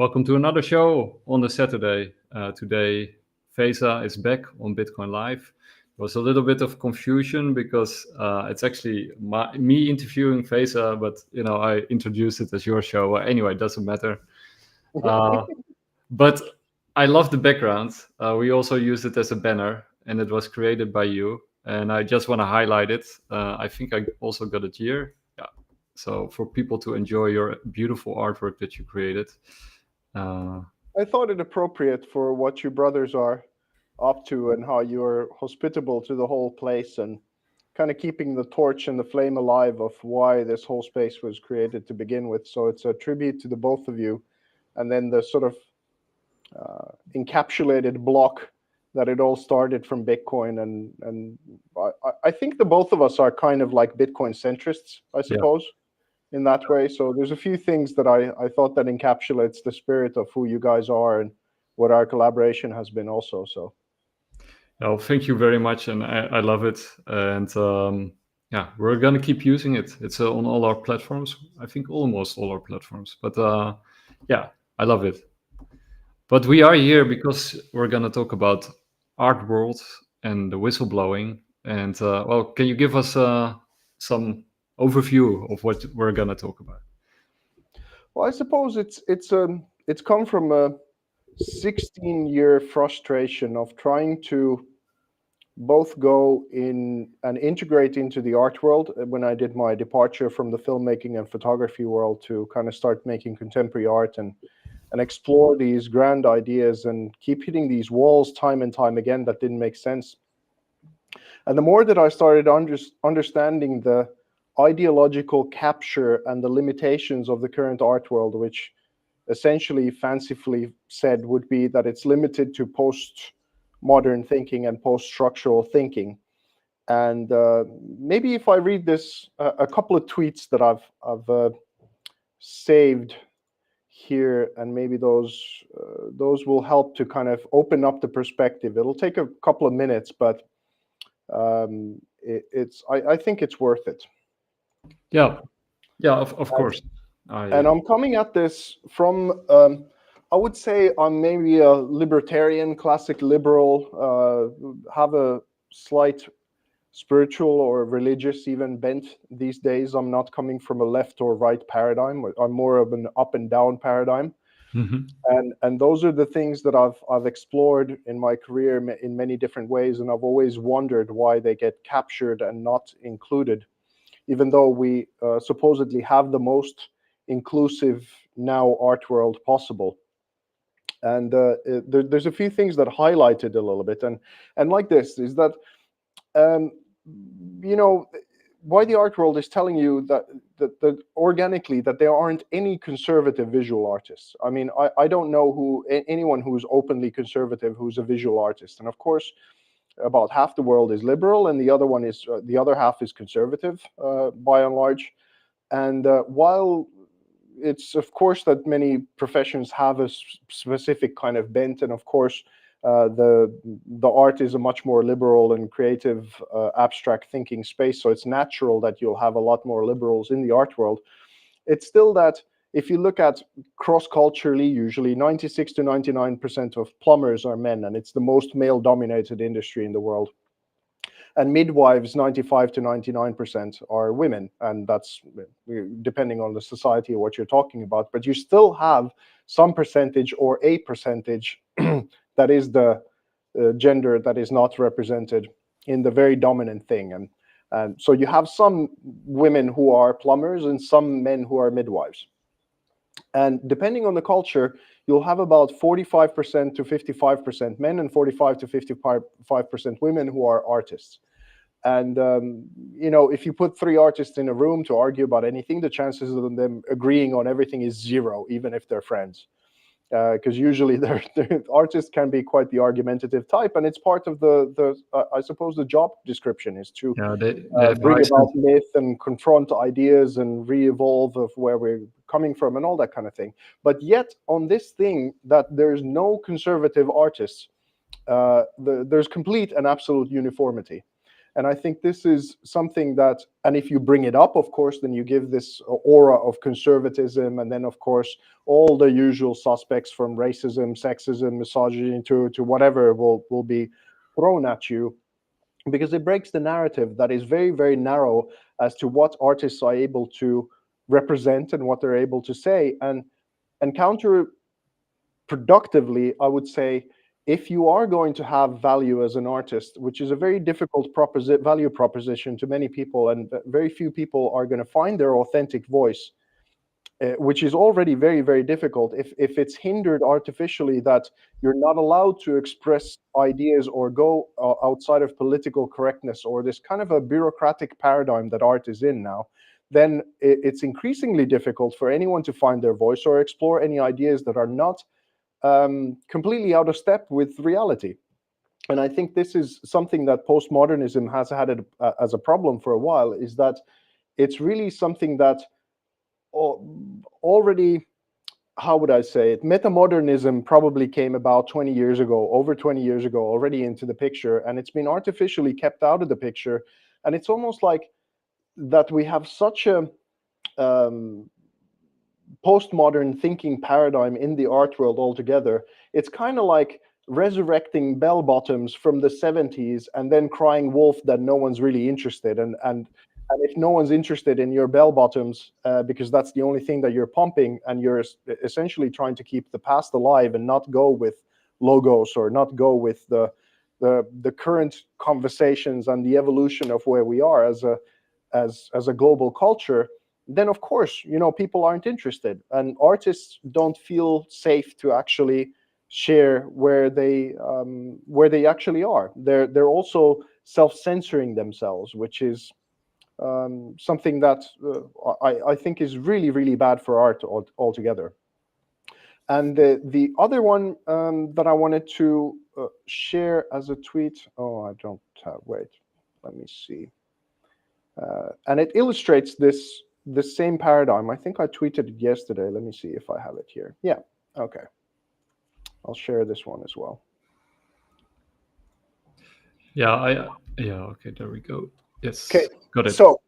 Welcome to another show on the Saturday. Today, Vesa is back on Bitcoin Live. There was a little bit of confusion because it's actually me interviewing Vesa, but I introduced it as your show. Well, anyway, it doesn't matter. But I love the background. We also used it as a banner, and it was created by you. And I just want to highlight it. I think I also got it here. Yeah. So for people to enjoy your beautiful artwork that you created. I thought it appropriate for what you brothers are up to and how you're hospitable to the whole place and kind of keeping the torch and the flame alive of why this whole space was created to begin with. So it's a tribute to the both of you, and then the sort of encapsulated block that it all started from Bitcoin. And I think the both of us are kind of like Bitcoin centrists, I suppose. Yeah. In that way. So there's a few things that I thought that encapsulates the spirit of who you guys are and what our collaboration has been also. So thank you very much, and I love it. And we're gonna keep using it. It's on all our platforms. I think almost all our platforms. But I love it. But we are here because we're gonna talk about Artworld and the whistleblowing. And can you give us some overview of what we're gonna talk about? Well, I suppose it's come from a 16-year frustration of trying to both go in and integrate into the art world when I did my departure from the filmmaking and photography world to kind of start making contemporary art and explore these grand ideas and keep hitting these walls time and time again that didn't make sense. And the more that I started understanding the ideological capture and the limitations of the current art world, which essentially fancifully said would be that it's limited to post-modern thinking and post-structural thinking. And maybe if I read this, a couple of tweets that I've saved here, and maybe those will help to kind of open up the perspective. It'll take a couple of minutes, but I think it's worth it. Yeah, of course. And I'm coming at this from, I would say I'm maybe a libertarian, classic liberal, have a slight spiritual or religious even bent these days. I'm not coming from a left or right paradigm. I'm more of an up and down paradigm. Mm-hmm. And those are the things that I've explored in my career in many different ways. And I've always wondered why they get captured and not included, even though we supposedly have the most inclusive now art world possible. And there's a few things that highlighted a little bit. And like this is that, why the art world is telling you that organically that there aren't any conservative visual artists. I mean, I don't know anyone who's openly conservative who's a visual artist. And of course, about half the world is liberal, and the other half is conservative, by and large. And while it's of course that many professions have a specific kind of bent, and of course the art is a much more liberal and creative, abstract thinking space, so it's natural that you'll have a lot more liberals in the art world. It's still that if you look at cross-culturally, usually 96 to 99% of plumbers are men, and it's the most male-dominated industry in the world. And midwives, 95 to 99% are women, and that's depending on the society or what you're talking about. But you still have some percentage or a percentage that is the gender that is not represented in the very dominant thing. And so you have some women who are plumbers and some men who are midwives. And depending on the culture, you'll have about 45% to 55% men and 45 to 55% women who are artists. And, if you put three artists in a room to argue about anything, the chances of them agreeing on everything is zero, even if they're friends. Because usually the artists can be quite the argumentative type, and it's part of I suppose the job description is to bring about myth and confront ideas and re-evolve of where we're coming from and all that kind of thing. But yet on this thing that there's no conservative artists, there's complete and absolute uniformity. And I think this is something that, and if you bring it up, of course, then you give this aura of conservatism, and then of course all the usual suspects from racism, sexism, misogyny to whatever will be thrown at you, because it breaks the narrative that is very, very narrow as to what artists are able to represent and what they're able to say. And counterproductively, I would say, if you are going to have value as an artist, which is a very difficult value proposition to many people, and very few people are going to find their authentic voice, which is already very, very difficult. If it's hindered artificially, that you're not allowed to express ideas or go outside of political correctness, or this kind of a bureaucratic paradigm that art is in now, then it's increasingly difficult for anyone to find their voice or explore any ideas that are not completely out of step with reality. And I think this is something that postmodernism has had as a problem for a while, is that it's really something that already, how would I say it, metamodernism probably came about 20 years ago, over 20 years ago, already into the picture, and it's been artificially kept out of the picture. And it's almost like that we have such a postmodern thinking paradigm in the art world altogether. It's kind of like resurrecting bell bottoms from the 70s and then crying wolf that no one's really interested. And if no one's interested in your bell bottoms, because that's the only thing that you're pumping, and you're essentially trying to keep the past alive and not go with logos, or not go with the current conversations and the evolution of where we are as a global culture, then of course, people aren't interested, and artists don't feel safe to actually share where they actually are. They're also self-censoring themselves, which is something that I think is really, really bad for art altogether. And the other one that I wanted to share as a tweet, I don't have, wait, let me see. And it illustrates the same paradigm. I think I tweeted it yesterday. Let me see if I have it here. Yeah, okay. I'll share this one as well. Yeah, okay, there we go. Yes, okay. Got it. So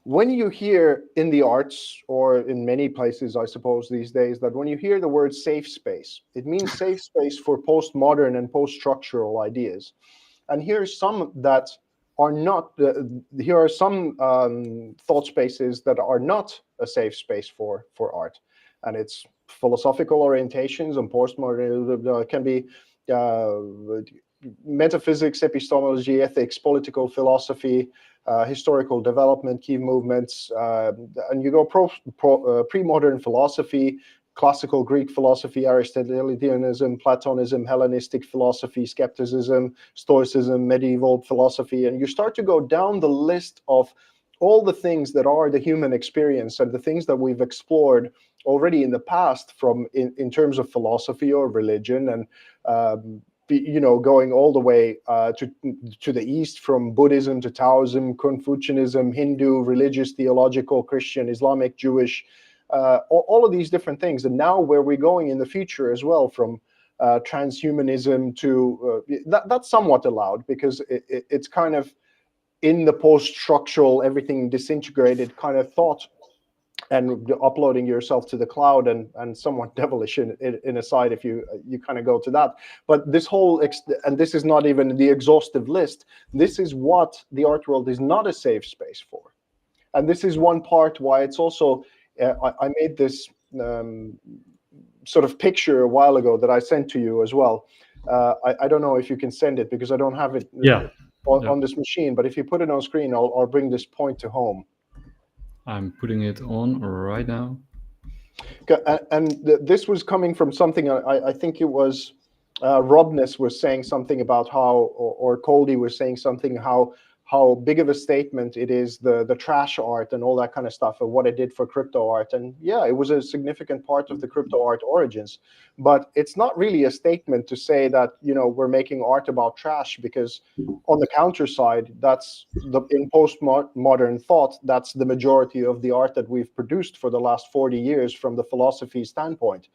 when you hear in the arts, or in many places, I suppose, these days, that when you hear the word safe space, it means safe space for postmodern and post-structural ideas. And here's some that are not, here are some thought spaces that are not a safe space for art. And it's philosophical orientations, and postmodern can be metaphysics, epistemology, ethics, political philosophy, historical development, key movements, and you go pre-modern philosophy, classical Greek philosophy, Aristotelianism, Platonism, Hellenistic philosophy, skepticism, Stoicism, medieval philosophy, and you start to go down the list of all the things that are the human experience, and the things that we've explored already in the past, from in terms of philosophy or religion, and going all the way to the East, from Buddhism to Taoism, Confucianism, Hindu, religious, theological, Christian, Islamic, Jewish, all of these different things. And now where we're going in the future as well, from transhumanism to that's somewhat allowed, because it's kind of in the post-structural, everything disintegrated kind of thought, and uploading yourself to the cloud, and somewhat devilish in a side if you kind of go to that. But this whole, and this is not even the exhaustive list, this is what the art world is not a safe space for. And this is one part why it's also, I made this sort of picture a while ago that I sent to you as well. I don't know if you can send it, because I don't have it on this machine, but if you put it on screen, I'll bring this point to home. I'm putting it on right now. And this was coming from something, I think it was Robness was saying something about how, or Coldy was saying something, how big of a statement it is, the trash art and all that kind of stuff, and what it did for crypto art. And yeah, it was a significant part of the crypto art origins. But it's not really a statement to say that, we're making art about trash, because on the counter side, that's in postmodern thought, that's the majority of the art that we've produced for the last 40 years from the philosophy standpoint.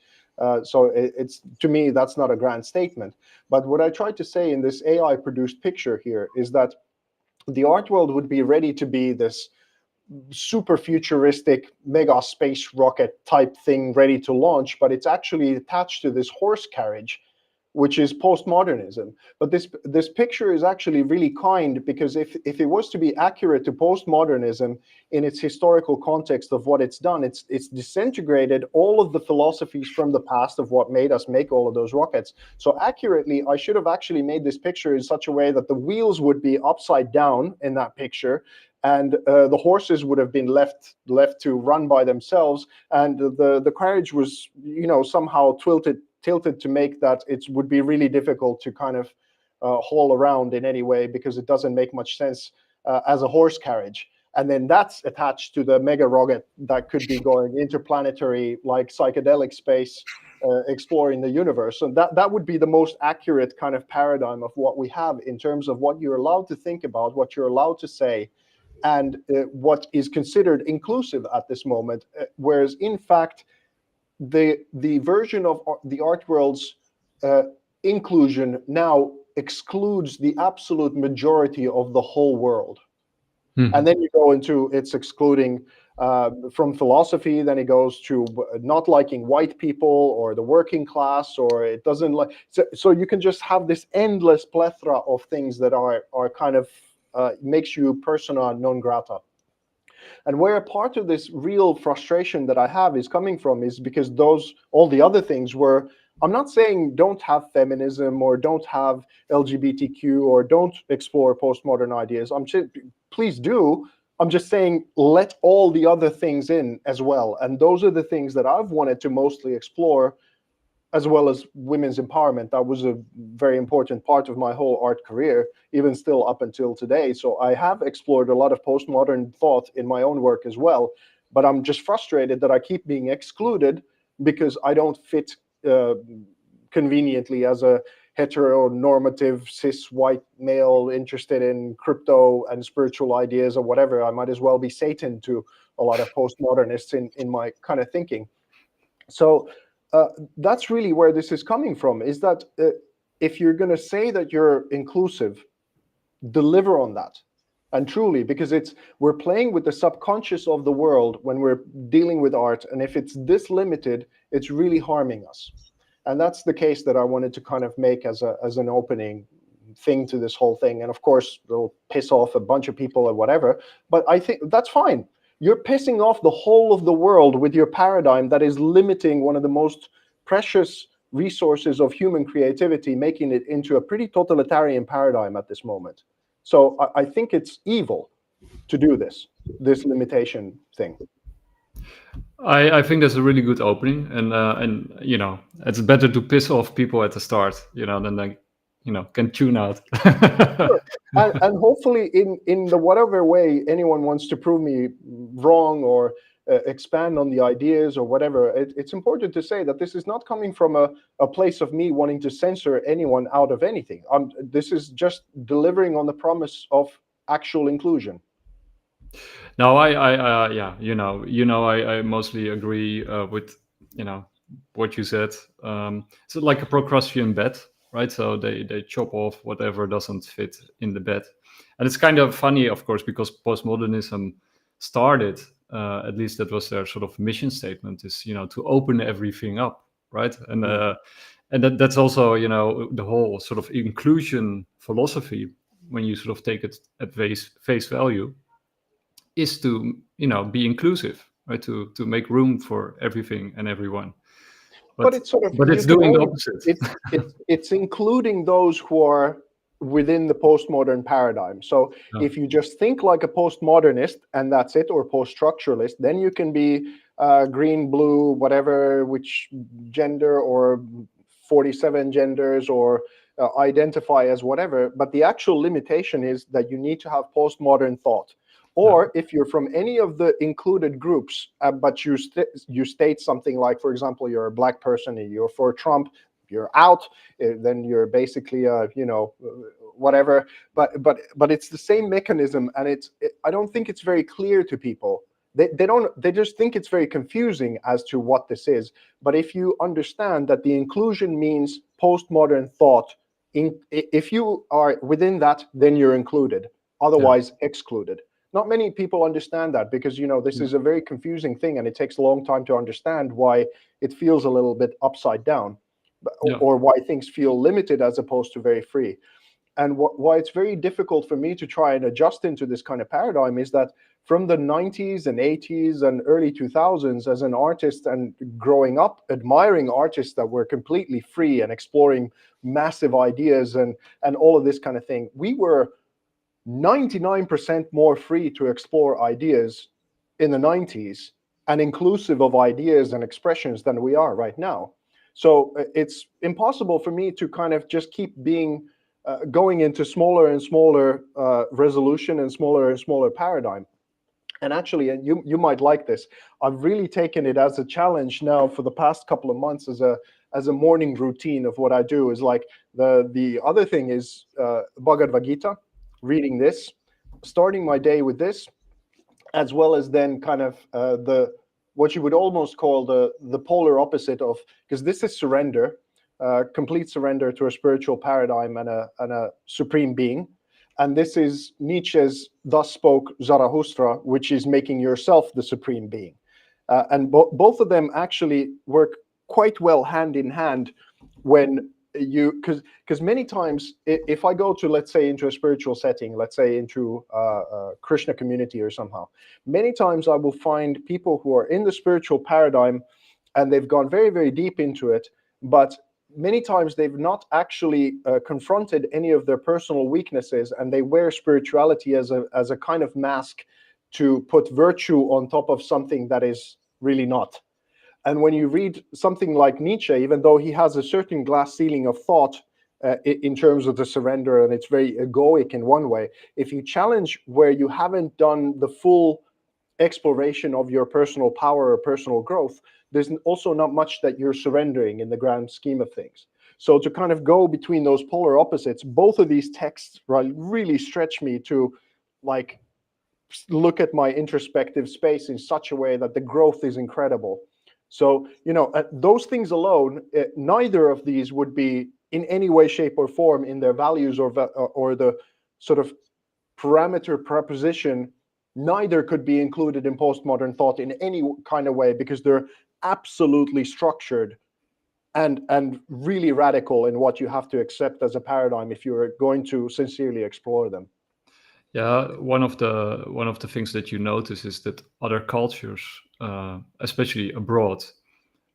So it's, to me, that's not a grand statement. But what I tried to say in this AI produced picture here is that the art world would be ready to be this super futuristic mega space rocket type thing ready to launch, but it's actually attached to this horse carriage, which is postmodernism. But this picture is actually really kind, because if it was to be accurate to postmodernism in its historical context of what it's done, it's disintegrated all of the philosophies from the past of what made us make all of those rockets. So accurately, I should have actually made this picture in such a way that the wheels would be upside down in that picture, and the horses would have been left to run by themselves, and the carriage was, somehow tilted to make that it would be really difficult to kind of haul around in any way, because it doesn't make much sense as a horse carriage. And then that's attached to the mega rocket that could be going interplanetary, like psychedelic space, exploring the universe. And that would be the most accurate kind of paradigm of what we have in terms of what you're allowed to think about, what you're allowed to say, and what is considered inclusive at this moment. Whereas in fact, the version of the art world's inclusion now excludes the absolute majority of the whole world. And then you go into it's excluding from philosophy, then it goes to not liking white people or the working class, or it doesn't like, so you can just have this endless plethora of things that are kind of makes you persona non grata. And where a part of this real frustration that I have is coming from is because all the other things were, I'm not saying don't have feminism or don't have LGBTQ or don't explore postmodern ideas. Please do. I'm just saying let all the other things in as well. And those are the things that I've wanted to mostly explore, as well as women's empowerment. That was a very important part of my whole art career, even still up until today. So I have explored a lot of postmodern thought in my own work as well, but I'm just frustrated that I keep being excluded because I don't fit conveniently as a heteronormative cis white male interested in crypto and spiritual ideas or whatever. I might as well be Satan to a lot of postmodernists in my kind of thinking. So that's really where this is coming from, is that if you're going to say that you're inclusive, deliver on that. And truly, because we're playing with the subconscious of the world when we're dealing with art. And if it's this limited, it's really harming us. And that's the case that I wanted to kind of make as an opening thing to this whole thing. And of course, it'll piss off a bunch of people or whatever, but I think that's fine. You're pissing off the whole of the world with your paradigm that is limiting one of the most precious resources of human creativity, making it into a pretty totalitarian paradigm at this moment. So I think it's evil to do this limitation thing. I think that's a really good opening, and it's better to piss off people at the start, than they can tune out. Sure. And hopefully in the whatever way anyone wants to prove me wrong or expand on the ideas or whatever, it's important to say that this is not coming from a place of me wanting to censor anyone out of anything. This is just delivering on the promise of actual inclusion. No, I mostly agree with what you said. It's like a Procrustean bed, right? So they chop off whatever doesn't fit in the bed, and it's kind of funny, of course, because postmodernism started. At least that was their sort of mission statement: is to open everything up, right? And that's also the whole sort of inclusion philosophy. When you sort of take it at face value, is to be inclusive, right? To make room for everything and everyone. But it's sort of, it's doing the opposite. It's including those who are within the postmodern paradigm. So if you just think like a postmodernist and that's it, or post-structuralist, then you can be green, blue, whatever, which gender, or 47 genders, or identify as whatever. But the actual limitation is that you need to have postmodern thought. Or if you're from any of the included groups, but you state something like, for example, you're a black person and you're for Trump, you're out, then you're basically whatever. But it's the same mechanism, and I don't think it's very clear to people. They just think it's very confusing as to what this is. But if you understand that the inclusion means postmodern thought, if you are within that, then you're included. otherwise excluded. Not many people understand that, because this is a very confusing thing, and it takes a long time to understand why it feels a little bit upside down, or why things feel limited as opposed to very free. And why it's very difficult for me to try and adjust into this kind of paradigm is that from the 90s and 80s and early 2000s, as an artist and growing up admiring artists that were completely free and exploring massive ideas and all of this kind of thing, we were 99% more free to explore ideas in the 90s and inclusive of ideas and expressions than we are right now. So it's impossible for me to kind of just keep being going into smaller and smaller resolution and smaller paradigm. And actually, and you might like this, I've really taken it as a challenge now for the past couple of months as a morning routine of what I do. Is like the other thing is Bhagavad Gita, reading this, starting my day with this, as well as then kind of the what you would almost call the polar opposite of, because this is surrender, complete surrender to a spiritual paradigm and a supreme being. And this is Nietzsche's "Thus spoke Zarathustra," which is making yourself the supreme being. And both of them actually work quite well hand in hand when you, because many times if I go to, let's say, into a spiritual setting, let's say into a Krishna community or somehow, many times I will find people who are in the spiritual paradigm and they've gone very, very deep into it, but many times they've not actually confronted any of their personal weaknesses, and they wear spirituality as a kind of mask to put virtue on top of something that is really not. And when you read something like Nietzsche, even though he has a certain glass ceiling of thought in terms of the surrender, and it's very egoic in one way, if you challenge where you haven't done the full exploration of your personal power or personal growth, there's also not much that you're surrendering in the grand scheme of things. So to kind of go between those polar opposites, both of these texts really stretch me to like look at my introspective space in such a way that the growth is incredible. So, those things alone, neither of these would be in any way, shape, or form in their values or the sort of parameter proposition, neither could be included in postmodern thought in any kind of way, because they're absolutely structured and really radical in what you have to accept as a paradigm if you're going to sincerely explore them. Yeah, one of the things that you notice is that other cultures, especially abroad,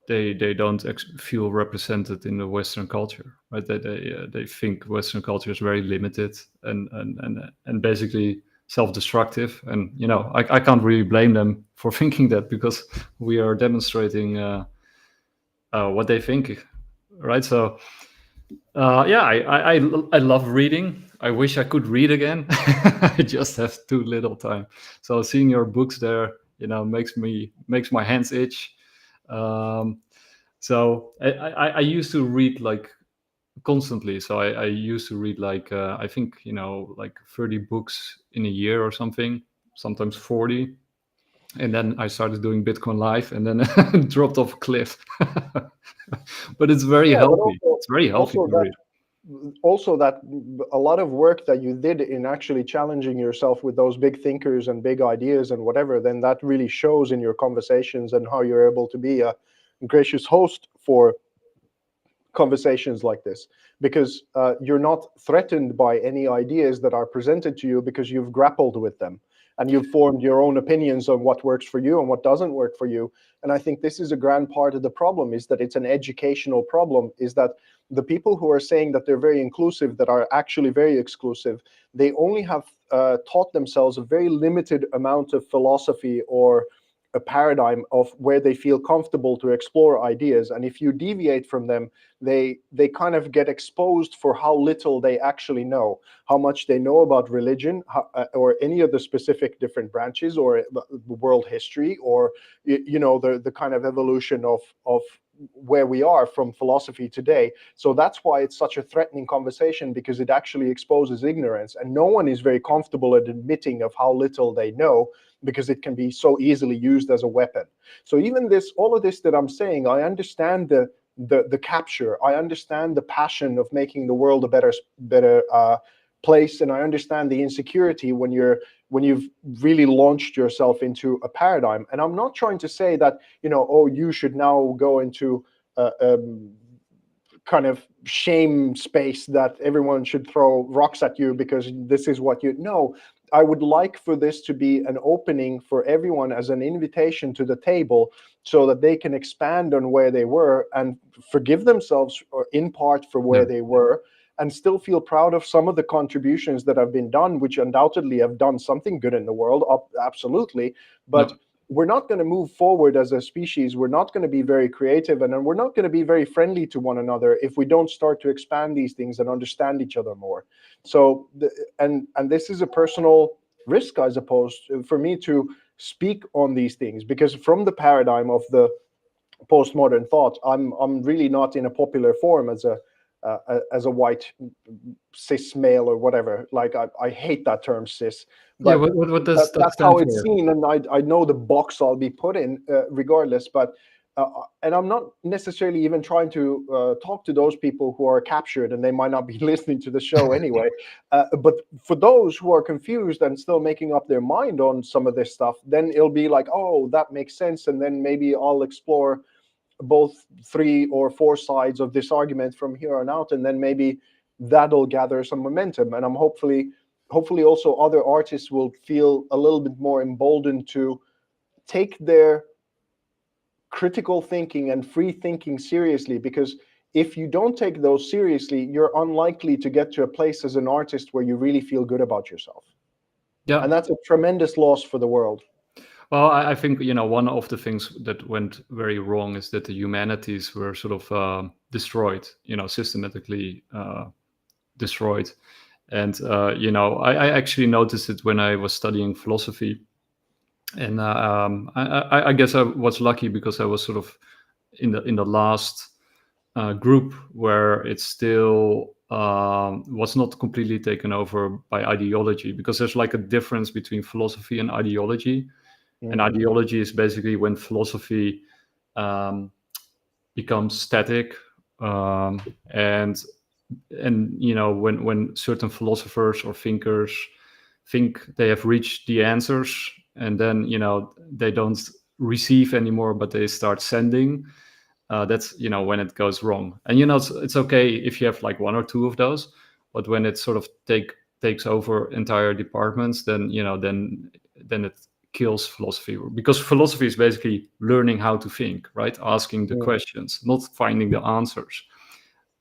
they don't feel represented in the Western culture, right? They think Western culture is very limited and basically self-destructive. And I can't really blame them for thinking that, because we are demonstrating what they think, right? So I love reading. I wish I could read again. I just have too little time. So seeing your books there, makes my hands itch. So I used to read like constantly. So I used to read like I think like 30 books in a year or something, sometimes 40. And then I started doing Bitcoin Live, and then dropped off a cliff. But it's very healthy. It's very healthy to read. Also, that a lot of work that you did in actually challenging yourself with those big thinkers and big ideas and whatever, then that really shows in your conversations and how you're able to be a gracious host for conversations like this, because you're not threatened by any ideas that are presented to you, because you've grappled with them and you've formed your own opinions on what works for you and what doesn't work for you. And I think this is a grand part of the problem, is that it's an educational problem, is that the people who are saying that they're very inclusive, that are actually very exclusive, they only have taught themselves a very limited amount of philosophy or a paradigm of where they feel comfortable to explore ideas. And if you deviate from them, they kind of get exposed for how little they actually know, how much they know about religion, or any of the specific different branches, or world history, or the kind of evolution of where we are from philosophy today. So that's why it's such a threatening conversation, because it actually exposes ignorance, and no one is very comfortable at admitting of how little they know, because it can be so easily used as a weapon. So even all of this that I'm saying, I understand the capture, I understand the passion of making the world a better place, and I understand the insecurity when you've really launched yourself into a paradigm. And I'm not trying to say that, oh, you should now go into kind of shame space that everyone should throw rocks at you because this is what you know. I would like for this to be an opening for everyone as an invitation to the table, so that they can expand on where they were and forgive themselves, or in part, for where they were, and still feel proud of some of the contributions that have been done, which undoubtedly have done something good in the world, absolutely. But we're not going to move forward as a species. We're not going to be very creative, and we're not going to be very friendly to one another if we don't start to expand these things and understand each other more. So, and this is a personal risk, I suppose, for me to speak on these things, because from the paradigm of the postmodern thought, I'm really not in a popular form as a white cis male or whatever. Like, I hate that term cis. But what does that that's stand how it's for? seen, and I know the box I'll be put in regardless. But and I'm not necessarily even trying to talk to those people who are captured, and they might not be listening to the show anyway. But for those who are confused and still making up their mind on some of this stuff, then it'll be like, oh, that makes sense, and then maybe I'll explore both 3 or 4 sides of this argument from here on out, and then maybe that'll gather some momentum. And I'm hopefully also other artists will feel a little bit more emboldened to take their critical thinking and free thinking seriously, because if you don't take those seriously, you're unlikely to get to a place as an artist where you really feel good about yourself. And that's a tremendous loss for the world. Well, I think, one of the things that went very wrong is that the humanities were sort of destroyed, systematically destroyed. And, I actually noticed it when I was studying philosophy. And I guess I was lucky because I was sort of in the last group where it still was not completely taken over by ideology, because there's like a difference between philosophy and ideology. And ideology is basically when philosophy becomes static, and when certain philosophers or thinkers think they have reached the answers, and then they don't receive anymore, but they start sending. That's when it goes wrong. And it's okay if you have like 1 or 2 of those, but when it sort of takes over entire departments, then then it kills philosophy, because philosophy is basically learning how to think, right? Asking the questions, not finding the answers.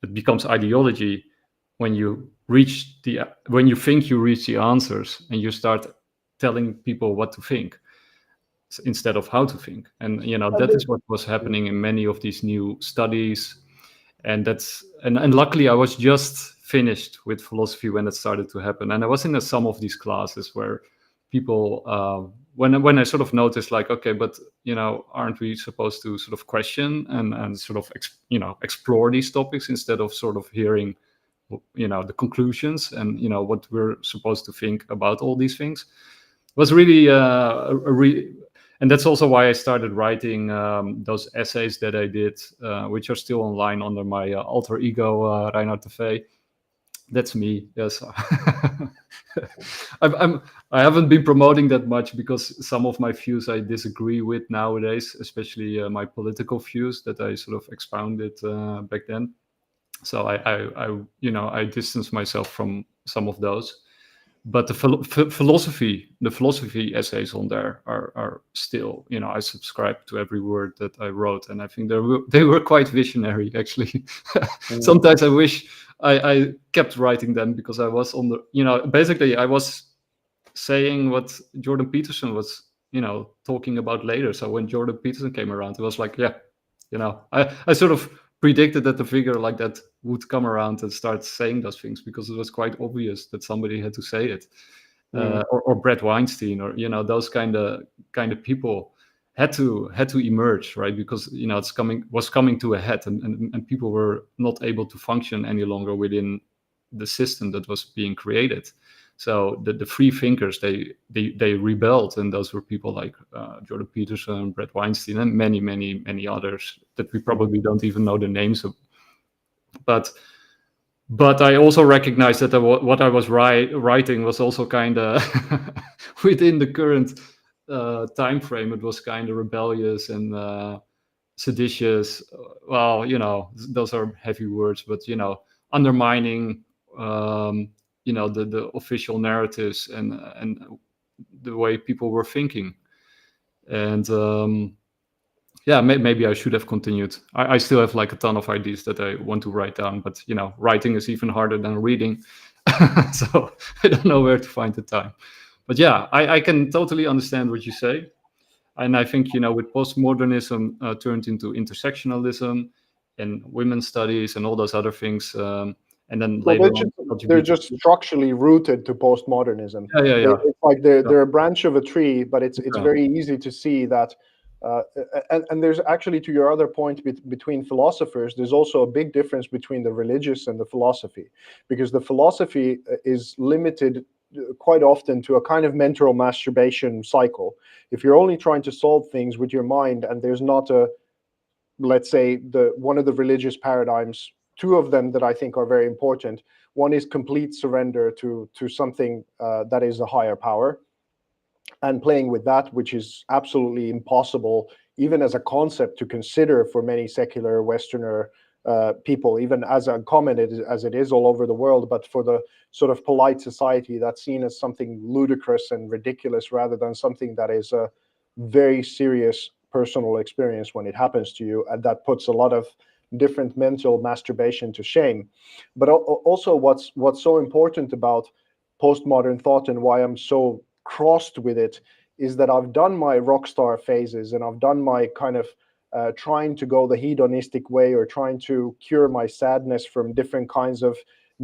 It becomes ideology when you think you reach the answers, and you start telling people what to think instead of how to think. And that is what was happening in many of these new studies. And and luckily I was just finished with philosophy when it started to happen, and I was in some of these classes where people when I sort of noticed, like, okay, but aren't we supposed to sort of question and sort of explore these topics instead of sort of hearing the conclusions and what we're supposed to think about all these things? It was really and that's also why I started writing those essays that I did, which are still online under my alter ego, Reinhard de Vee. That's me, yes. I haven't been promoting that much because some of my views I disagree with nowadays, especially my political views that I sort of expounded back then. So I distance myself from some of those. But the philosophy essays on there are still, I subscribe to every word that I wrote, and I think they were quite visionary, actually. Sometimes I wish I kept writing them, because I was on the, basically I was saying what Jordan Peterson was, talking about later. So when Jordan Peterson came around, it was like, yeah, I sort of predicted that the figure like that would come around and start saying those things, because it was quite obvious that somebody had to say it. Or Brett Weinstein, or those kind of people had to emerge, right? Because was coming to a head, and people were not able to function any longer within the system that was being created. So the free thinkers, they rebelled, and those were people like Jordan Peterson, Brett Weinstein, and many others that we probably don't even know the names of. But But I also recognized that what I was writing was also kind of within the current time frame. It was kind of rebellious and seditious. Well, those are heavy words, but undermining, the official narratives and the way people were thinking. And maybe I should have continued. I still have like a ton of ideas that I want to write down, but writing is even harder than reading. So I don't know where to find the time. But yeah, I can totally understand what you say. And I think, with postmodernism turned into intersectionalism and women's studies and all those other things, and then Well, later on, they're just structurally rooted to postmodernism. Yeah. It's like they're a branch of a tree, but it's very easy to see that. And there's actually, to your other point, between philosophers, there's also a big difference between the religious and the philosophy, because the philosophy is limited quite often to a kind of mental masturbation cycle. If you're only trying to solve things with your mind, and there's not a, let's say, one of the religious paradigms, two of them that I think are very important. One is complete surrender to something that is a higher power, and playing with that, which is absolutely impossible, even as a concept, to consider for many secular Westerner people, even as uncommon as it is all over the world. But for the sort of polite society, that's seen as something ludicrous and ridiculous, rather than something that is a very serious personal experience when it happens to you, and that puts a lot of different mental masturbation to shame. But also, what's so important about postmodern thought, and why I'm so crossed with it, is that I've done my rock star phases, and I've done my kind of trying to go the hedonistic way, or trying to cure my sadness from different kinds of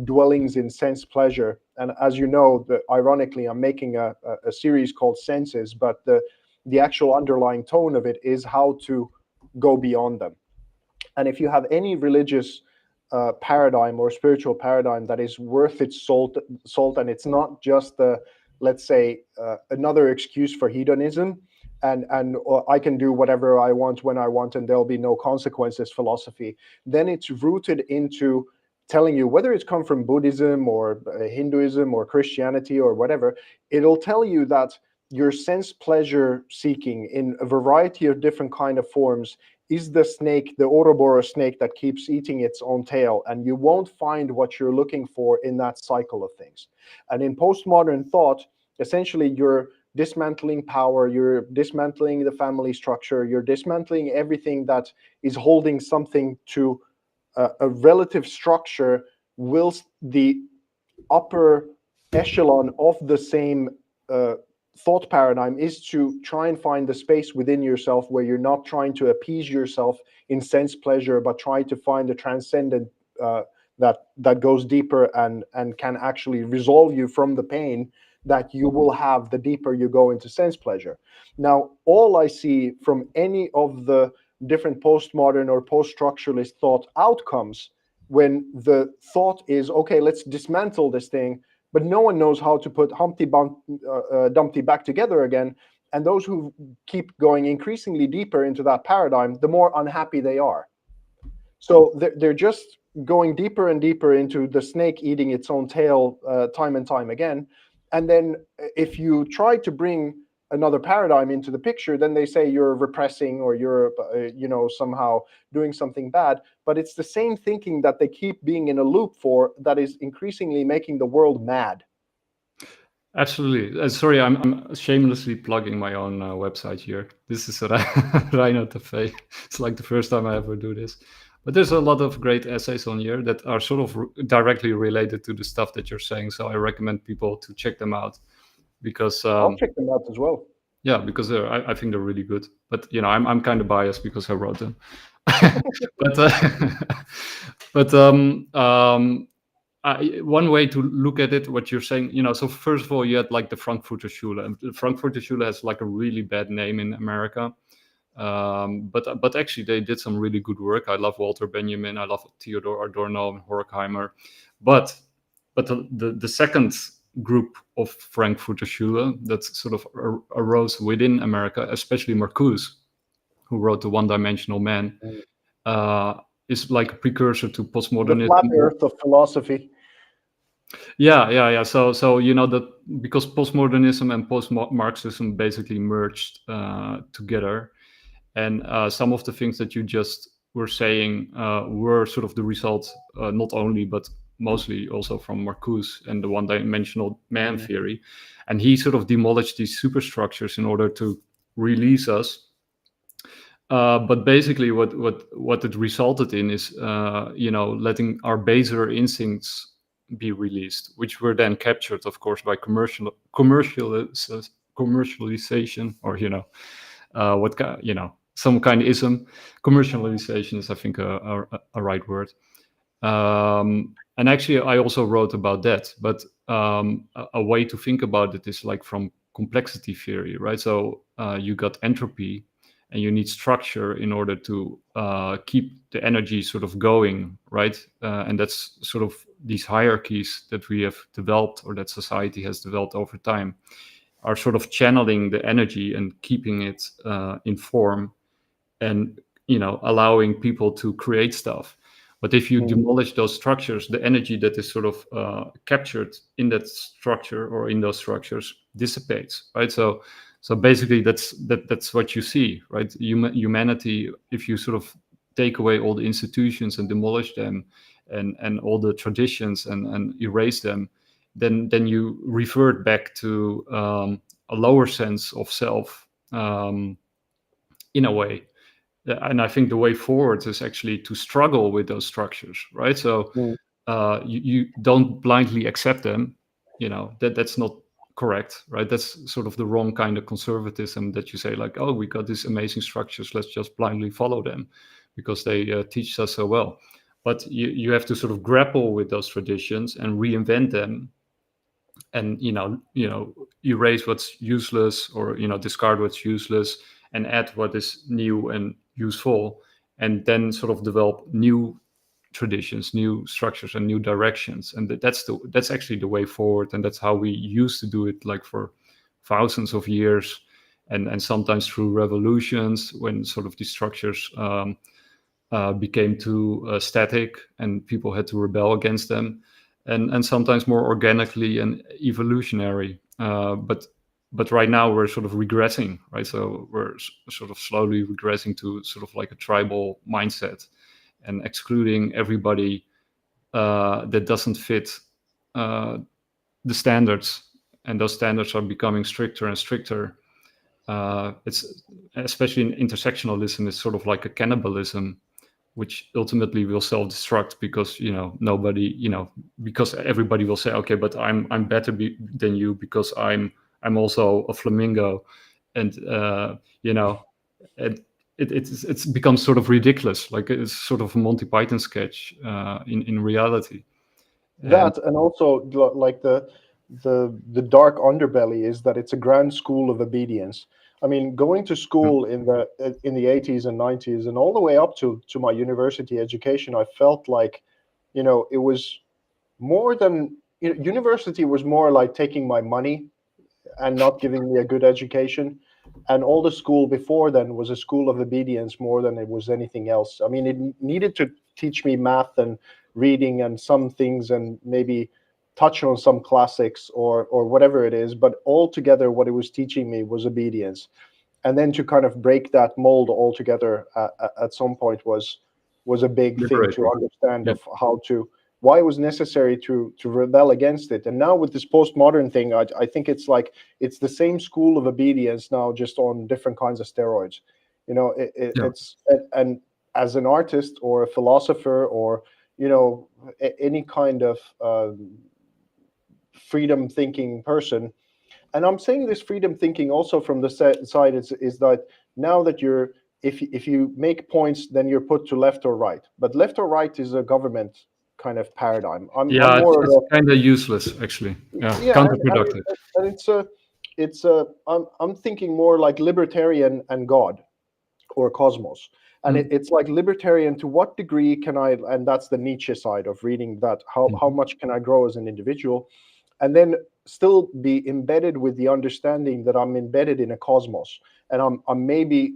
dwellings in sense pleasure. And as you know, ironically, I'm making a series called Senses, but the actual underlying tone of it is how to go beyond them. And if you have any religious paradigm or spiritual paradigm that is worth its salt, and it's not just let's say, another excuse for hedonism, and I can do whatever I want when I want, and there'll be no consequences philosophy, then it's rooted into telling you, whether it's come from Buddhism or Hinduism or Christianity or whatever, it'll tell you that your sense pleasure seeking in a variety of different kind of forms is the snake, the Ouroboros snake, that keeps eating its own tail, and you won't find what you're looking for in that cycle of things. And in postmodern thought, essentially, you're dismantling power, you're dismantling the family structure, you're dismantling everything that is holding something to a relative structure, whilst the upper echelon of the same thought paradigm is to try and find the space within yourself where you're not trying to appease yourself in sense pleasure, but try to find a transcendent that goes deeper and can actually resolve you from the pain that you will have the deeper you go into sense pleasure. Now, all I see from any of the different postmodern or post-structuralist thought outcomes, when the thought is, okay, let's dismantle this thing, but no one knows how to put Humpty Dumpty back together again. And those who keep going increasingly deeper into that paradigm, the more unhappy they are. So they're just going deeper and deeper into the snake eating its own tail time and time again. And then if you try to bring another paradigm into the picture, then they say you're repressing, or you're somehow doing something bad. But it's the same thinking that they keep being in a loop for, that is increasingly making the world mad. Absolutely. Sorry, I'm shamelessly plugging my own website here. This is Reino TV. It's like the first time I ever do this. But there's a lot of great essays on here that are sort of directly related to the stuff that you're saying. So I recommend people to check them out, because I'll check them out as well. Yeah, because I think they're really good. But I'm kind of biased because I wrote them. but one way to look at it, what you're saying, so first of all, you had like the Frankfurter Schule. And the Frankfurter Schule has like a really bad name in America. But actually they did some really good work. I love Walter Benjamin. I love Theodor Adorno and Horkheimer. But the second group of Frankfurter Schule that sort of arose within America, especially Marcuse, who wrote The One-Dimensional Man, is like a precursor to The postmodernism. flat earth of philosophy. Yeah. So that because postmodernism and post-Marxism basically merged together, and some of the things that you just were saying were sort of the result, not only but mostly also from Marcuse and the one-dimensional man theory, and he sort of demolished these superstructures in order to release us. But basically, what it resulted in is, letting our baser instincts be released, which were then captured, of course, by commercialization, or some kind of ism. Commercialization is, I think, a right word. And actually, I also wrote about that. But a way to think about it is like from complexity theory, right? So you got entropy, and you need structure in order to keep the energy sort of going, right? And that's sort of these hierarchies that we have developed, or that society has developed over time, are sort of channeling the energy and keeping it in form, and allowing people to create stuff. But if you demolish those structures, the energy that is sort of captured in that structure or in those structures dissipates, right? So basically, that's what you see, right? Humanity, if you sort of take away all the institutions and demolish them, and all the traditions and erase them, then you revert back to a lower sense of self, in a way. And I think the way forward is actually to struggle with those structures, right? So you don't blindly accept them. That's not correct, right? That's sort of the wrong kind of conservatism, that you say like, oh, we got these amazing structures, let's just blindly follow them because they teach us so well. But you have to sort of grapple with those traditions and reinvent them, and erase what's useless, or discard what's useless, and add what is new and useful, and then sort of develop new traditions, new structures, and new directions. And that's actually the way forward, and that's how we used to do it, like for thousands of years, and sometimes through revolutions, when sort of these structures became too static and people had to rebel against them, and sometimes more organically and evolutionary. But right now we're sort of regressing, right? So we're sort of slowly regressing to sort of like a tribal mindset, and excluding everybody that doesn't fit the standards, and those standards are becoming stricter and stricter. It's especially in intersectionalism, is sort of like a cannibalism, which ultimately will self-destruct, because nobody, because everybody will say, okay, but I'm better than you because I'm also a flamingo, and it's become sort of ridiculous, like it's sort of a Monty Python sketch in reality. That, and also like the dark underbelly is that it's a grand school of obedience. I mean, going to school in the 80s and 90s and all the way up to my university education, I felt like, it was more than, university was more like taking my money and not giving me a good education. And all the school before then was a school of obedience more than it was anything else. I mean, it needed to teach me math and reading and some things, and maybe touch on some classics or whatever it is. But altogether, what it was teaching me was obedience. And then to kind of break that mold altogether at some point was a big thing to understand, of why it was necessary to rebel against it. And now with this postmodern thing, I think it's like it's the same school of obedience now, just on different kinds of steroids. It's, and as an artist or a philosopher or any kind of freedom thinking person. And I'm saying this freedom thinking also from the side is that now that you're, if you make points, then you're put to left or right. But left or right is a government kind of paradigm. I'm more it's kind of useless, actually. Counterproductive. And I'm thinking more like libertarian and God or cosmos. And it's like libertarian, to what degree can I, and that's the Nietzsche side of reading that, how much can I grow as an individual? and then still be embedded with the understanding that I'm embedded in a cosmos, and I'm maybe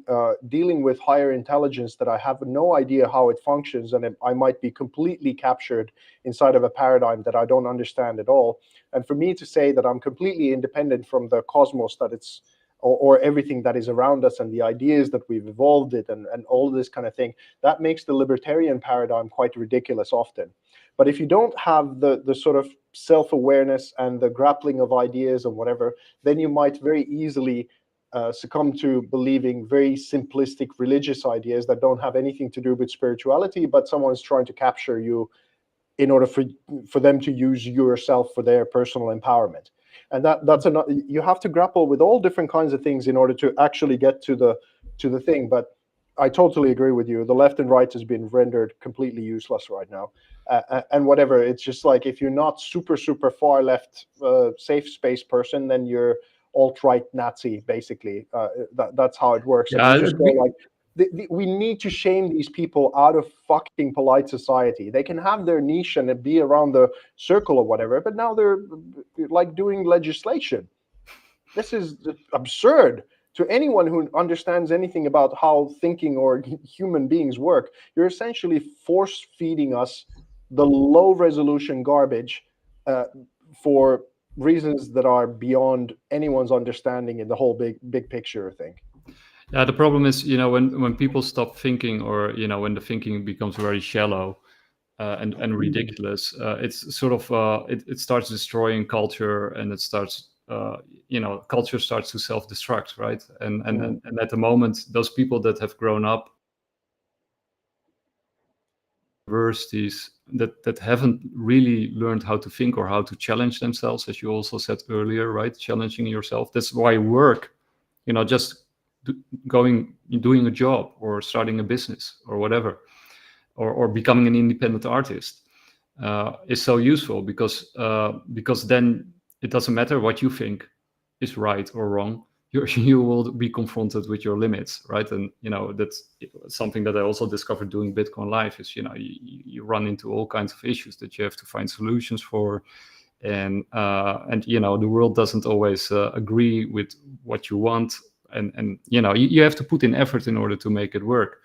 dealing with higher intelligence that I have no idea how it functions, and I might be completely captured inside of a paradigm that I don't understand at all. And for me to say that I'm completely independent from the cosmos, that it's or everything that is around us and the ideas that we've evolved it and all this kind of thing, that makes the libertarian paradigm quite ridiculous often. But if you don't have the sort of self-awareness and the grappling of ideas and whatever, then you might very easily succumb to believing very simplistic religious ideas that don't have anything to do with spirituality, but someone's trying to capture you in order for them to use yourself for their personal empowerment. And that's enough. You have to grapple with all different kinds of things in order to actually get to the thing. But I totally agree with you. The left and right has been rendered completely useless right now. And whatever, it's just like, if you're not super far left safe space person, then you're alt-right Nazi, basically. That's how it works. Yeah, And you just go like, we need to shame these people out of fucking polite society. They can have their niche and be around the circle or whatever, but now they're like doing legislation. This is absurd. To anyone who understands anything about how thinking or human beings work, you're essentially force feeding us the low resolution garbage for reasons that are beyond anyone's understanding in the whole big picture, I think. Yeah, the problem is, when people stop thinking, or when the thinking becomes very shallow and ridiculous, it's sort of it starts destroying culture, and it starts culture starts to self-destruct, right? And at the moment, those people that have grown up universities that haven't really learned how to think or how to challenge themselves, as you also said earlier, right? Challenging yourself. That's why work, just doing a job or starting a business or whatever, or becoming an independent artist is so useful, because then it doesn't matter what you think is right or wrong. You will be confronted with your limits, right? And that's something that I also discovered doing Bitcoin Live, is you run into all kinds of issues that you have to find solutions for, and the world doesn't always agree with what you want, and you have to put in effort in order to make it work.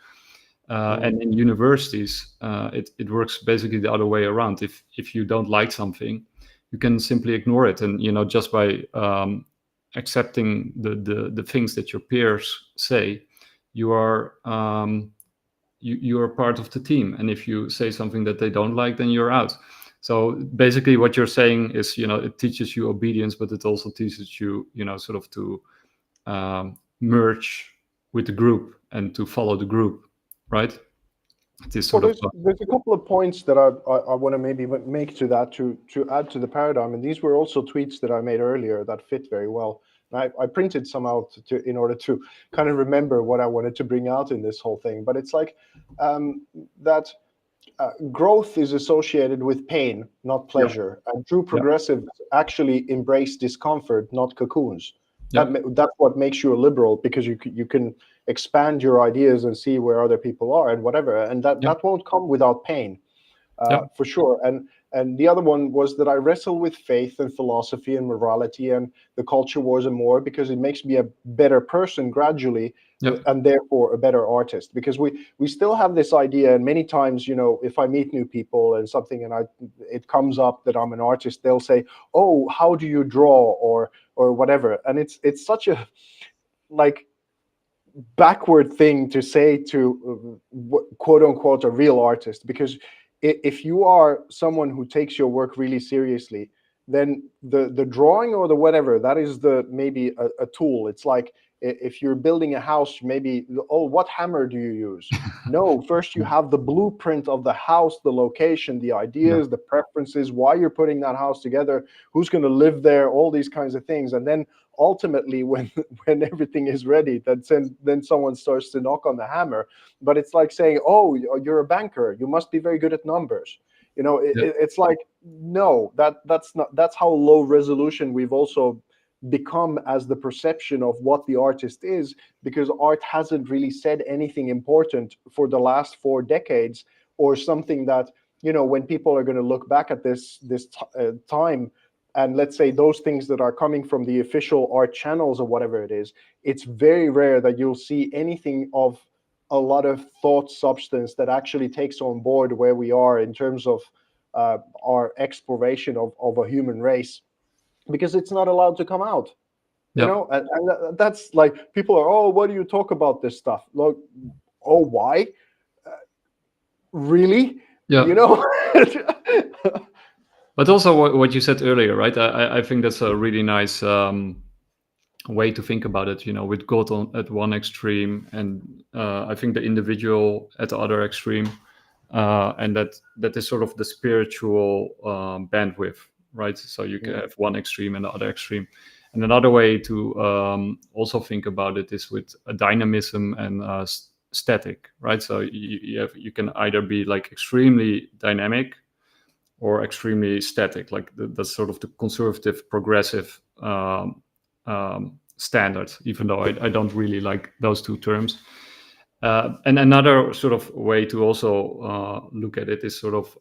And in universities, it works basically the other way around. If you don't like something, you can simply ignore it, and just by accepting the things that your peers say, you are you are part of the team. And if you say something that they don't like, then you're out. So basically what you're saying is, it teaches you obedience, but it also teaches you, sort of to merge with the group and to follow the group, right? It is sort Well, of there's a couple of points that I want to maybe make to that to add to the paradigm, and these were also tweets that I made earlier that fit very well. And I printed some out in order to kind of remember what I wanted to bring out in this whole thing. But it's like that growth is associated with pain, not pleasure. And true progressives actually embrace discomfort, not cocoons. That's what makes you a liberal, because you can expand your ideas and see where other people are and whatever, and that won't come without pain, for sure. And the other one was that I wrestle with faith and philosophy and morality and the culture wars and more, because it makes me a better person gradually, and therefore a better artist. Because we still have this idea, and many times, if I meet new people and something, and it comes up that I'm an artist, they'll say, "Oh, how do you draw?" or whatever. And it's such a like backward thing to say to quote unquote a real artist, because if you are someone who takes your work really seriously, then the drawing or the whatever, that is maybe a tool. It's like if you're building a house, maybe, oh, what hammer do you use? No, first you have the blueprint of the house, the location, the ideas, the preferences, why you're putting that house together, who's going to live there, all these kinds of things. And then ultimately, when everything is ready, then someone starts to knock on the hammer. But it's like saying, oh, you're a banker, you must be very good at numbers. It's like, no, that's how low resolution we've also become as the perception of what the artist is, because art hasn't really said anything important for the last 4 decades, or something that, when people are going to look back at this time and let's say those things that are coming from the official art channels or whatever it is, it's very rare that you'll see anything of a lot of thought substance that actually takes on board where we are in terms of our exploration of a human race, because it's not allowed to come out. You know, and that's like, people are, oh, why do you talk about this stuff? Look, oh, why? Really? Yeah. You know? But also what you said earlier, right? I think that's a really nice way to think about it, you know, with God at one extreme, and I think the individual at the other extreme, and that is sort of the spiritual bandwidth, right? So you can have one extreme and the other extreme. And another way to also think about it is with a dynamism and static, right? So you can either be like extremely dynamic or extremely static, like that's sort of the conservative, progressive standard, even though I don't really like those two terms. And another sort of way to also look at it is sort of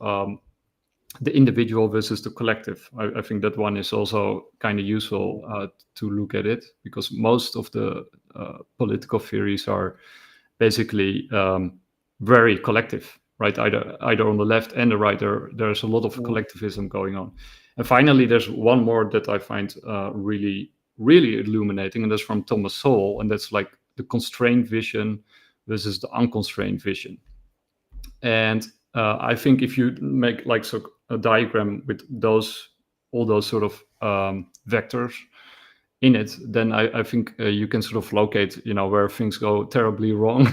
the individual versus the collective. I think that one is also kind of useful to look at it, because most of the political theories are basically very collective, right? Either on the left and the right, there's a lot of collectivism going on. And finally, there's one more that I find really, really illuminating, and that's from Thomas Sowell, and that's like the constrained vision versus the unconstrained vision. And I think if you make like a diagram with all those sort of vectors in it, then I think you can sort of locate, you know, where things go terribly wrong,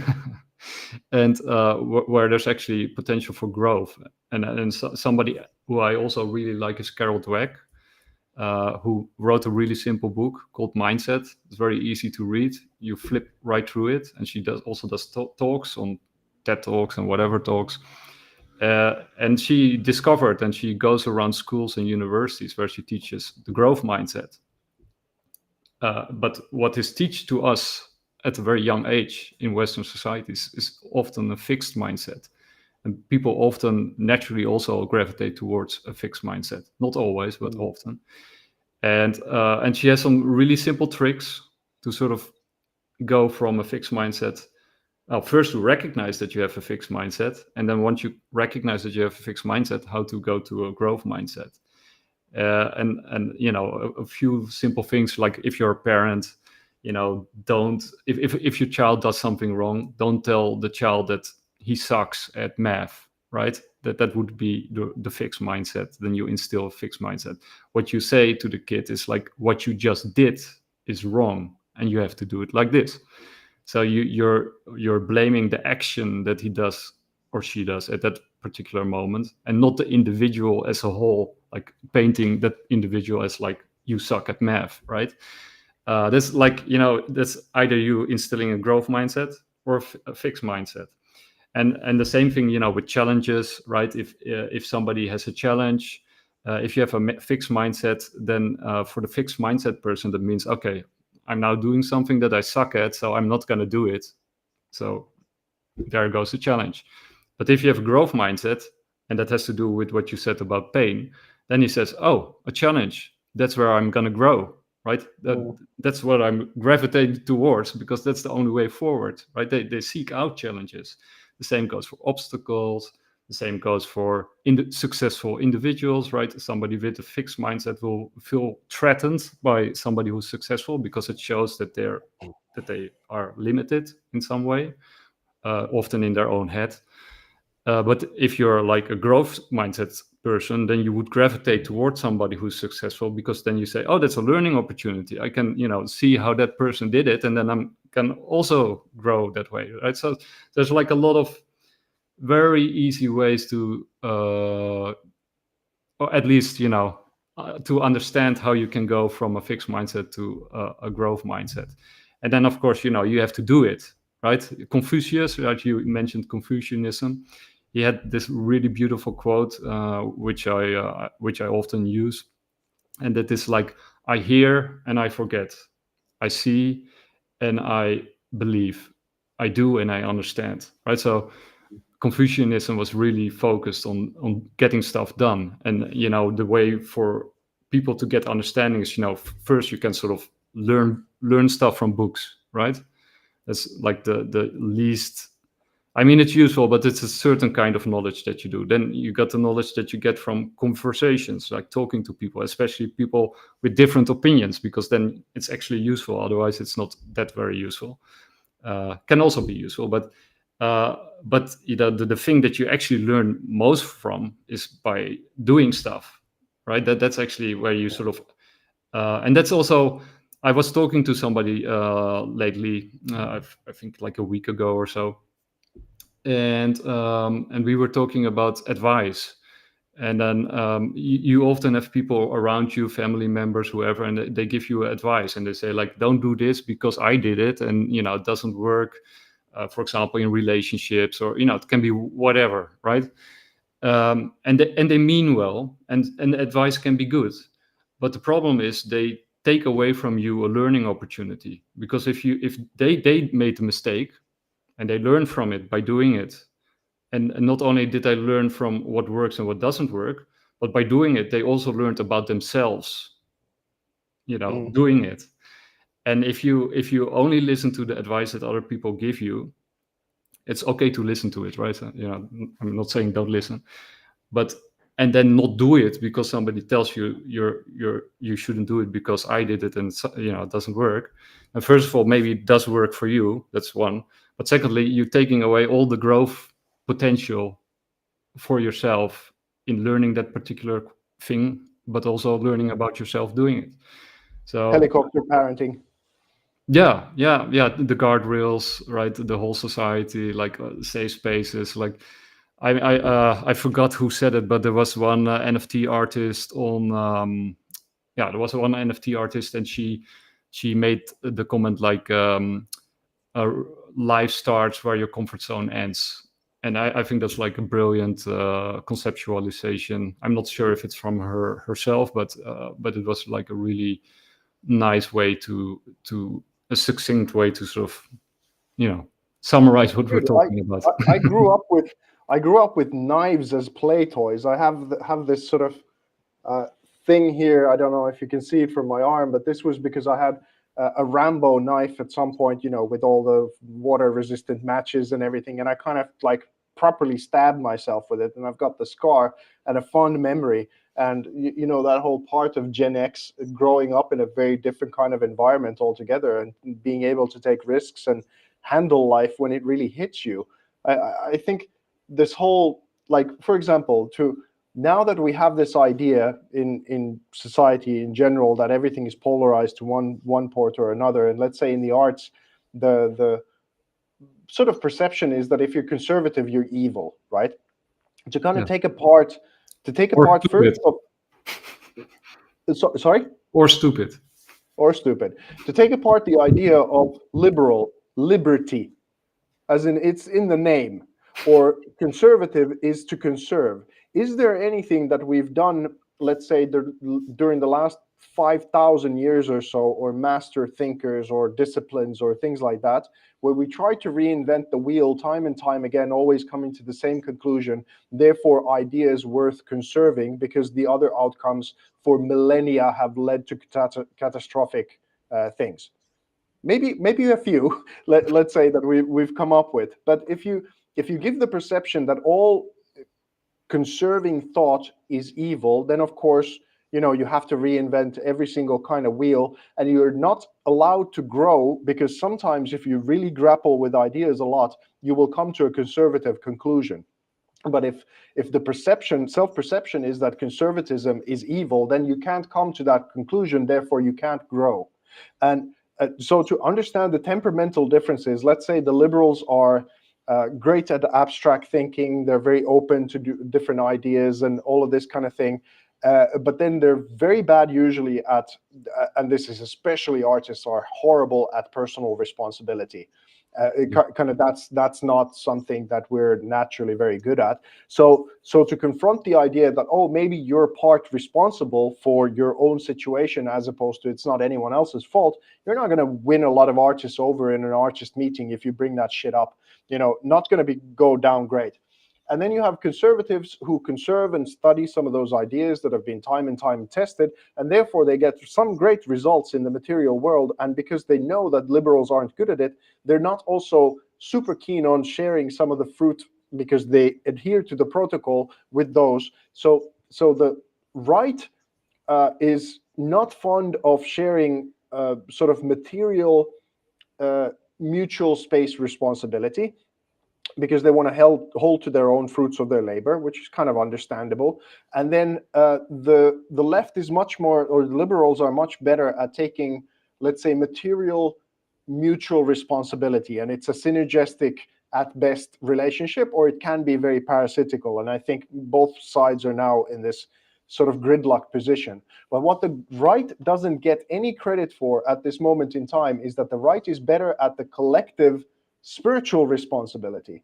and where there's actually potential for growth. And somebody who I also really like is Carol Dweck, who wrote a really simple book called Mindset. It's very easy to read. You flip right through it, and she also does talks on TED Talks and whatever talks. And she discovered, and she goes around schools and universities where she teaches the growth mindset. But what is taught to us at a very young age in Western societies is often a fixed mindset. And people often naturally also gravitate towards a fixed mindset. Not always, but often. And she has some really simple tricks to sort of go from a fixed mindset. First, to recognize that you have a fixed mindset, and then once you recognize that you have a fixed mindset, how to go to a growth mindset. And you know, a few simple things, like if you're a parent, you know, if your child does something wrong, don't tell the child that he sucks at math, right? That would be the fixed mindset. Then you instill a fixed mindset. What you say to the kid is like, what you just did is wrong, and you have to do it like this. So you're blaming the action that he does or she does at that particular moment, and not the individual as a whole, like painting that individual as like, you suck at math, right? That's like, you know, that's either you instilling a growth mindset or a fixed mindset. And the same thing, you know, with challenges, right? If somebody has a challenge, if you have a fixed mindset, then for the fixed mindset person, that means, okay, I'm now doing something that I suck at, so I'm not going to do it. So there goes the challenge. But if you have a growth mindset, and that has to do with what you said about pain, then he says, oh, a challenge, that's where I'm going to grow, right? That's what I'm gravitating towards, because that's the only way forward, right? They seek out challenges. The same goes for obstacles. The same goes for successful individuals, right? Somebody with a fixed mindset will feel threatened by somebody who's successful, because it shows that they are limited in some way, often in their own head. But if you're like a growth mindset person, then you would gravitate towards somebody who's successful, because then you say, oh, that's a learning opportunity. I can, you know, see how that person did it, and then I can also grow that way, right? So there's like a lot of very easy ways to, or at least, you know, to understand how you can go from a fixed mindset to a growth mindset. And then, of course, you know, you have to do it, right? Confucius, right? You mentioned Confucianism. He had this really beautiful quote, which I often use, and that is like, I hear and I forget, I see and I believe, I do and I understand, right? So Confucianism was really focused on getting stuff done. And, you know, the way for people to get understanding is, first you can sort of learn stuff from books, right? That's like the least. I mean, it's useful, but it's a certain kind of knowledge that you do. Then you got the knowledge that you get from conversations, like talking to people, especially people with different opinions, because then it's actually useful. Otherwise, it's not that very useful. Can also be useful, but the thing that you actually learn most from is by doing stuff, right? That's actually where you sort of, and that's also. I was talking to somebody lately, I think like a week ago or so, and we were talking about advice. And then you often have people around you, family members, whoever, and they give you advice, and they say like, don't do this because I did it, and it doesn't work. For example, in relationships, or it can be whatever, right? And they mean well, and the advice can be good, but the problem is they take away from you a learning opportunity, because if they made a mistake and they learn from it by doing it, and not only did they learn from what works and what doesn't work, but by doing it they also learned about themselves, doing it. And if you only listen to the advice that other people give you, it's okay to listen to it, right? I'm not saying don't listen, but and then not do it because somebody tells you you shouldn't do it because I did it, and it doesn't work. And first of all, maybe it does work for you, that's one, but secondly, you're taking away all the growth potential for yourself in learning that particular thing, but also learning about yourself doing it. So Helicopter parenting. yeah, the guardrails, right? The whole society, like safe spaces. Like I forgot who said it, but there was one NFT artist on. There was one NFT artist, and she made the comment like, life starts where your comfort zone ends. And I think that's like a brilliant conceptualization. I'm not sure if it's from herself, but it was like a really nice way to a succinct way to sort of summarize what we're talking about. I grew up with knives as play toys. I have this sort of thing here. I don't know if you can see it from my arm, but this was because I had a Rambo knife at some point, with all the water resistant matches and everything, and I kind of like properly stabbed myself with it, and I've got the scar and a fond memory. And that whole part of Gen X growing up in a very different kind of environment altogether, and being able to take risks and handle life when it really hits you. I think this whole, like, for example, now that we have this idea in society in general that everything is polarized to one port or another, and let's say in the arts, the sort of perception is that if you're conservative, you're evil, right? To kind of take apart first. Sorry? Or stupid. To take apart the idea of liberty, as in it's in the name, or conservative is to conserve. Is there anything that we've done, let's say, during the last 5,000 years or so, or master thinkers or disciplines or things like that, where we try to reinvent the wheel time and time again, always coming to the same conclusion, therefore ideas worth conserving because the other outcomes for millennia have led to catastrophic things? Maybe a few, let's say, that we've come up with. But if you give the perception that all conserving thought is evil, then of course, you have to reinvent every single kind of wheel, and you're not allowed to grow, because sometimes if you really grapple with ideas a lot, you will come to a conservative conclusion. But if the self-perception is that conservatism is evil, then you can't come to that conclusion, therefore you can't grow. And so to understand the temperamental differences, let's say the liberals are great at abstract thinking, they're very open to different ideas and all of this kind of thing. But then they're very bad usually at, and this is especially artists are horrible at personal responsibility. That's not something that we're naturally very good at. So to confront the idea that, oh, maybe you're part responsible for your own situation, as opposed to it's not anyone else's fault, you're not going to win a lot of artists over in an artist meeting if you bring that shit up. Not going to go down great. And then you have conservatives who conserve and study some of those ideas that have been time and time tested, and therefore they get some great results in the material world. And because they know that liberals aren't good at it, they're not also super keen on sharing some of the fruit because they adhere to the protocol with those. So the right is not fond of sharing sort of material mutual space responsibility, because they want to hold to their own fruits of their labor, which is kind of understandable. And then the left is much more, or the liberals are much better at taking, let's say, material mutual responsibility, and it's a synergistic at best relationship, or it can be very parasitical. And I think both sides are now in this sort of gridlock position. But what the right doesn't get any credit for at this moment in time is that the right is better at the collective spiritual responsibility.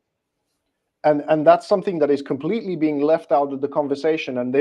And that's something that is completely being left out of the conversation, and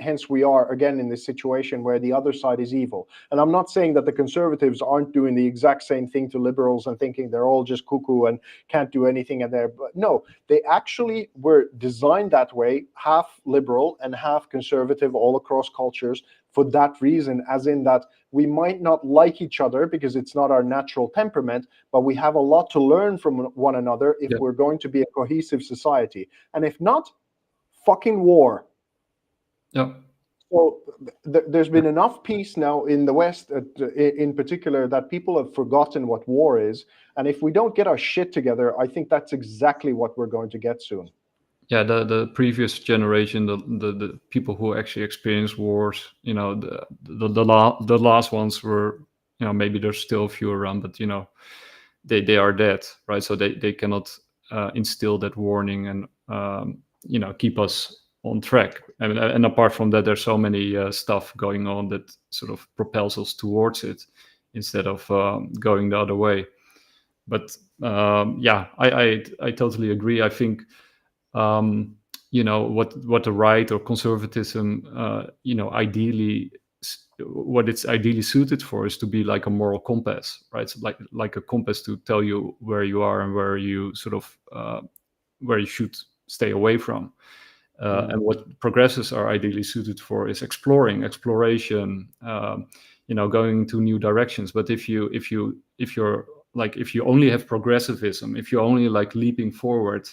hence we are again in this situation where the other side is evil. And I'm not saying that the conservatives aren't doing the exact same thing to liberals and thinking they're all just cuckoo and can't do anything in there, but no, they actually were designed that way, half liberal and half conservative all across cultures, for that reason, as in that we might not like each other because it's not our natural temperament, but we have a lot to learn from one another if we're going to be a cohesive society. And if not, fucking war. Yeah. So there's been enough peace now in the West, in particular, that people have forgotten what war is. And if we don't get our shit together, I think that's exactly what we're going to get soon. Yeah, the previous generation, the people who actually experienced wars, the last ones were, maybe there's still a few around, but they are dead, right? So they cannot instill that warning and keep us on track. And apart from that, there's so many stuff going on that sort of propels us towards it instead of going the other way. But I totally agree. I think what the right or conservatism ideally, what it's ideally suited for is to be like a moral compass, right? So like a compass to tell you where you are and where you sort of where you should stay away from. And what progressives are ideally suited for is exploration, going to new directions. But if you're like, if you only have progressivism, if you're only like leaping forward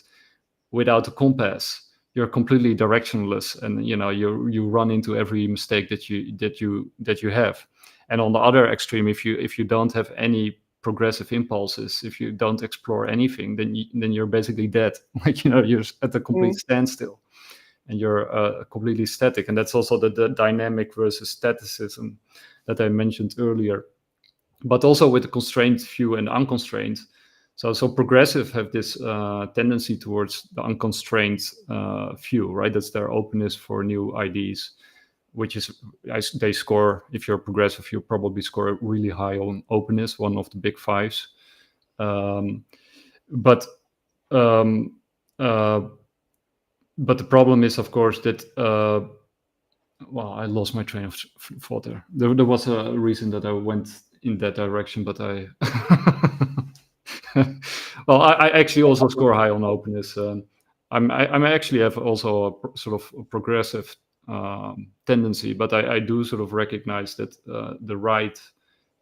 without a compass, you're completely directionless, and you run into every mistake that you have. And on the other extreme, if you don't have any progressive impulses, if you don't explore anything, then you're basically dead. Like you're at a complete standstill, and you're completely static. And that's also the dynamic versus staticism that I mentioned earlier, but also with the constrained view and unconstrained. So progressive have this tendency towards the unconstrained view, right? That's their openness for new ideas, which is, they score, if you're progressive, you probably score really high on openness, one of the big fives. But the problem is, of course, that I lost my train of thought there. There was a reason that I went in that direction, but I well, I actually also score high on openness. I actually have also a sort of a progressive tendency, but I do sort of recognize that the right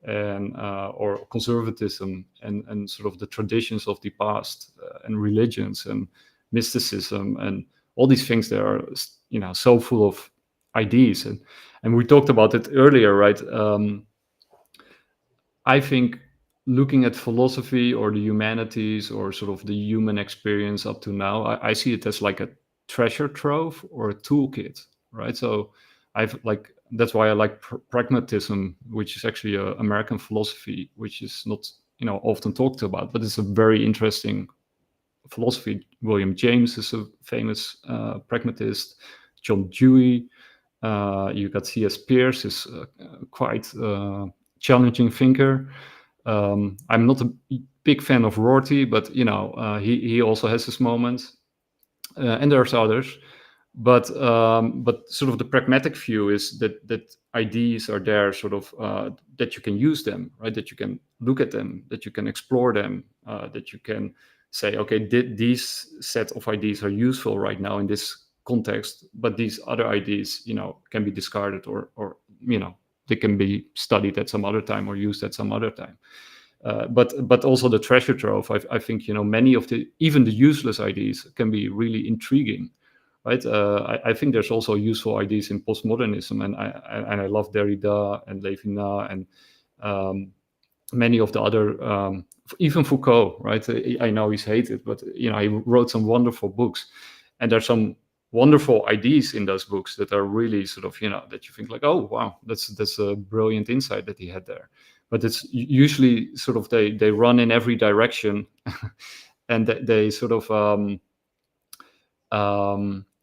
and or conservatism and sort of the traditions of the past and religions and mysticism and all these things that are so full of ideas, and we talked about it earlier, right? I think looking at philosophy or the humanities or sort of the human experience up to now, I see it as like a treasure trove or a toolkit, right? So that's why I like pragmatism, which is actually an American philosophy, which is not often talked about, but it's a very interesting philosophy. William James is a famous pragmatist. John Dewey, you got C.S. Peirce is quite challenging thinker. I'm not a big fan of Rorty, but he also has his moments, and there's others. But sort of the pragmatic view is that ideas are there, sort of that you can use them, right? That you can look at them, that you can explore them, that you can say, okay, these set of ideas are useful right now in this context, but these other ideas, can be discarded, or they can be studied at some other time or used at some other time. But also the treasure trove. I think many of even the useless ideas can be really intriguing, right? I think there's also useful ideas in postmodernism, and I love Derrida and Levinas and many of the other, even Foucault, right? I know he's hated, but he wrote some wonderful books, and there's some wonderful ideas in those books that are really sort of that you think like, oh wow, that's a brilliant insight that he had there. But it's usually sort of they run in every direction, and they sort of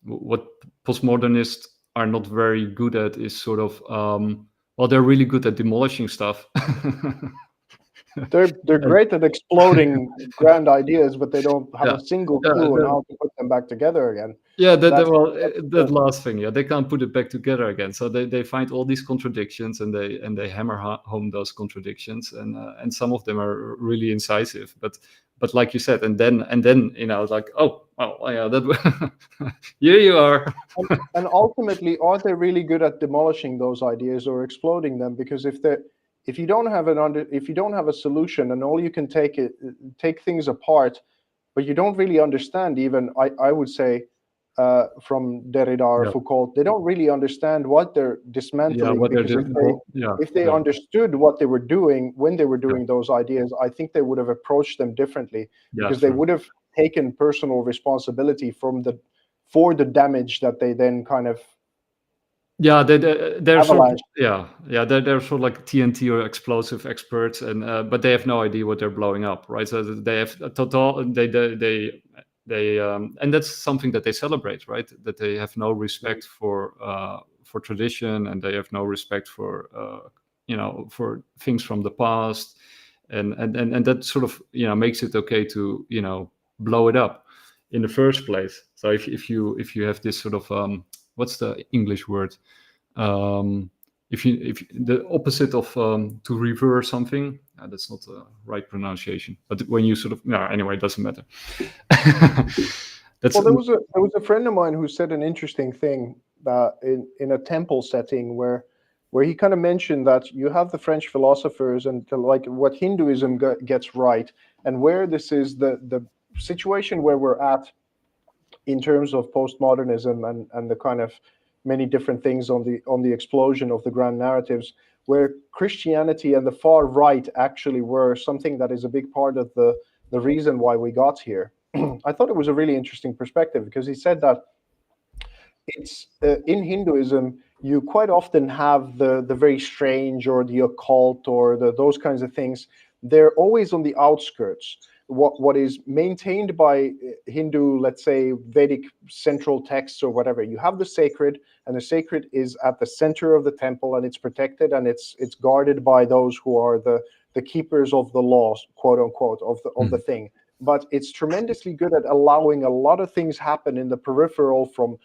what postmodernists are not very good at is sort of well, they're really good at demolishing stuff. They're great at exploding grand ideas, but they don't have a single clue on how to put them back together again. Yeah, that last thing, they can't put it back together again. So they find all these contradictions, and they hammer home those contradictions, and some of them are really incisive. But like you said, and then like, oh well, yeah, that here you are. And ultimately, are they really good at demolishing those ideas or exploding them? Because if you don't have a solution, and all you can take things apart, but you don't really understand, even I would say, from Derrida or Foucault, they don't really understand what they're dismantling. If they understood what they were doing when they were doing those ideas, I think they would have approached them differently, because they would have taken personal responsibility for the damage that they then kind of they're sort of, they're sort of like TNT or explosive experts, and but they have no idea what they're blowing up, right? So they have a total they and that's something that they celebrate, right? That they have no respect for tradition, and they have no respect for for things from the past, and that sort of makes it okay to blow it up in the first place. So if you have this sort of what's the English word? If the opposite of to reverse something, that's not the right pronunciation. But when you sort of anyway, it doesn't matter. Well, there was a friend of mine who said an interesting thing in a temple setting where he kind of mentioned that you have the French philosophers and like what Hinduism gets right, and where this is the situation where we're at in terms of postmodernism and the kind of many different things on the explosion of the grand narratives, where Christianity and the far right actually were something that is a big part of the reason why we got here. I thought it was a really interesting perspective, because he said that it's in Hinduism you quite often have the very strange or the occult or those kinds of things. They're always on the outskirts. What is maintained by Hindu, let's say Vedic central texts or whatever, you have the sacred, and the sacred is at the center of the temple, and it's protected, and it's guarded by those who are the keepers of the laws, quote unquote, of the thing. But it's tremendously good at allowing a lot of things happen in the peripheral, from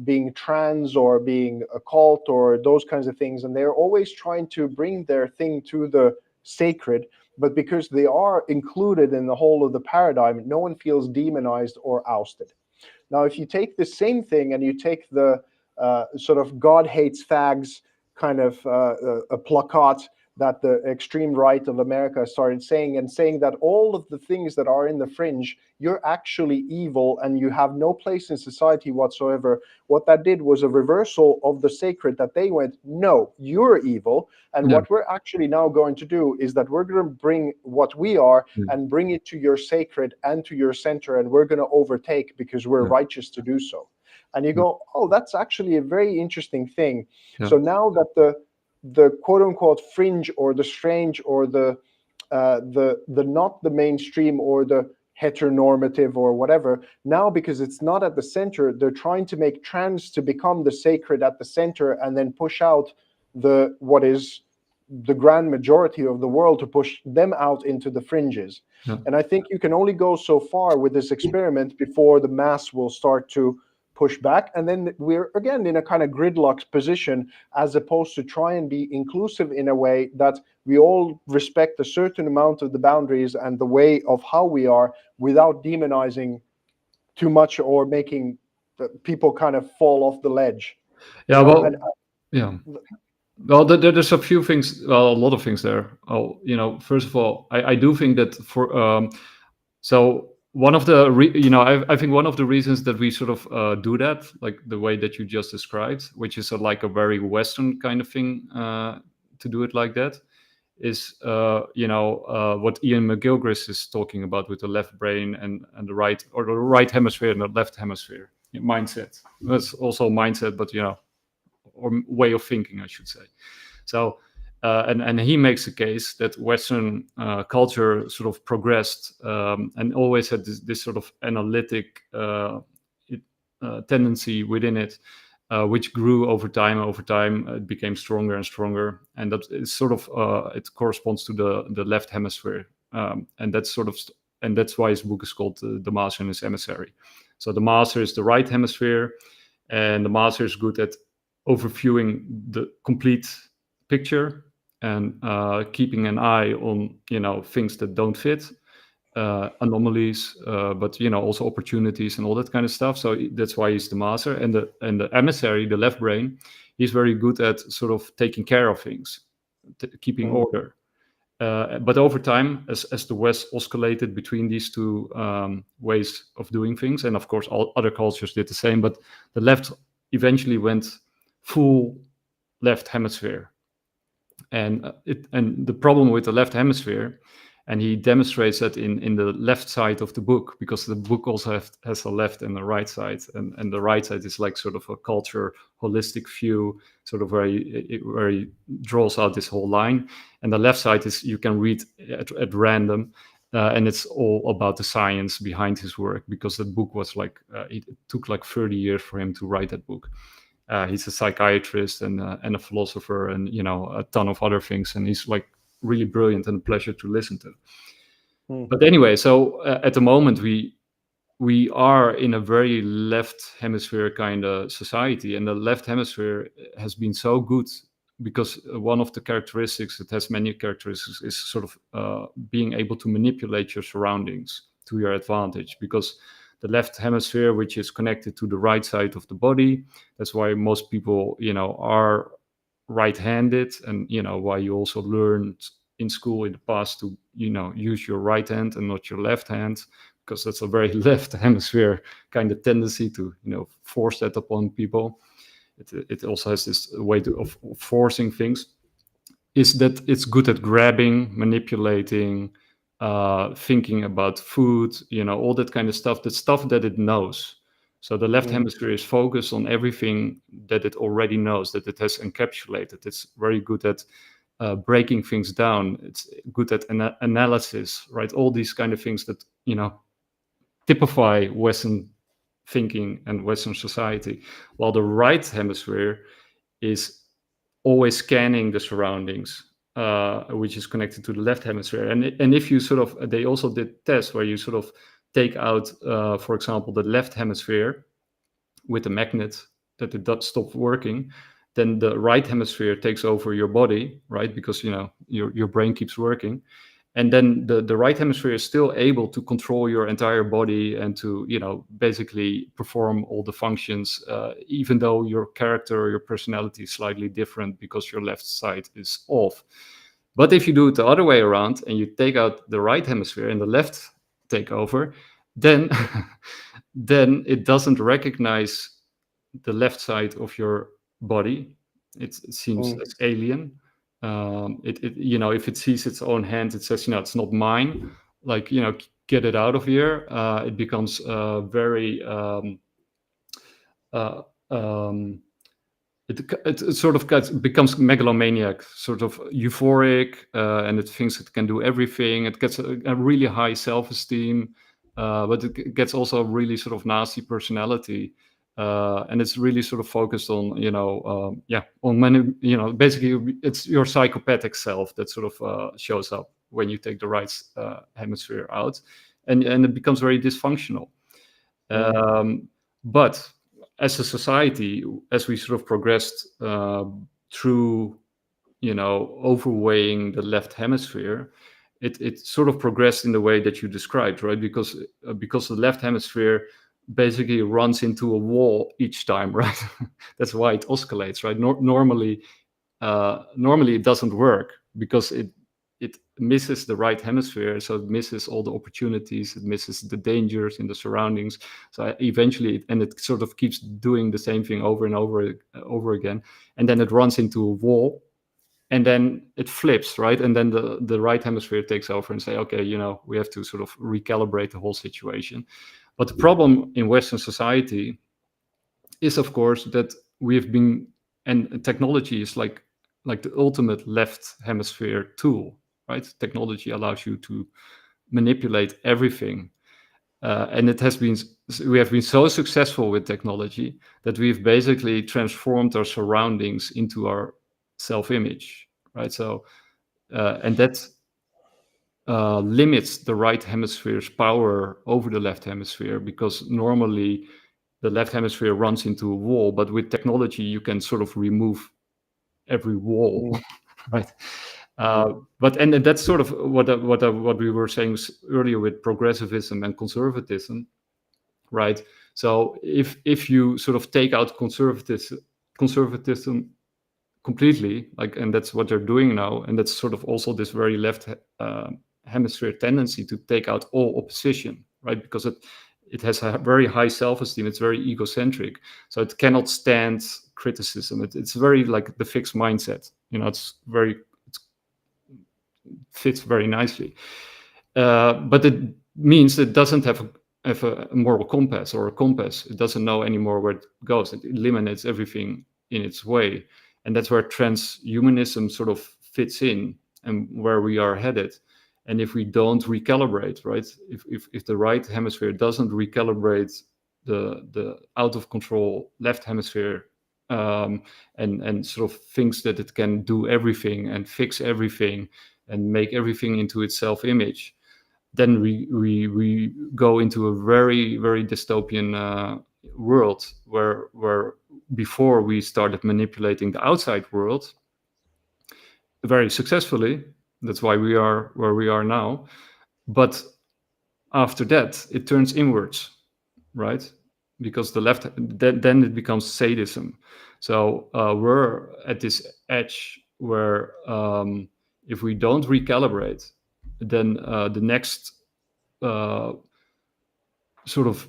being trans or being occult or those kinds of things, and they're always trying to bring their thing to the sacred. But because they are included in the whole of the paradigm, no one feels demonized or ousted. Now, if you take the same thing and you take the sort of God hates fags kind of a plakat that the extreme right of America started saying that all of the things that are in the fringe, you're actually evil and you have no place in society whatsoever. What that did was a reversal of the sacred, that they went, no, you're evil. And what we're actually now going to do is that we're going to bring what we are and bring it to your sacred and to your center, and we're going to overtake because we're righteous to do so. And you go, oh, that's actually a very interesting thing. So now that the quote unquote fringe or the strange or the not the mainstream or the heteronormative or whatever, now because it's not at the center, they're trying to make trans to become the sacred at the center, and then push out what is the grand majority of the world, to push them out into the fringes. And I think you can only go so far with this experiment before the mass will start to push back, and then we're again in a kind of gridlock position, as opposed to try and be inclusive in a way that we all respect a certain amount of the boundaries and the way of how we are, without demonizing too much or making people kind of fall off the ledge. Yeah, You know, well, and yeah. Well, there's a few things, well, a lot of things there. Oh, first of all, I do think that so one of the, I think one of the reasons that we sort of do that, like the way that you just described, which is like a very Western kind of thing to do it like that, is what Iain McGilchrist is talking about with the left brain and the right, or the right hemisphere and the left hemisphere mindset. That's also mindset, but or way of thinking, I should say. So, and he makes the case that Western culture sort of progressed and always had this sort of analytic tendency within it, which grew over time. Over time, it became stronger and stronger, and that is sort of it corresponds to the left hemisphere, and that's sort of, and that's why his book is called The Master and His Emissary. So the master is the right hemisphere, and the master is good at overviewing the complete picture and keeping an eye on things that don't fit, anomalies, but also opportunities and all that kind of stuff. So that's why he's the master. And the emissary, the left brain, he's very good at sort of taking care of things, keeping order. But over time, as the West oscillated between these two ways of doing things, and of course all other cultures did the same, but the left eventually went full left hemisphere. And the problem with the left hemisphere, and he demonstrates that in the left side of the book, because the book also has a left and a right side, and the right side is like sort of a culture holistic view, sort of where he draws out this whole line, and the left side is, you can read at random, and it's all about the science behind his work, because the book was like it took like 30 years for him to write that book. He's a psychiatrist and a philosopher, and a ton of other things, and he's like really brilliant and a pleasure to listen to. But anyway, so at the moment we are in a very left hemisphere kind of society, and the left hemisphere has been so good because one of the characteristics, it has many characteristics, is sort of being able to manipulate your surroundings to your advantage, because the left hemisphere, which is connected to the right side of the body, that's why most people are right-handed, and why you also learned in school in the past to use your right hand and not your left hand, because that's a very left hemisphere kind of tendency to force that upon people. It also has this way of forcing things, is that it's good at grabbing, manipulating, thinking about food, all that kind of stuff, the stuff that it knows. So the left hemisphere is focused on everything that it already knows, that it has encapsulated. It's very good at breaking things down. It's good at analysis, right? All these kind of things that, typify Western thinking and Western society. While the right hemisphere is always scanning the surroundings, which is connected to the left hemisphere. And if you sort of, they also did tests where you sort of take out, for example, the left hemisphere with a magnet, that it does stop working, then the right hemisphere takes over your body, right? Because your brain keeps working, and then the right hemisphere is still able to control your entire body and to basically perform all the functions, even though your character or your personality is slightly different because your left side is off. But if you do it the other way around and you take out the right hemisphere and the left take over, then then it doesn't recognize the left side of your body. It seems as alien. If it sees its own hand, it says, it's not mine. Like, get it out of here. It becomes very. It sort of becomes megalomaniac, sort of euphoric, and it thinks it can do everything. It gets a really high self-esteem, but it gets also a really sort of nasty personality. And it's really sort of focused on, on many, basically it's your psychopathic self that sort of shows up when you take the right hemisphere out, and it becomes very dysfunctional. But as a society, as we sort of progressed through, overweighing the left hemisphere, it sort of progressed in the way that you described, right? Because the left hemisphere basically runs into a wall each time, right? That's why it oscillates, right? Normally it doesn't work because it misses the right hemisphere, so it misses all the opportunities, it misses the dangers in the surroundings. So eventually, it sort of keeps doing the same thing over and over again, and then it runs into a wall, and then it flips, right? And then the right hemisphere takes over and say, okay, we have to sort of recalibrate the whole situation. But the problem in Western society is, of course, that we have been, and technology is like the ultimate left hemisphere tool, right? Technology allows you to manipulate everything. And we have been so successful with technology that we've basically transformed our surroundings into our self-image, right? So, and that limits the right hemisphere's power over the left hemisphere, because normally the left hemisphere runs into a wall, but with technology you can sort of remove every wall, right? But that's sort of what we were saying earlier with progressivism and conservatism, right? So if you sort of take out conservatism completely, and that's what they're doing now, and that's sort of also this very left hemisphere tendency to take out all opposition, right? Because it has a very high self-esteem. It's very egocentric, so it cannot stand criticism. It's very like the fixed mindset. It fits very nicely, but it means it doesn't have a moral compass or a compass. It doesn't know anymore where it goes. It eliminates everything in its way, and that's where transhumanism sort of fits in and where we are headed. And if we don't recalibrate, right? If the right hemisphere doesn't recalibrate the out of control left hemisphere, and sort of thinks that it can do everything and fix everything and make everything into its self-image, then we go into a very, very dystopian world where before we started manipulating the outside world very successfully. That's why we are where we are now. But after that, it turns inwards, right? Because then it becomes sadism. So we're at this edge where if we don't recalibrate, then the next sort of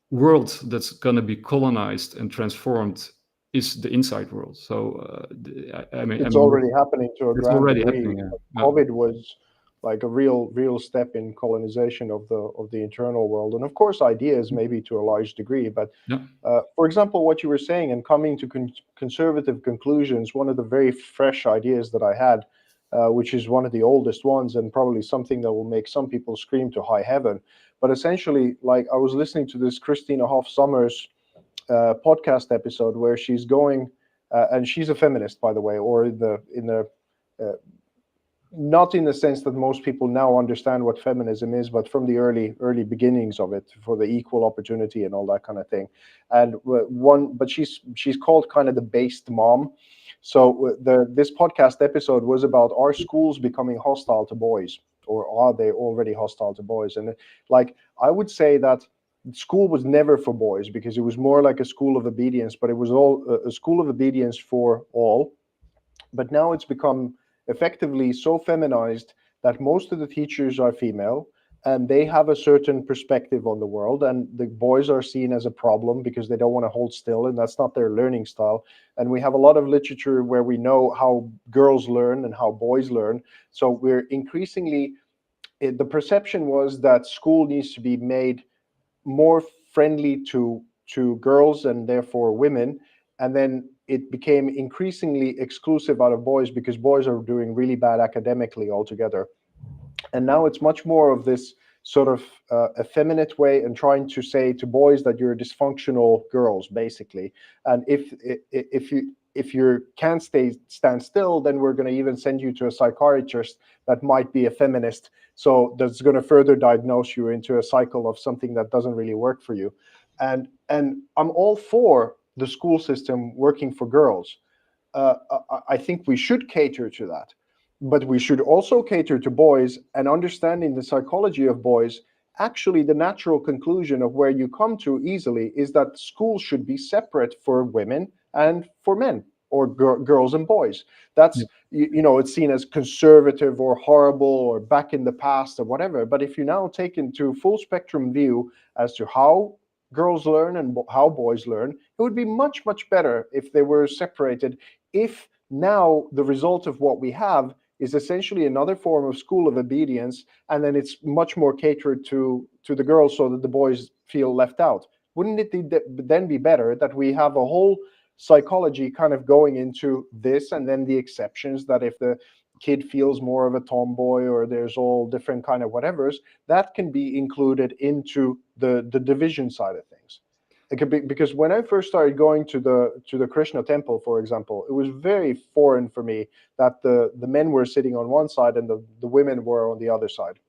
world that's going to be colonized and transformed is the inside world. So it's already happening to a grand degree. Yeah. COVID was like a real step in colonization of the internal world, and of course ideas maybe to a large degree. But for example, what you were saying and coming to conservative conclusions, one of the very fresh ideas that I had, which is one of the oldest ones and probably something that will make some people scream to high heaven. But essentially, like I was listening to this Christina Hoff Sommers podcast episode where she's going, and she's a feminist, by the way, or in the not in the sense that most people now understand what feminism is, but from the early beginnings of it, for the equal opportunity and all that kind of thing. And but she's called kind of the based mom. So this podcast episode was about, are schools becoming hostile to boys, or are they already hostile to boys? And like I would say that school was never for boys, because it was more like a school of obedience, but it was all a school of obedience for all. But now it's become effectively so feminized that most of the teachers are female, and they have a certain perspective on the world, and the boys are seen as a problem because they don't want to hold still, and that's not their learning style. And we have a lot of literature where we know how girls learn and how boys learn. So we're increasingly, the perception was that school needs to be made more friendly to girls and therefore women, and then it became increasingly exclusive out of boys because boys are doing really bad academically altogether. And now it's much more of this sort of effeminate way and trying to say to boys that you're dysfunctional girls, basically. And if you can't stand still, then we're going to even send you to a psychiatrist that might be a feminist. So that's going to further diagnose you into a cycle of something that doesn't really work for you. and I'm all for the school system working for girls. I think we should cater to that, but we should also cater to boys, and understanding the psychology of boys. Actually, the natural conclusion of where you come to easily is that schools should be separate for women and for men, or girls and boys. That's, it's seen as conservative or horrible or back in the past or whatever. But if you now take into full spectrum view as to how girls learn and how boys learn, it would be much, much better if they were separated. If now the result of what we have is essentially another form of school of obedience, and then it's much more catered to the girls so that the boys feel left out. Wouldn't it then be better that we have a whole psychology kind of going into this, and then the exceptions, that if the kid feels more of a tomboy or there's all different kind of whatevers, that can be included into the division side of things. It could be, because when I first started going to the Krishna temple, for example, it was very foreign for me that the men were sitting on one side and the women were on the other side.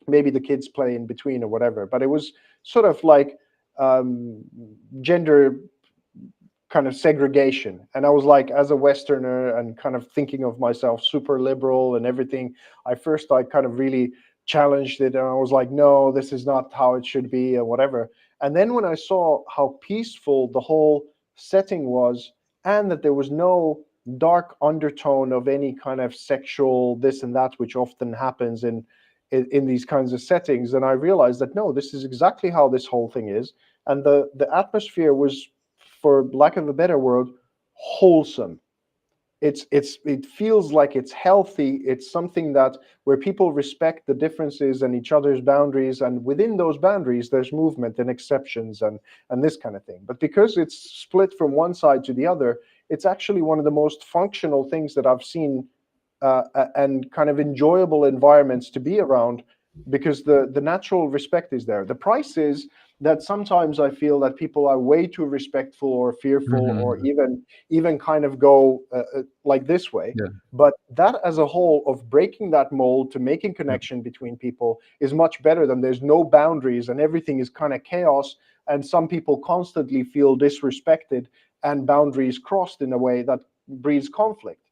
Maybe the kids play in between or whatever, but it was sort of like gender kind of segregation. And I was like, as a Westerner and kind of thinking of myself super liberal and everything, I kind of really challenged it, and I was like, no, this is not how it should be, or whatever. And then when I saw how peaceful the whole setting was, and that there was no dark undertone of any kind of sexual this and that, which often happens in these kinds of settings, then I realized that no, this is exactly how this whole thing is. And the atmosphere was, for lack of a better word, wholesome. It feels like it's healthy. It's something that where people respect the differences and each other's boundaries, and within those boundaries there's movement and exceptions and this kind of thing. But because it's split from one side to the other, it's actually one of the most functional things that I've seen, and kind of enjoyable environments to be around, because the natural respect is there. The price is that sometimes I feel that people are way too respectful or fearful, or even kind of go like this way. Yeah. But that as a whole, of breaking that mold to making connection between people, is much better than there's no boundaries and everything is kind of chaos, and some people constantly feel disrespected and boundaries crossed in a way that breeds conflict.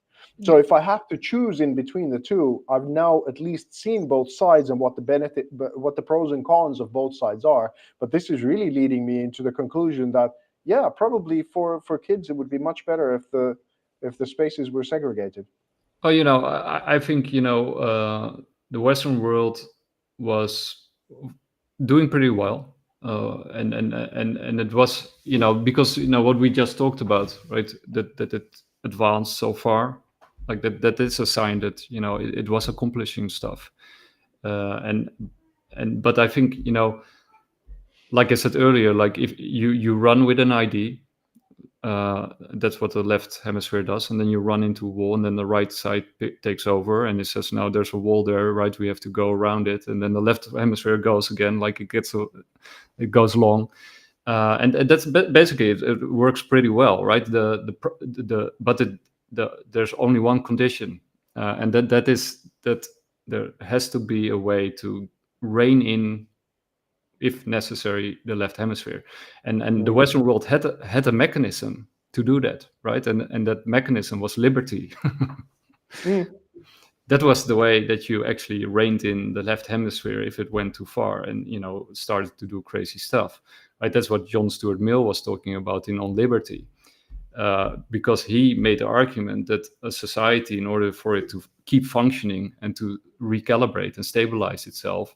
So if I have to choose in between the two, I've now at least seen both sides and what the pros and cons of both sides are. But this is really leading me into the conclusion that, yeah, probably for kids it would be much better if the spaces were segregated. Oh, I think the Western world was doing pretty well, and it was because what we just talked about, right? That it advanced so far, like that is a sign that it was accomplishing stuff, but I think like I said earlier, like if you run with an ID. That's what the left hemisphere does, and then you run into a wall, and then the right side takes over, and it says, "Now there's a wall there, right? We have to go around it." And then the left hemisphere goes again, like it goes long, and that's basically it works pretty well, right? There's only one condition, and that is that there has to be a way to rein in, if necessary, the left hemisphere, and the Western world had a mechanism to do that, right? And that mechanism was liberty. That was the way that you actually reined in the left hemisphere if it went too far and started to do crazy stuff, right? That's what John Stuart Mill was talking about in On Liberty, because he made the argument that a society, in order for it to keep functioning and to recalibrate and stabilize itself,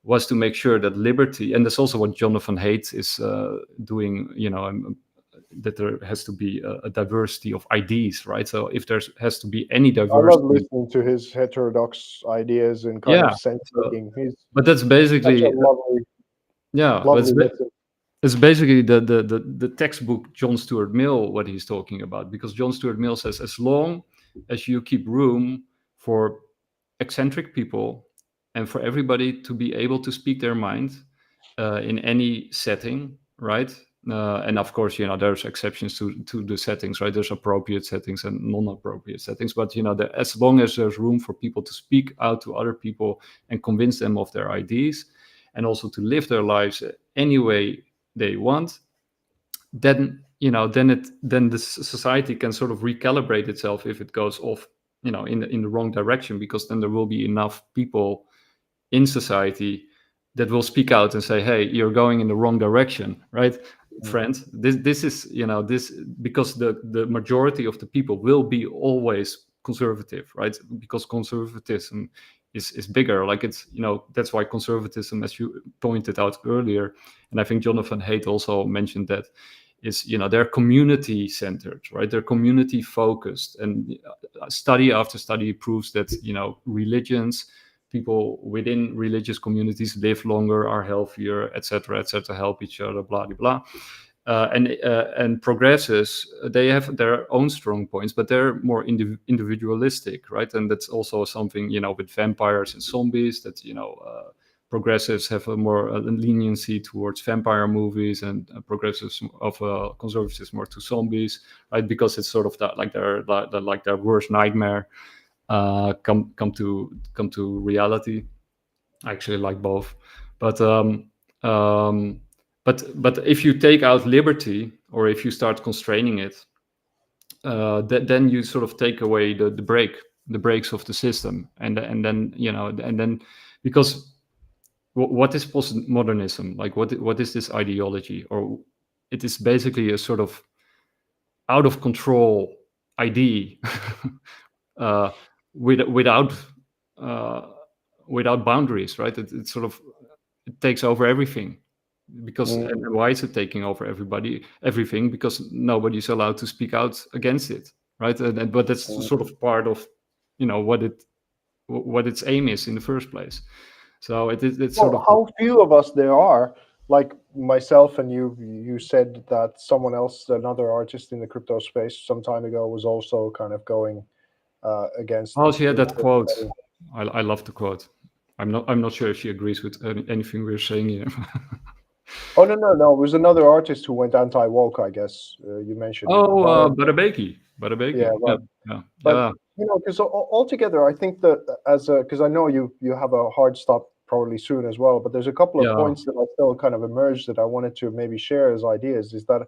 was to make sure that liberty, and that's also what Jonathan Haidt is doing, that there has to be a diversity of ideas, right? So if there has to be any diversity. I love listening to his heterodox ideas and kind of sense making. But that's basically lovely. It's basically the textbook John Stuart Mill, what he's talking about, because John Stuart Mill says as long as you keep room for eccentric people and for everybody to be able to speak their mind in any setting, right? And of course, there's exceptions to the settings, right? There's appropriate settings and non-appropriate settings, but as long as there's room for people to speak out to other people and convince them of their ideas, and also to live their lives any way they want, then then the society can sort of recalibrate itself if it goes off in the wrong direction, because then there will be enough people in society that will speak out and say, hey, you're going in the wrong direction, right, friend? This is this, because the majority of the people will be always conservative, right? Because conservatism is bigger. Like, it's that's why conservatism, as you pointed out earlier, and I think Jonathan Haidt also mentioned that, is they're community centered, right? They're community focused, and study after study proves that religions, people within religious communities live longer, are healthier, etc., help each other, blah blah blah. And progressives, they have their own strong points, but they're more individualistic, right? And that's also something with vampires and zombies, that progressives have a more leniency towards vampire movies, and progressives of conservatives more to zombies, right? Because it's sort of that, like their worst nightmare come to reality. I actually like both, but but if you take out liberty, or if you start constraining it, then you sort of take away the brakes of the system, and then because what is postmodernism? Like, what is this ideology? Or it is basically a sort of out of control idea without boundaries, right? It sort of, it takes over everything. Because and why is it taking over everything? Because nobody's allowed to speak out against it, right? But that's sort of part of what its aim is in the first place. So it's sort of how few of us there are, like myself and you said that someone else, another artist in the crypto space some time ago, was also kind of going against. Oh, she had that quote. I love the quote. I'm not sure if she agrees with anything we're saying here. Oh no! It was another artist who went anti-woke, I guess. You mentioned. Oh, Badabeki. Yeah, right. Yeah. But because altogether, I think that because I know you have a hard stop probably soon as well, but there's a couple of points that I still kind of emerged that I wanted to maybe share as ideas. Is that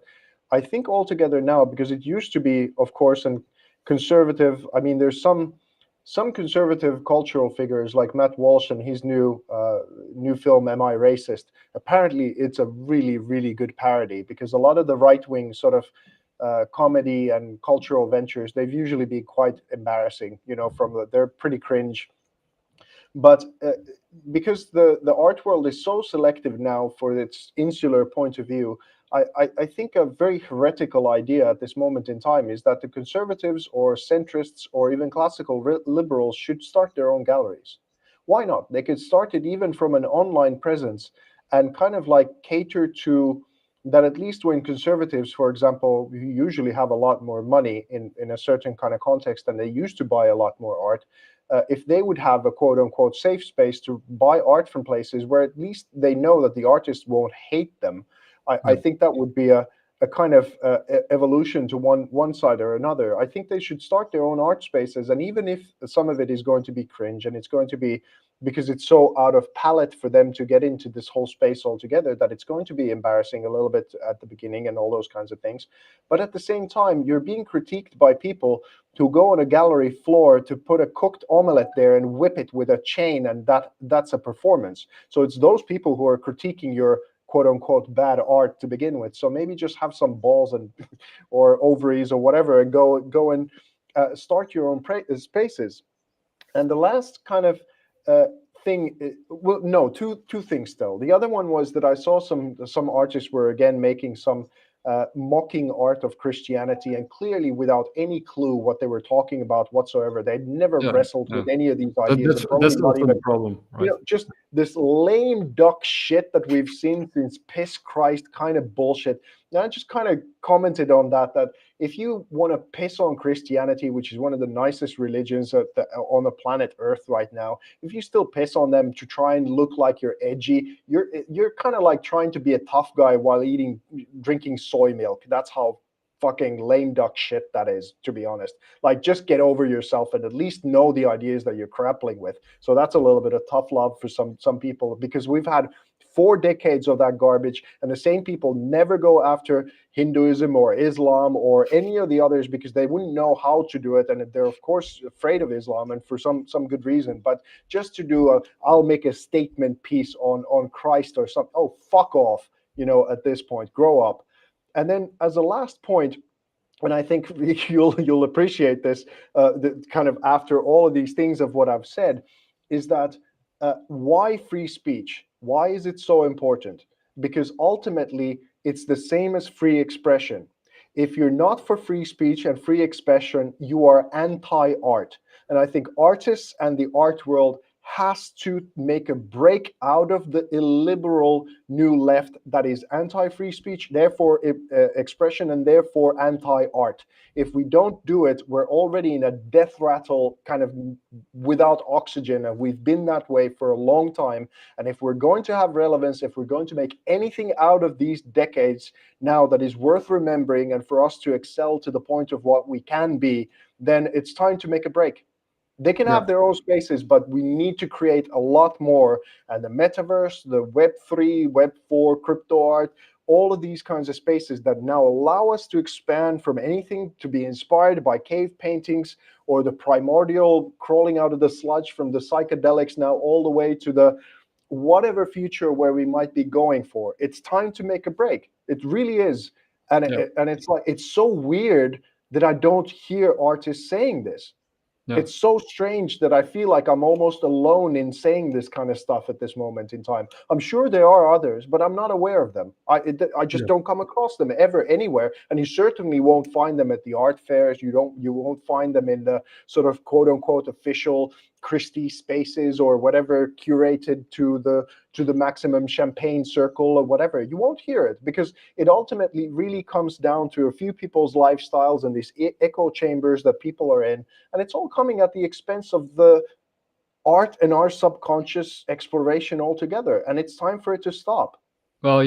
I think altogether now, because it used to be, of course, and conservative. I mean, there's some conservative cultural figures like Matt Walsh and his new film "Am I Racist?" Apparently, it's a really, really good parody, because a lot of the right wing sort of comedy and cultural ventures, they've usually been quite embarrassing. They're pretty cringe. But because the art world is so selective now for its insular point of view, I think a very heretical idea at this moment in time is that the conservatives or centrists or even classical liberals should start their own galleries. Why not? They could start it even from an online presence and kind of like cater to that, at least when conservatives, for example, who usually have a lot more money in a certain kind of context and they used to buy a lot more art, if they would have a quote unquote safe space to buy art from places where at least they know that the artist won't hate them, I think that would be a kind of evolution to one side or another. I think they should start their own art spaces, and even if some of it is going to be cringe and it's going to be because it's so out of palette for them to get into this whole space altogether, that it's going to be embarrassing a little bit at the beginning and all those kinds of things. But at the same time, you're being critiqued by people who go on a gallery floor to put a cooked omelette there and whip it with a chain, and that's a performance. So it's those people who are critiquing your quote unquote bad art to begin with. So maybe just have some balls and or ovaries or whatever, and go and start your own spaces. And the last kind of thing, well, no, two things still. The other one was that I saw some artists were again making some mocking art of Christianity, and clearly without any clue what they were talking about whatsoever. They'd never wrestled with any of these ideas. That's not even the problem, right? Just this lame duck shit that we've seen since piss Christ kind of bullshit. And I just kind of commented on that if you want to piss on Christianity, which is one of the nicest religions on the planet Earth right now, if you still piss on them to try and look like you're edgy, you're kind of like trying to be a tough guy while drinking soy milk. That's how fucking lame duck shit that is, to be honest. Like, just get over yourself and at least know the ideas that you're grappling with. So that's a little bit of tough love for some people, because we've had 4 decades of that garbage, and the same people never go after Hinduism or Islam or any of the others because they wouldn't know how to do it, and they're of course afraid of Islam, and for some good reason. But just to do I'll make a statement piece on Christ or something. Oh, fuck off, at this point, grow up. And then as a last point, and I think you'll appreciate this, kind of after all of these things of what I've said, is that why free speech? Why is it so important? Because ultimately, it's the same as free expression. If you're not for free speech and free expression, you are anti-art. And I think artists and the art world has to make a break out of the illiberal new left that is anti-free speech, therefore expression, and therefore anti-art. If we don't do it, we're already in a death rattle, kind of without oxygen, and we've been that way for a long time. And if we're going to have relevance, if we're going to make anything out of these decades now that is worth remembering, and for us to excel to the point of what we can be, then it's time to make a break. They can have their own spaces, but we need to create a lot more. And the metaverse, the Web3, Web4, crypto art, all of these kinds of spaces that now allow us to expand from anything to be inspired by cave paintings or the primordial crawling out of the sludge from the psychedelics, now all the way to the whatever future where we might be going for. It's time to make a break. It really is. And it's like, it's so weird that I don't hear artists saying this. Yeah. It's so strange that I feel like I'm almost alone in saying this kind of stuff at this moment in time. I'm sure there are others, but I'm not aware of them. I just don't come across them ever anywhere, and you certainly won't find them at the art fairs. You won't find them in the sort of quote unquote official Christie spaces or whatever, curated to the maximum champagne circle or whatever. You won't hear it because it ultimately really comes down to a few people's lifestyles and these echo chambers that people are in, and it's all coming at the expense of the art and our subconscious exploration altogether, and it's time for it to stop. Well,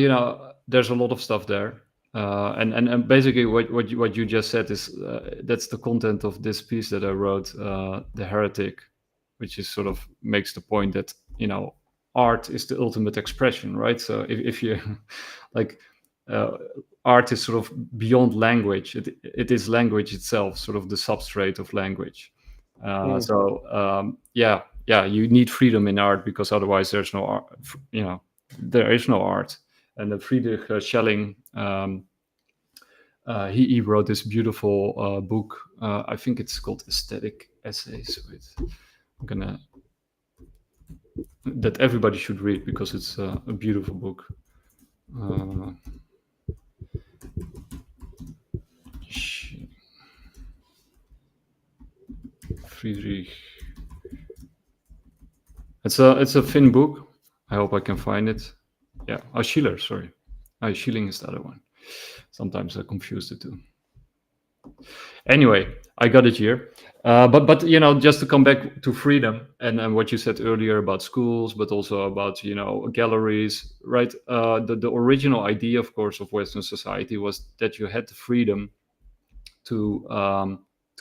there's a lot of stuff there, and basically what you just said is that's the content of this piece that I wrote, The Heretic, which is sort of makes the point that art is the ultimate expression, right? So if you like, art is sort of beyond language. It is language itself, sort of the substrate of language. So you need freedom in art, because otherwise there's no art. There is no art. And the Friedrich Schelling, he wrote this beautiful book. I think it's called Aesthetic Essays. That everybody should read, because it's a beautiful book. Friedrich. It's a thin book. I hope I can find it. Yeah. Oh, Schiller. Sorry. Schilling is the other one. Sometimes I confuse the two. Anyway, I got it here. But just to come back to freedom and what you said earlier about schools, but also about galleries, right? The original idea, of course, of Western society was that you had the freedom to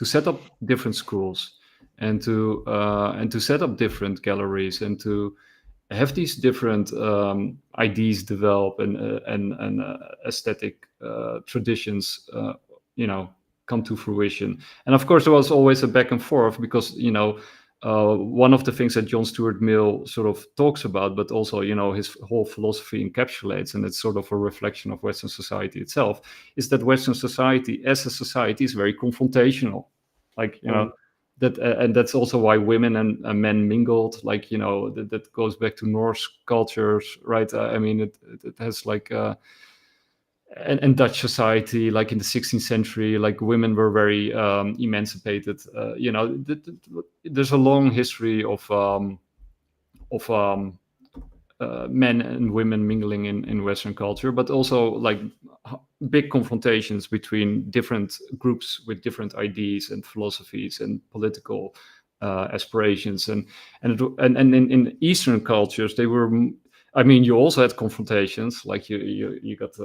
set up different schools and to set up different galleries and to have these different ideas develop and aesthetic traditions, come to fruition. And of course, there was always a back and forth, because one of the things that John Stuart Mill sort of talks about, but also his whole philosophy encapsulates, and it's sort of a reflection of Western society itself, is that Western society as a society is very confrontational, like that, and that's also why women and men mingled, like that goes back to Norse cultures, right? I mean, it has like and Dutch society, like in the 16th century, like women were very emancipated. There's a long history of men and women mingling in Western culture, but also like big confrontations between different groups with different ideas and philosophies and political aspirations. And in Eastern cultures, they were. I mean, you also had confrontations, like you got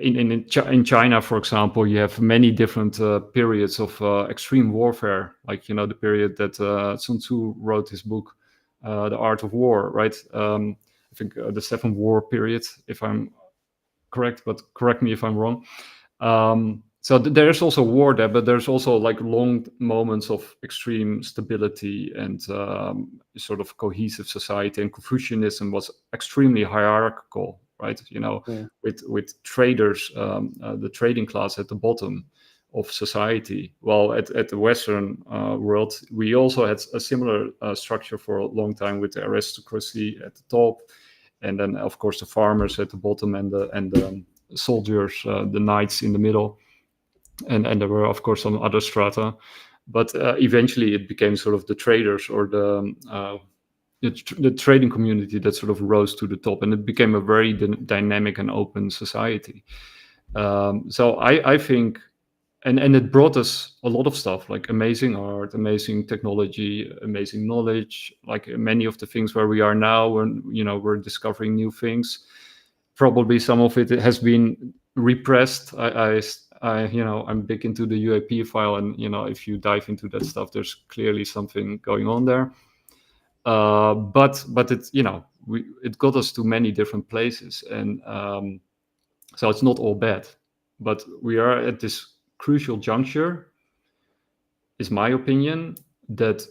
in China, for example, you have many different periods of extreme warfare, like the period that Sun Tzu wrote his book The Art of War, right? I think the Seven War period, if I'm correct, but correct me if I'm wrong. So there's also war there, but there's also like long moments of extreme stability and sort of cohesive society. And Confucianism was extremely hierarchical, right? With traders, the trading class at the bottom of society. Well, at the Western world, we also had a similar structure for a long time, with the aristocracy at the top, and then of course the farmers at the bottom, and the soldiers, the knights in the middle, and there were of course some other strata, but eventually it became sort of the traders, or the trading community that sort of rose to the top, and it became a very dynamic and open society. So I think, and it brought us a lot of stuff, like amazing art, amazing technology, amazing knowledge, like many of the things where we are now, when we're discovering new things. Probably some of it has been repressed. I'm big into the UAP file, and if you dive into that stuff, there's clearly something going on there. But it got us to many different places, and so it's not all bad. But we are at this crucial juncture, is my opinion, that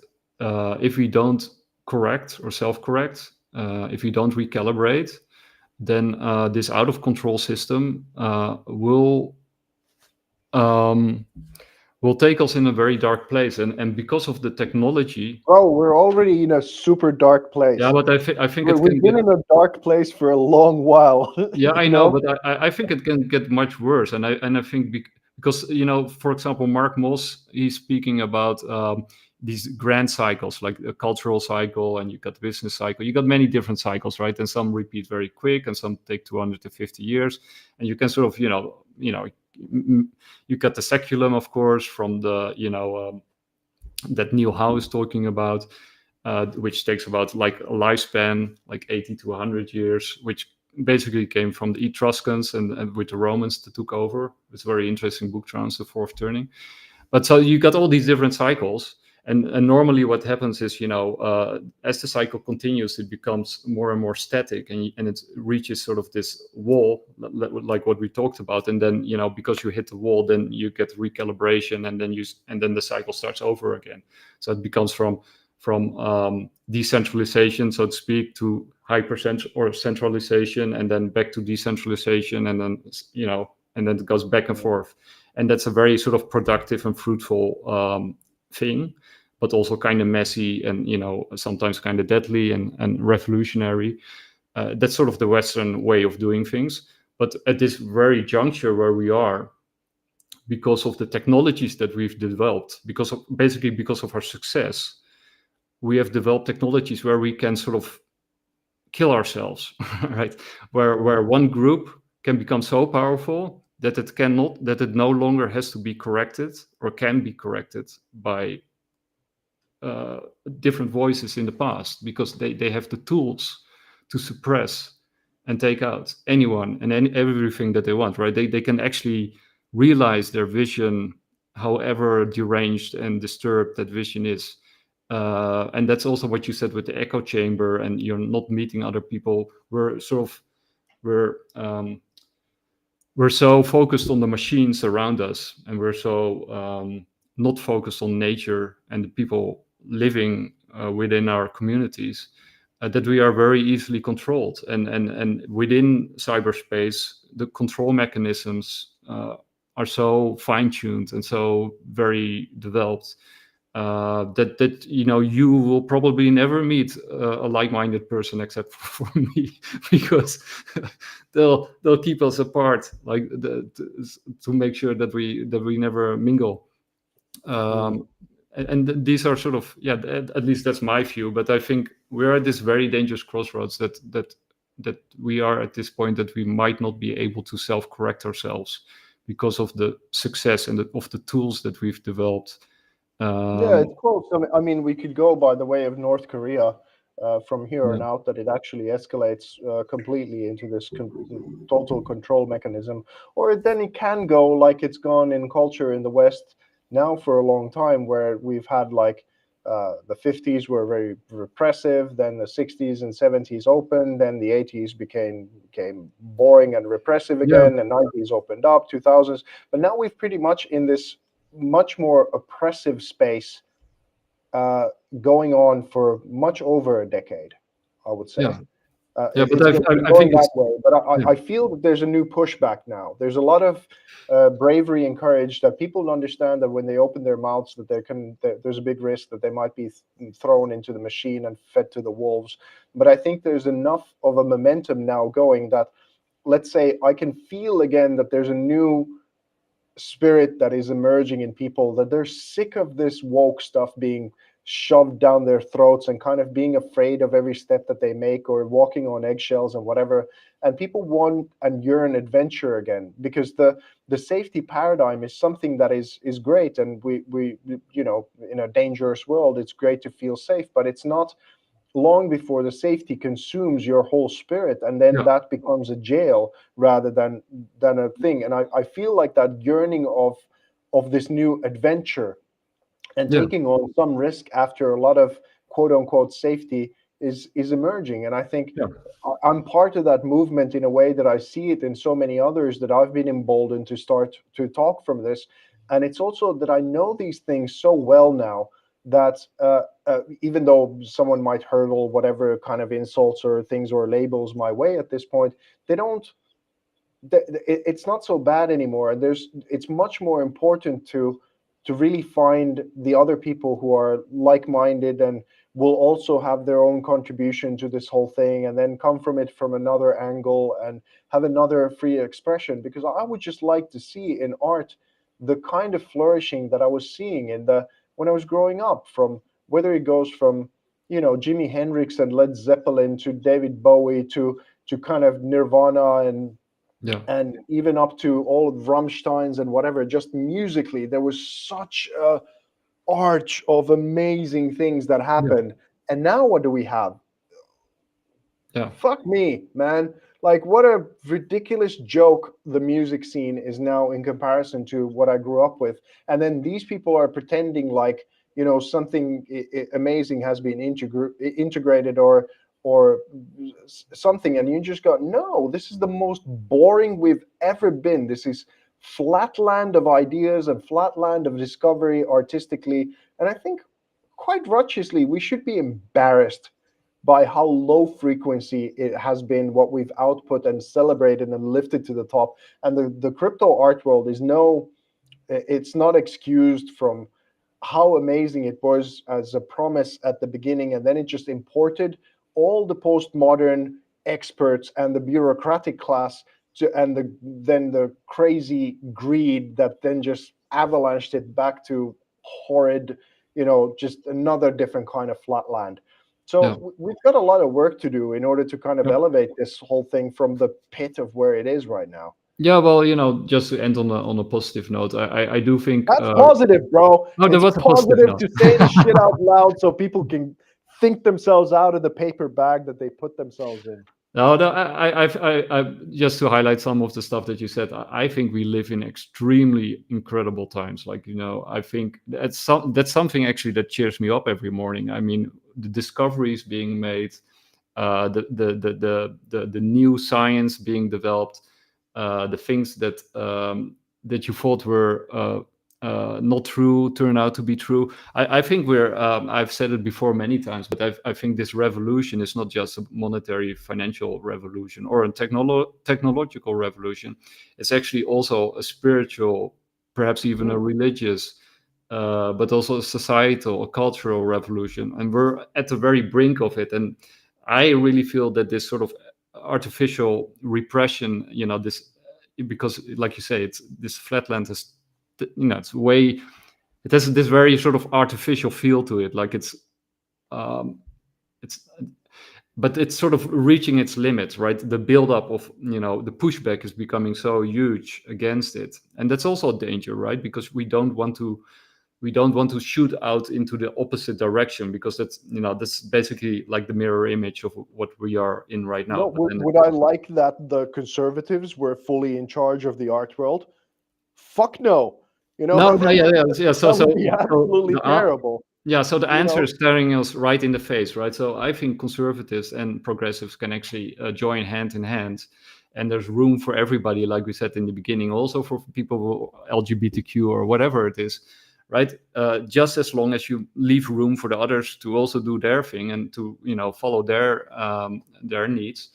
if we don't correct or self-correct, if we don't recalibrate, then this out of control system will take us in a very dark place, and because of the technology. Oh, we're already in a super dark place. Yeah, but I think we've been in a dark place for a long while. Yeah, I know, but I think it can get much worse, and I think because for example, Mark Moss, he's speaking about these grand cycles, like a cultural cycle, and you got the business cycle. You got many different cycles, right? And some repeat very quick, and some take 250 years, and you can sort of you got the seculum, of course, from the that Neil Howe is talking about, which takes about like a lifespan, like 80 to 100 years, which basically came from the Etruscans and with the Romans that took over. It's a very interesting book, Trans the Fourth Turning. But so you got all these different cycles, and normally what happens is, as the cycle continues, it becomes more and more static, and it reaches sort of this wall, like what we talked about, and then because you hit the wall, then you get recalibration, and then the cycle starts over again. So it becomes from decentralization, so to speak, to centralization, and then back to decentralization, and then and then it goes back and forth, and that's a very sort of productive and fruitful thing, but also kind of messy, and sometimes kind of deadly and revolutionary. That's sort of the Western way of doing things. But at this very juncture where we are, because of the technologies that we've developed, because of our success, we have developed technologies where we can sort of kill ourselves, right? Where one group can become so powerful that it no longer has to be corrected, or can be corrected by different voices in the past, because they have the tools to suppress and take out anyone and everything that they want, right? They can actually realize their vision, however deranged and disturbed that vision is. And that's also what you said with the echo chamber, and you're not meeting other people. We're so focused on the machines around us, and we're so not focused on nature and the people living within our communities, that we are very easily controlled. And within cyberspace, the control mechanisms are so fine-tuned and so very developed, that you will probably never meet a like-minded person except for me, because they'll keep us apart, like to make sure that we never mingle. And these are sort of, at least that's my view. But I think we're at this very dangerous crossroads, that we are at this point that we might not be able to self-correct ourselves because of the success and of the tools that we've developed. Yeah, it's close. I mean, we could go by the way of North Korea from here on out, that it actually escalates completely into this total control mechanism. Or then it can go like it's gone in culture in the West now for a long time, where we've had like The 50s were very repressive, then the 60s and 70s opened, then the 80s became boring and repressive again, and 90s opened up, 2000s. But now we've pretty much in this much more oppressive space going on for much over a decade, I would say. But It's I going think that way, but I feel that there's a new pushback now. There's a lot of bravery and courage that people understand that when they open their mouths, that there's a big risk that they might be thrown into the machine and fed to the wolves. But I think there's enough of a momentum now going that, let's say, I can feel again that there's a new spirit that is emerging in people, that they're sick of this woke stuff being shoved down their throats and kind of being afraid of every step that they make or walking on eggshells and whatever. And people want and yearn adventure again, because the safety paradigm is something that is great. And we in a dangerous world, it's great to feel safe, but it's not long before the safety consumes your whole spirit, and then that becomes a jail rather than a thing. And I feel like that yearning of this new adventure and taking on some risk after a lot of quote unquote safety is emerging. And I think I'm part of that movement in a way that I see it in so many others, that I've been emboldened to start to talk from this. And it's also that I know these things so well now that even though someone might hurl whatever kind of insults or things or labels my way at this point, it's not so bad anymore. And it's much more important to really find the other people who are like-minded and will also have their own contribution to this whole thing, and then come from it from another angle and have another free expression. Because I would just like to see in art the kind of flourishing that I was seeing when I was growing up, from whether it goes from Jimi Hendrix and Led Zeppelin to David Bowie to kind of Nirvana and even up to all of Rammstein's and whatever. Just musically, there was such a arch of amazing things that happened. And now what do we have? Fuck me, man. Like, what a ridiculous joke the music scene is now in comparison to what I grew up with. And then these people are pretending like, something amazing has been integrated or something. And you just go, no, this is the most boring we've ever been. This is flatland of ideas and flatland of discovery artistically. And I think quite righteously, we should be embarrassed by how low frequency it has been, what we've output and celebrated and lifted to the top. And the crypto art world it's not excused from how amazing it was as a promise at the beginning. And then it just imported all the postmodern experts and the bureaucratic class then the crazy greed that then just avalanched it back to horrid, just another different kind of flatland. So we've got a lot of work to do in order to kind of elevate this whole thing from the pit of where it is right now. Yeah, well, just to end on a positive note, I do think that's positive, bro. No, there was it's positive to say the shit out loud so people can think themselves out of the paper bag that they put themselves in. No, I just to highlight some of the stuff that you said, I think we live in extremely incredible times. Like, I think that's something actually that cheers me up every morning. I mean, the discoveries being made, the new science being developed, the things that you thought were not true turn out to be true. I think I've said it before many times, but I think this revolution is not just a monetary financial revolution or a technological revolution. It's actually also a spiritual, perhaps even a religious, but also a societal, a cultural revolution. And we're at the very brink of it. And I really feel that this sort of artificial repression, because like you say, it's this flatland is, it's it has this very sort of artificial feel to it. Like but it's sort of reaching its limits, right? The buildup of, the pushback is becoming so huge against it. And that's also a danger, right? Because we don't want to shoot out into the opposite direction, because that's basically like the mirror image of what we are in right now. No, would I like that the conservatives were fully in charge of the art world? Fuck no. No, yeah. So absolutely terrible. Yeah, so the You answer know, is staring us right in the face, right? So I think conservatives and progressives can actually join hand in hand, and there's room for everybody, like we said in the beginning, also for people who LGBTQ or whatever it is, right? Just as long as you leave room for the others to also do their thing and to follow their needs,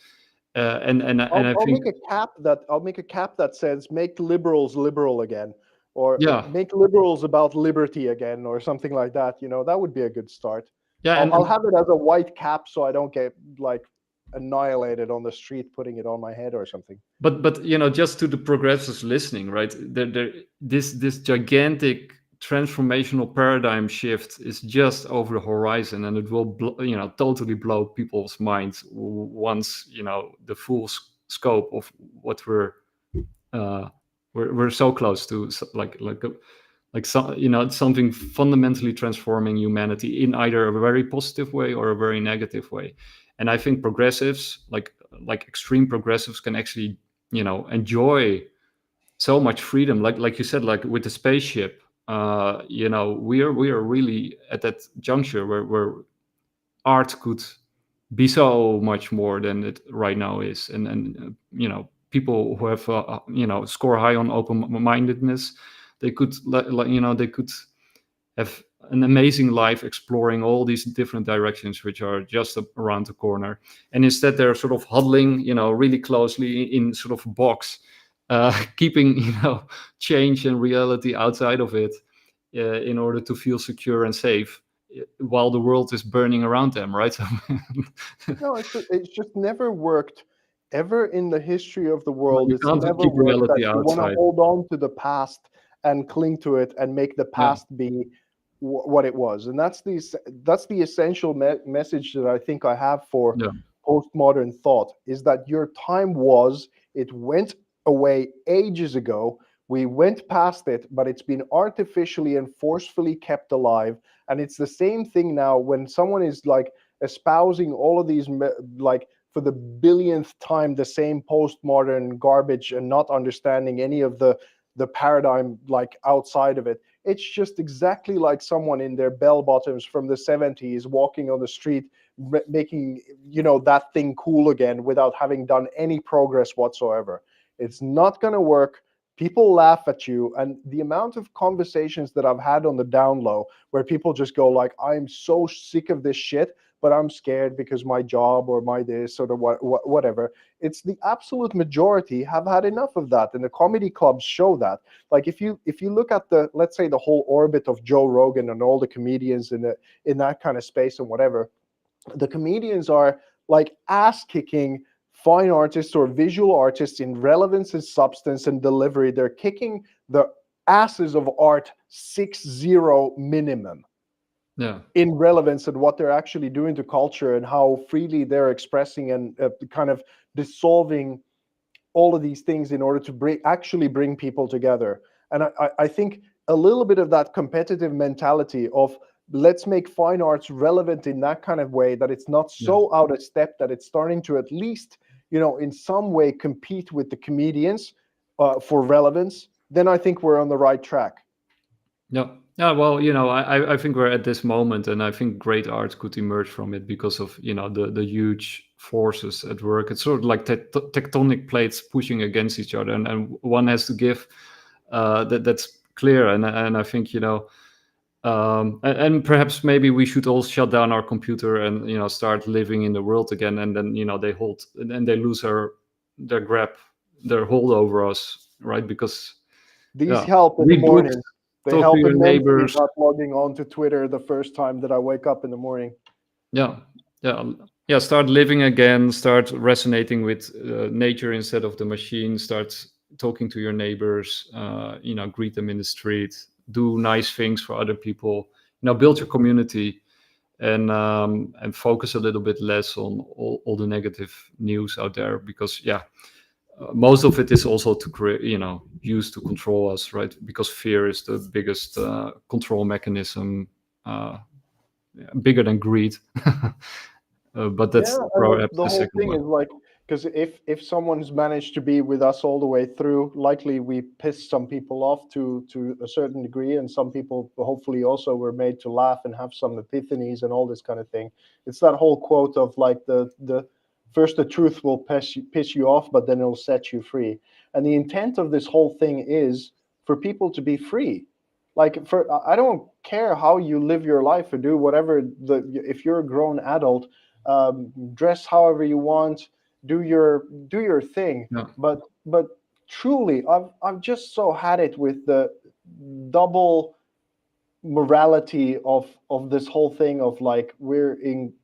and I I'll think make a cap that says "Make liberals liberal again," or yeah, "Make liberals about liberty again," or something like that. You know, that would be a good start. yeah, I'll have it as a white cap so I don't get like annihilated on the street putting it on my head or something. but just to the progressives listening, right? This gigantic transformational paradigm shift is just over the horizon, and it will totally blow people's minds once the full scope of what uh, we're so close to, like some something fundamentally transforming humanity in either a very positive way or a very negative way. And I think progressives, like extreme progressives, can actually enjoy so much freedom, like you said, like with the spaceship. We are really at that juncture where art could be so much more than it right now is. And people who have score high on open-mindedness, they could they could have an amazing life exploring all these different directions which are just around the corner. And instead they're sort of huddling really closely in sort of a box, keeping change and reality outside of it, in order to feel secure and safe, while the world is burning around them, right? So No, it's just never worked ever in the history of the well, world. you It's can't never keep worked that reality you want to outside. hold on to the past and cling to it and make the Yeah, past be what it was. And that's the essential message that I think I have for yeah, postmodern thought, is that your time was, it went away ages ago. We went past it, but it's been artificially and forcefully kept alive. And it's the same thing now when someone is like espousing all of these like for the billionth time the same postmodern garbage and not understanding any of the paradigm like outside of it. It's just exactly like someone in their bell bottoms from the 70s walking on the street making that thing cool again without having done any progress whatsoever. It's not going to work. People laugh at you, and the amount of conversations that I've had on the down low where people just go like, I'm so sick of this shit, but I'm scared because my job or my this or the whatever. It's the absolute majority have had enough of that, and the comedy clubs show that. Like if you look at the, let's say, the whole orbit of Joe Rogan and all the comedians in that kind of space and whatever, the comedians are like ass kicking fine artists or visual artists in relevance and substance and delivery. They're kicking the asses of art 6-0 minimum yeah, in relevance and what they're actually doing to culture and how freely they're expressing and kind of dissolving all of these things in order to actually bring people together. And I think a little bit of that competitive mentality of let's make fine arts relevant in that kind of way that it's not yeah. so out of step that it's starting to at least, in some way compete with the comedians for relevance, then I think we're on the right track. Yeah. Yeah, well, I think we're at this moment, and I think great art could emerge from it because of the huge forces at work. It's sort of like tectonic plates pushing against each other, and one has to give. That's clear, and I think and perhaps maybe we should all shut down our computer and start living in the world again, and then they hold and they lose their hold over us, right? Because These yeah, help in the read books, morning. They talk to help your immensely neighbors. not logging on to Twitter the first time that I wake up in the morning. Yeah, yeah, yeah. Start living again. Start resonating with nature instead of the machine. Start talking to your neighbors. Greet them in the street. Do nice things for other people. Build your community, and focus a little bit less on all the negative news out there, because most of it is also to create, used to control us, right? Because fear is the biggest control mechanism, bigger than greed. But that's Yeah, and the perhaps the whole second thing one. is like because if someone's managed to be with us all the way through, likely we pissed some people off to a certain degree, and some people hopefully also were made to laugh and have some epiphanies and all this kind of thing. It's that whole quote of like the first the truth will piss you off, but then it'll set you free. And the intent of this whole thing is for people to be free. Like, I don't care how you live your life or do whatever. If you're a grown adult, dress however you want, do your thing. Yeah. But truly, I've just so had it with the double morality of this whole thing of like we're in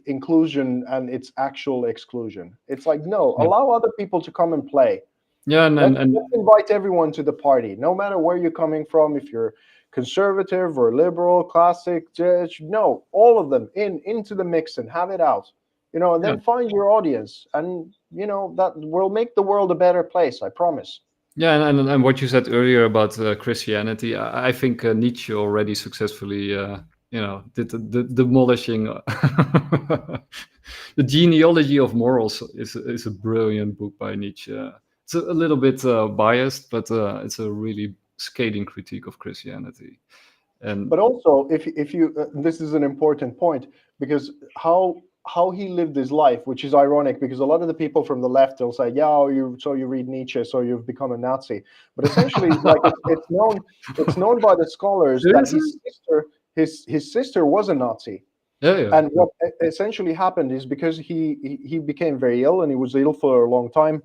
inclusion and it's actual exclusion. It's like, no, Yeah. allow other people to come and play. Yeah, Let's invite everyone to the party, no matter where you're coming from. If you're conservative or liberal, classic, church, no, all of them into the mix and have it out, and then find your audience, and that will make the world a better place. I promise. Yeah, and what you said earlier about Christianity, I think Nietzsche already successfully, did the demolishing. The Genealogy of Morals is a brilliant book by Nietzsche. It's a little bit biased, but it's a really scathing critique of Christianity. But also, if you this is an important point, because how he lived his life, which is ironic, because a lot of the people from the left will say, yeah, you read Nietzsche, so you've become a Nazi. But essentially, like it's known by the scholars that his sister was a Nazi. Yeah. And what essentially happened is because he became very ill, and he was ill for a long time.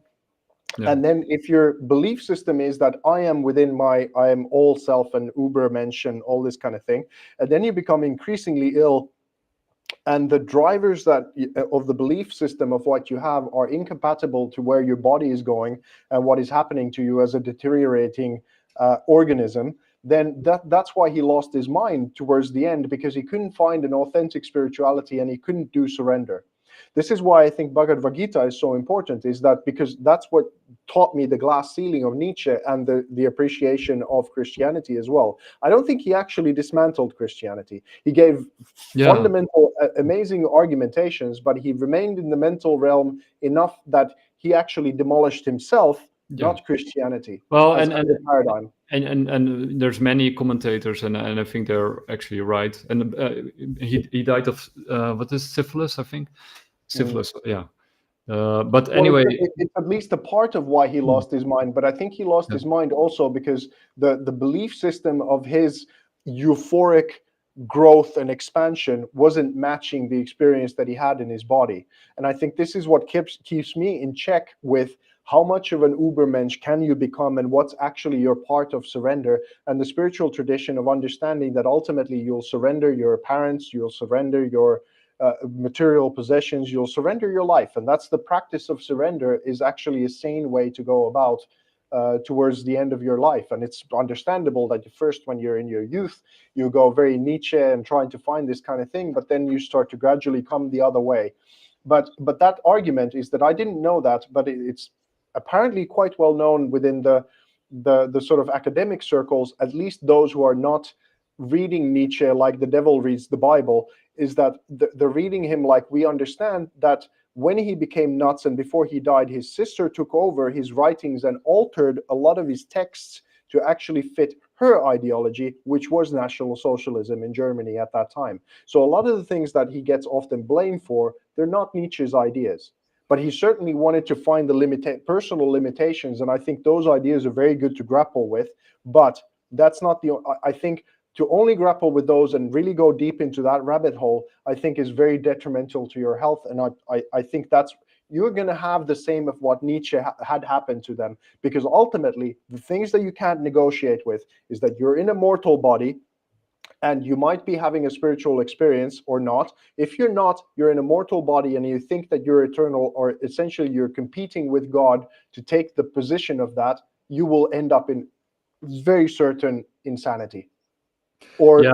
Yeah. And then if your belief system is that I am all self and Ubermensch and all this kind of thing, and then you become increasingly ill, and the drivers of the belief system of what you have are incompatible to where your body is going and what is happening to you as a deteriorating organism, then that's why he lost his mind towards the end, because he couldn't find an authentic spirituality and he couldn't do surrender. This is why I think Bhagavad Gita is so important, is that because that's what taught me the glass ceiling of Nietzsche and the appreciation of Christianity as well. I don't think he actually dismantled Christianity. He gave fundamental, amazing argumentations, but he remained in the mental realm enough that he actually demolished himself, not Christianity. Well, and paradigm. And there's many commentators, and I think they're actually right. And he died of what is syphilis, I think. Syphilis, yeah. But anyway, it's at least a part of why he lost his mind. But I think he lost his mind also because the belief system of his euphoric growth and expansion wasn't matching the experience that he had in his body. And I think this is what keeps me in check with how much of an Ubermensch can you become, and what's actually your part of surrender, and the spiritual tradition of understanding that ultimately you'll surrender your parents, you'll surrender your material possessions, you'll surrender your life. And that's the practice of surrender, is actually a sane way to go about towards the end of your life. And it's understandable that first, when you're in your youth, you go very Nietzsche and trying to find this kind of thing, but then you start to gradually come the other way. But that argument is that I didn't know that, but it's apparently quite well known within the sort of academic circles, at least those who are not reading Nietzsche like the devil reads the Bible, is that they're reading him like we understand that when he became nuts and before he died, his sister took over his writings and altered a lot of his texts to actually fit her ideology, which was National Socialism in Germany at that time. So a lot of the things that he gets often blamed for, they're not Nietzsche's ideas. But he certainly wanted to find the personal limitations, and I think those ideas are very good to grapple with. But that's not I think to only grapple with those and really go deep into that rabbit hole, I think is very detrimental to your health. And I think you're going to have the same of what Nietzsche had happened to them, because ultimately the things that you can't negotiate with is that you're in a mortal body, and you might be having a spiritual experience or not. If you're not, you're in a mortal body and you think that you're eternal, or essentially you're competing with God to take the position of that, you will end up in very certain insanity or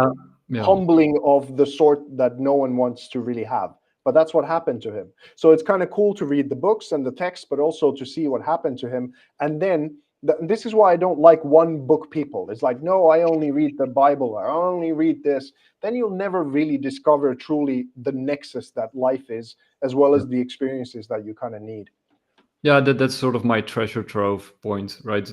humbling of the sort that no one wants to really have. But that's what happened to him. So it's kind of cool to read the books and the text, but also to see what happened to him. And then this is why I don't like one book people. It's like, no, I only read the Bible, I only read this. Then you'll never really discover truly the nexus that life is, as well as the experiences that you kind of need. Yeah, that's sort of my treasure trove point, right?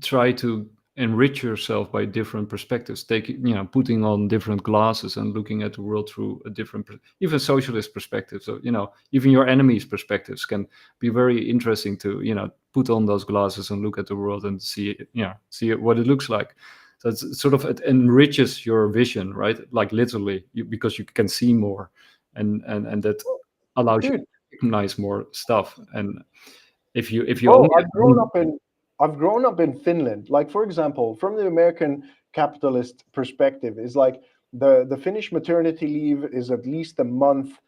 Try to enrich yourself by different perspectives, putting on different glasses and looking at the world through a different, even socialist perspective. So, even your enemies' perspectives can be very interesting to, put on those glasses and look at the world and see what it looks like. So it's sort of, it enriches your vision, right? Like literally, because you can see more, and that allows you Dude, to recognize more stuff. And if you bro, only I've grown up in Finland. Like, for example, from the American capitalist perspective, is like the Finnish maternity leave is at least a month.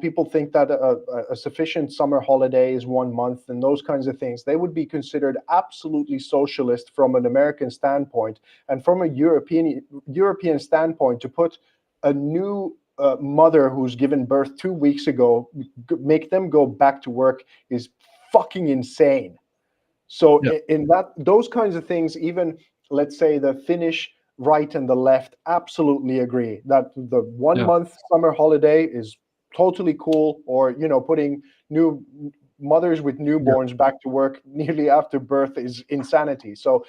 People think that a sufficient summer holiday is 1 month, and those kinds of things. They would be considered absolutely socialist from an American standpoint, and from a European standpoint, to put a new mother who's given birth 2 weeks ago, make them go back to work is fucking insane. So yeah, in those kinds of things, even let's say the Finnish right and the left absolutely agree that the 1 yeah, month summer holiday is totally cool, or putting new mothers with yeah, newborns back to work nearly after birth is insanity. So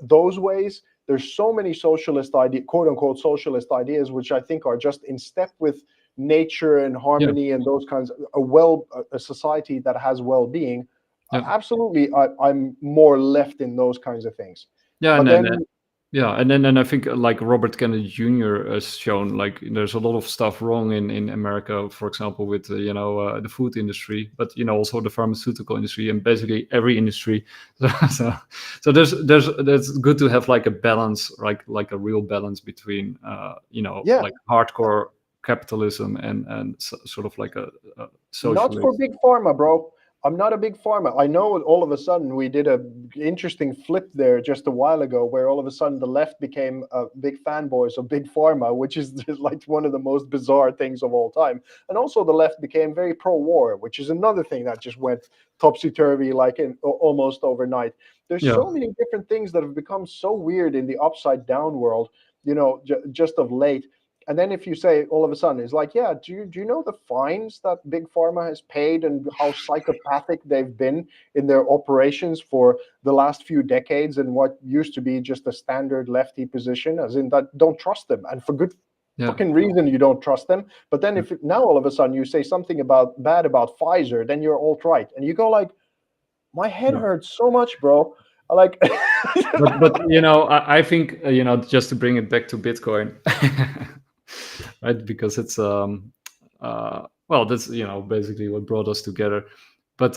those ways, there's so many socialist idea, quote unquote socialist ideas, which I think are just in step with nature and yeah, harmony and those kinds of a society that has well-being. yeah, Absolutely, I'm more left in those kinds of things. yeah. But And then then, and I think like Robert Kennedy Jr. has shown, like, there's a lot of stuff wrong in America, for example, with the food industry, but also the pharmaceutical industry and basically every industry. So, so there's good to have like a balance, like a real balance between yeah, like hardcore capitalism and sort of like a not for socialist. big pharma, bro. I'm not a big pharma. I know all of a sudden we did a interesting flip there just a while ago, where all of a sudden the left became big fanboys of big pharma, which is like one of the most bizarre things of all time. And also the left became very pro-war, which is another thing that just went topsy-turvy like almost overnight. There's Yeah, so many different things that have become so weird in the upside down world, just of late. And then if you say all of a sudden, it's like, yeah, do you know the fines that big pharma has paid and how psychopathic they've been in their operations for the last few decades, and what used to be just a standard lefty position, as in that don't trust them, and for good yeah, fucking reason you don't trust them. But then if now all of a sudden you say something bad about Pfizer, then you're alt-right, and you go like, my head yeah. hurts so much, bro. Like, But I think just to bring it back to Bitcoin, right? Because it's well, that's basically what brought us together. But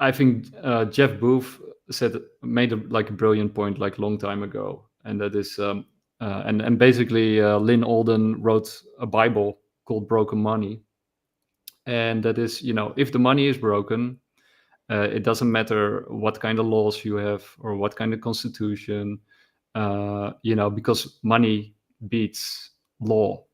I think Jeff Booth made a brilliant point like long time ago, and that is and basically Lynn Alden wrote a Bible called Broken Money, and that is, if the money is broken, it doesn't matter what kind of laws you have or what kind of constitution, because money beats law.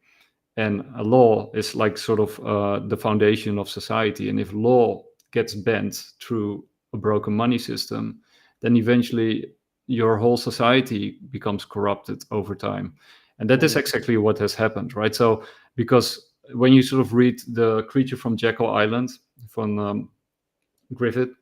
And a law is like sort of the foundation of society. And if law gets bent through a broken money system, then eventually your whole society becomes corrupted over time. And that is exactly what has happened, right? So, because when you sort of read The Creature from Jekyll Island from Griffith,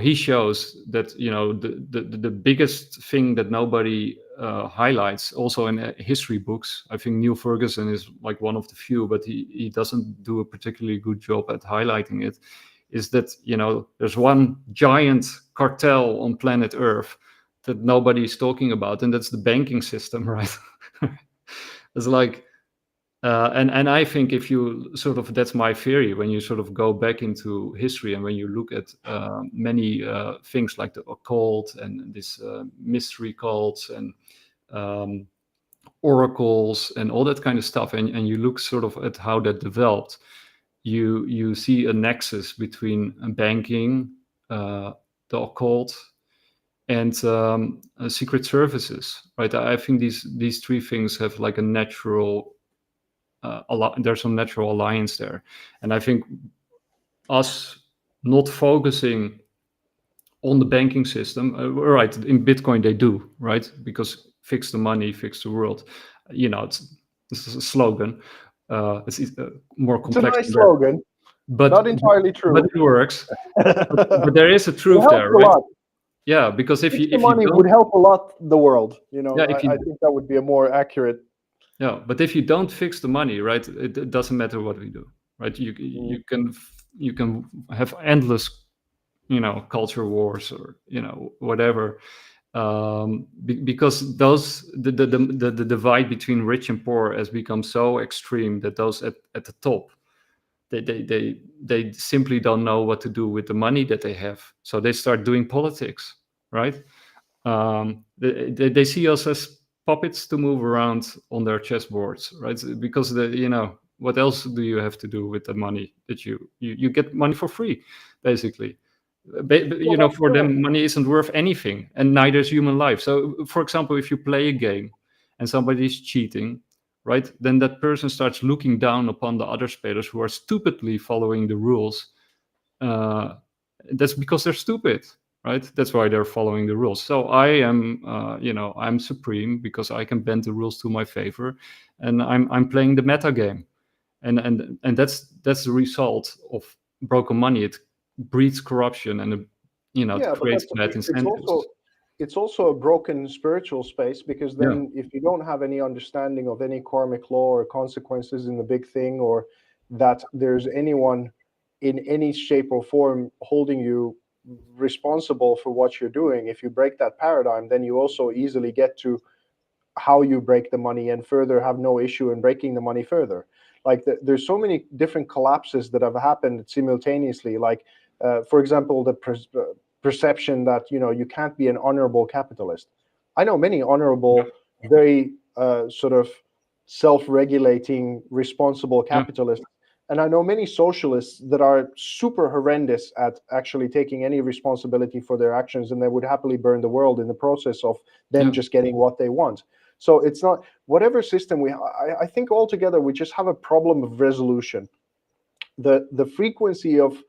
he shows that the biggest thing that nobody highlights, also in history books. I think Neil Ferguson is like one of the few, but he doesn't do a particularly good job at highlighting it. Is that there's one giant cartel on planet Earth that nobody's talking about, and that's the banking system, right? It's like and I think if you sort of, that's my theory, when you sort of go back into history and when you look at many things like the occult and this mystery cults and oracles and all that kind of stuff, and you look sort of at how that developed, you see a nexus between banking, the occult, and secret services, right? I think these three things have like a natural there's some natural alliance there. And I think us not focusing on the banking system, right, in Bitcoin they do, right, because fix the money, fix the world, it's a slogan. It's more it's a complex nice than that. slogan. but Not entirely true. but it works. But there is a It truth helps there, a right? lot. Yeah, because if Extra you money don't, would help a lot the world. yeah, if you I think that would be a more accurate. yeah, but if you don't fix the money, right, it doesn't matter what we do, right? You can have endless, culture wars, or whatever, because the divide between rich and poor has become so extreme that those at the top, they simply don't know what to do with the money that they have, so they start doing politics, right? They see us as puppets to move around on their chessboards, right? Because what else do you have to do with the money that you get money for free, basically. Well, For them, money isn't worth anything, and neither is human life. So, for example, if you play a game and somebody's cheating, right, then that person starts looking down upon the other players who are stupidly following the rules. Uh, that's because they're stupid, right? That's why they're following the rules. So I am, I'm supreme because I can bend the rules to my favor, and I'm playing the meta game, and that's the result of broken money. It breeds corruption, and it yeah, but creates bad incentives. it's also a broken spiritual space, because Yeah, then if you don't have any understanding of any karmic law or consequences in the big thing, or that there's anyone in any shape or form holding you responsible for what you're doing, if you break that paradigm, then you also easily get to how you break the money, and further have no issue in breaking the money further. Like there's so many different collapses that have happened simultaneously. Like, for example, the perception that you can't be an honorable capitalist. I know many honorable, very sort of self-regulating, responsible yeah, capitalists, and I know many socialists that are super horrendous at actually taking any responsibility for their actions, and they would happily burn the world in the process of them yeah, just getting what they want. So it's not whatever system I think altogether we just have a problem of resolution. The frequency of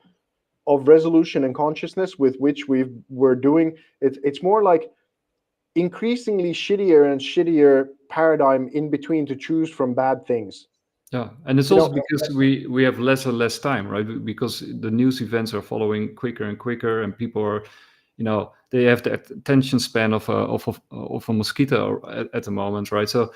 resolution and consciousness with which we're doing it, it's more like increasingly shittier and shittier paradigm in between to choose from bad things. yeah. And it's You also know, because we have less and less time, right? Because the news events are following quicker and quicker, and people are, they have the attention span of a mosquito at the moment, right? So,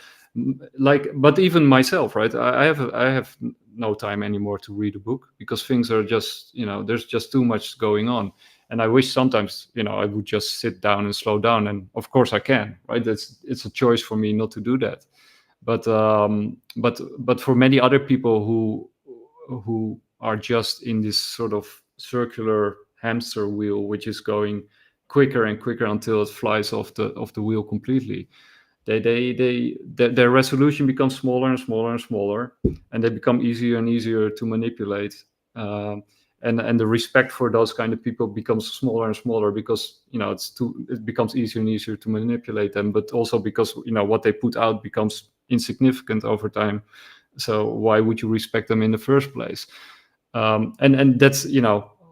but even myself, right? I have no time anymore to read a book, because things are just, there's just too much going on. And I wish sometimes, I would just sit down and slow down. And of course I can, right? It's a choice for me not to do that. But for many other people who are just in this sort of circular hamster wheel, which is going quicker and quicker until it flies off the wheel completely, their resolution becomes smaller and smaller and smaller, and they become easier and easier to manipulate. And the respect for those kind of people becomes smaller and smaller, because it becomes easier and easier to manipulate them, but also because what they put out becomes insignificant over time. So why would you respect them in the first place? And that's,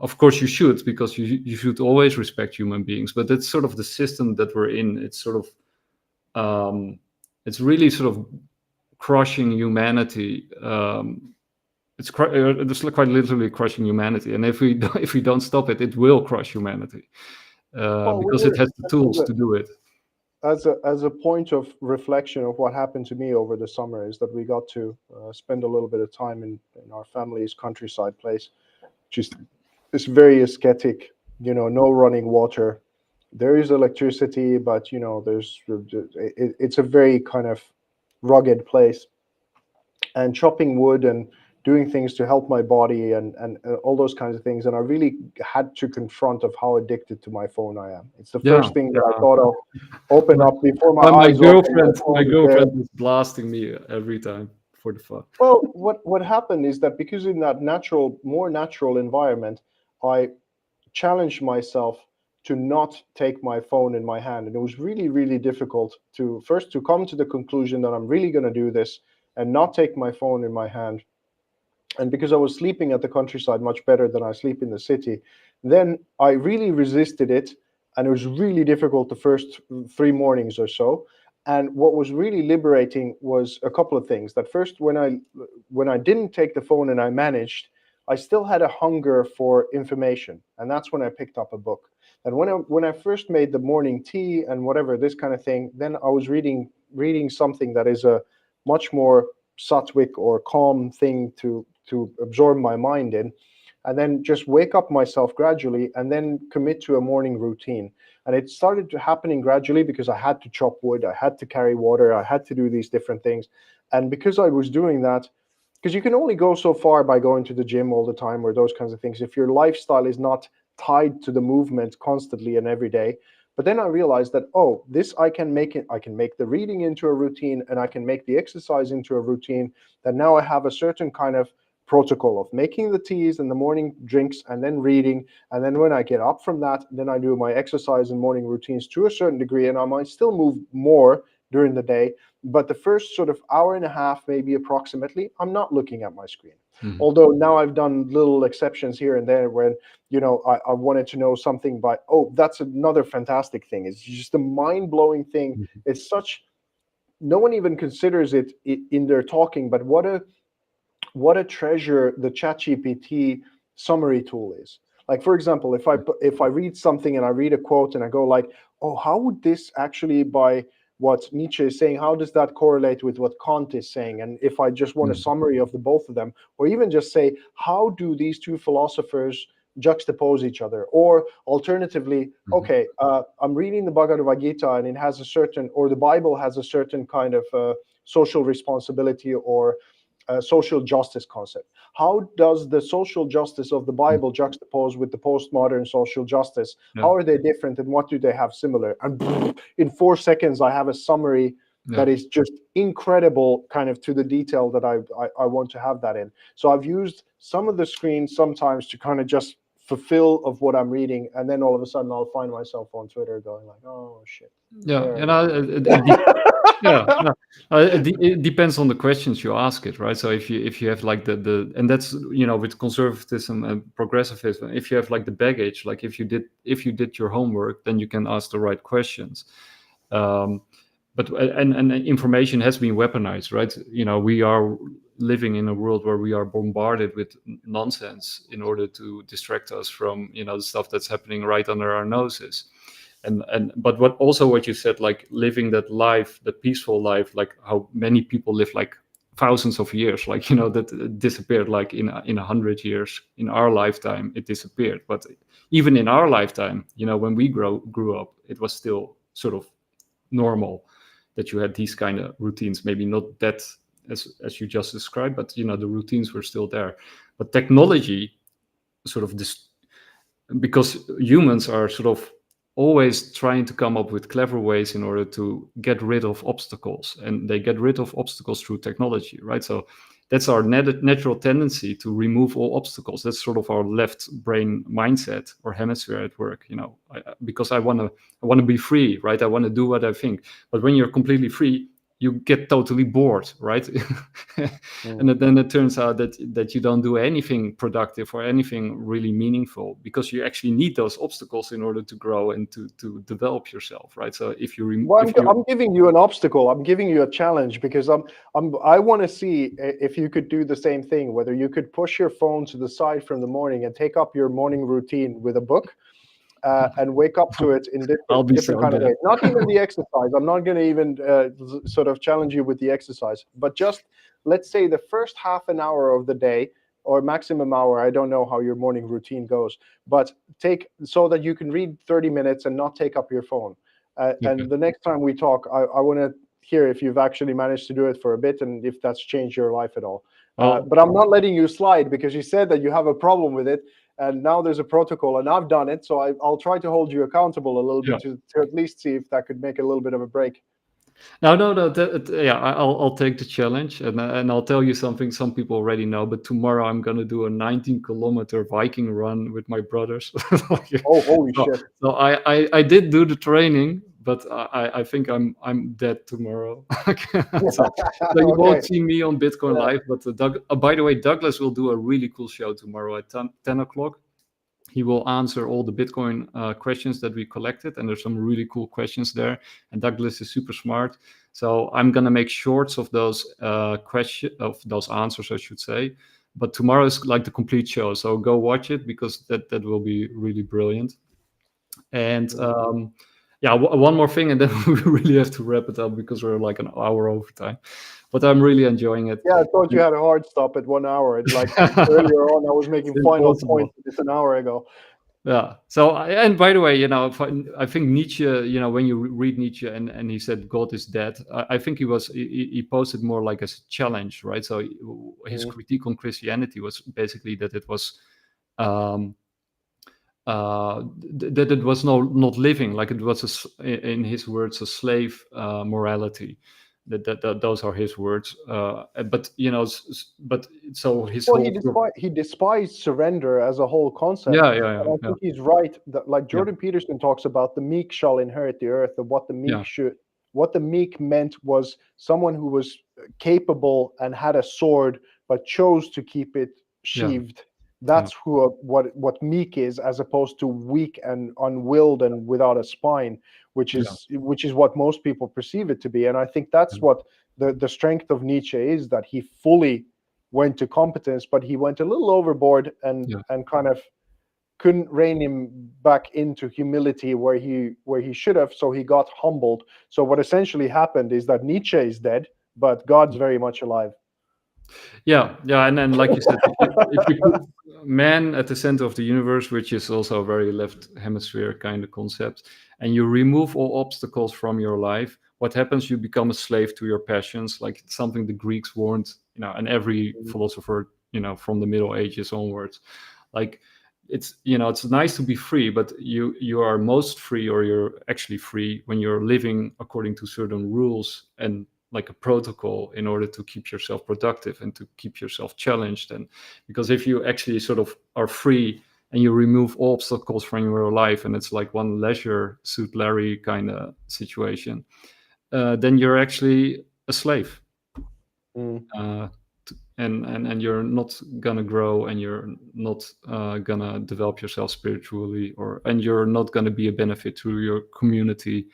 of course you should, because you should always respect human beings, but that's sort of the system that we're in. It's sort of it's really sort of crushing humanity. It's quite literally crushing humanity, and if we don't stop it, it will crush humanity, well, because it has the tools to do it. as a point of reflection of what happened to me over the summer, is that we got to spend a little bit of time in our family's countryside place, just this very ascetic, no running water. There is electricity, but it's a very kind of rugged place, and chopping wood and doing things to help my body, and all those kinds of things. And I really had to confront of how addicted to my phone I am. It's the Yeah, first thing that I thought of, open up before my my eyes open. my girlfriend is blasting me every time for the fun. Well, what happened is that because in that more natural environment, I challenged myself to not take my phone in my hand, and it was really, really difficult to come to the conclusion that I'm really going to do this and not take my phone in my hand. And because I was sleeping at the countryside much better than I sleep in the city, then I really resisted it, and it was really difficult the first 3 mornings or so. And what was really liberating was a couple of things. That first, when I didn't take the phone and I managed, I still had a hunger for information, and that's when I picked up a book. And when I first made the morning tea and whatever, this kind of thing, then I was reading something that is a much more sattvic or calm thing to absorb my mind in, and then just wake up myself gradually and then commit to a morning routine. And it started to happening gradually because I had to chop wood, I had to carry water, I had to do these different things. And because I was doing that, because you can only go so far by going to the gym all the time or those kinds of things, if your lifestyle is not tied to the movement constantly and every day. But then I realized that, oh, this I can make the reading into a routine, and I can make the exercise into a routine, that now I have a certain kind of protocol of making the teas and the morning drinks and then reading. And then when I get up from that, then I do my exercise and morning routines to a certain degree, and I might still move more during the day. But the first sort of hour and a half, maybe approximately, I'm not looking at my screen. Mm-hmm. Although now I've done little exceptions here and there when, I wanted to know something by, that's another fantastic thing. It's just a mind-blowing thing. Mm-hmm. It's such, no one even considers it in their talking, but what a treasure the ChatGPT summary tool is. Like, for example, if I read something and I read a quote and I go like, oh, how would this actually, by what Nietzsche is saying, how does that correlate with what Kant is saying? And if I just want a summary of the both of them, or even just say, how do these two philosophers juxtapose each other? Or alternatively, okay, I'm reading the Bhagavad Gita and it has a certain, or the Bible has a certain kind of social responsibility or social justice concept. How does the social justice of the Bible juxtapose with the postmodern social justice? How are they different, and what do they have similar? And in 4 seconds, I have a summary that is just incredible, kind of to the detail that I want to have that in. So I've used some of the screen sometimes to kind of just fulfill of what I'm reading, and then all of a sudden I'll find myself on Twitter going like, oh shit. It depends on the questions you ask it, right? So if you have like the and that's with conservatism and progressivism, if you have like the baggage, like if you did your homework, then you can ask the right questions. But information has been weaponized, right? We are living in a world where we are bombarded with nonsense in order to distract us from the stuff that's happening right under our noses. But what you said, like living that life, the peaceful life, like how many people live like thousands of years, like that disappeared like in 100 years. In our lifetime it disappeared, but even in our lifetime, when we grew up, it was still sort of normal that you had these kind of routines. Maybe not that as you just described, but the routines were still there. But technology sort of because humans are sort of always trying to come up with clever ways in order to get rid of obstacles, and they get rid of obstacles through technology, right? So that's our natural tendency to remove all obstacles. That's sort of our left brain mindset or hemisphere at work, because I want to be free, right? I want to do what I think. But when you're completely free, you get totally bored, right? And then it turns out that you don't do anything productive or anything really meaningful, because you actually need those obstacles in order to grow and to develop yourself, right? So if you I'm giving you an obstacle, I'm giving you a challenge, because I want to see if you could do the same thing, whether you could push your phone to the side from the morning and take up your morning routine with a book. And wake up to it in different kind of way. Not even the exercise. I'm not going to even sort of challenge you with the exercise, but just let's say the first half an hour of the day, or maximum hour. I don't know how your morning routine goes, but take so that you can read 30 minutes and not take up your phone. And the next time we talk, I want to hear if you've actually managed to do it for a bit and if that's changed your life at all. But I'm not letting you slide, because you said that you have a problem with it. And now there's a protocol, and I've done it, so I'll try to hold you accountable a little bit to at least see if that could make a little bit of a break. No. I'll take the challenge, and I'll tell you something some people already know. But tomorrow I'm gonna do a 19-kilometer Viking run with my brothers. Oh, holy shit! So I did do the training, but I think I'm dead tomorrow. So you won't see me on Bitcoin Live. But by the way, Douglas will do a really cool show tomorrow at 10 o'clock. He will answer all the Bitcoin questions that we collected, and there's some really cool questions there. And Douglas is super smart, so I'm gonna make shorts of those answers, I should say. but tomorrow is like the complete show, so go watch it, because that will be really brilliant. And one more thing, and then we really have to wrap it up, because we're like an hour over time. But I'm really enjoying it. Yeah, I thought you had a hard stop at 1 hour. It's like earlier on, I was making final points. It's an hour ago. Yeah. So, and by the way, I think Nietzsche, when you read Nietzsche, and he said God is dead, I think he posed it more like as a challenge, right? So his critique on Christianity was basically that it was that it was not living, like it was in his words, a slave morality. That those are his words. But so his he despised surrender as a whole concept. Yeah. And I think he's right. That, like Jordan Peterson talks about, the meek shall inherit the earth, and what the meek what the meek meant was someone who was capable and had a sword, but chose to keep it sheathed. That's what meek is, as opposed to weak and unwilled and without a spine, which is what most people perceive it to be. And I think that's what the strength of Nietzsche is, that he fully went to competence, but he went a little overboard and kind of couldn't rein him back into humility where he should have. So he got humbled. So what essentially happened is that Nietzsche is dead, but God's very much alive. Yeah, and then, like you said, if you put man at the center of the universe, which is also a very left hemisphere kind of concept, and you remove all obstacles from your life, what happens? You become a slave to your passions, like something the Greeks warned, and every philosopher, from the Middle Ages onwards. Like, it's nice to be free, but you are most free, or you're actually free, when you're living according to certain rules and like a protocol, in order to keep yourself productive and to keep yourself challenged. And because if you actually sort of are free and you remove all obstacles from your life, and it's like one leisure suit Larry kind of situation, then you're actually a slave. And you're not gonna grow, and you're not gonna develop yourself spiritually, and you're not gonna be a benefit to your community,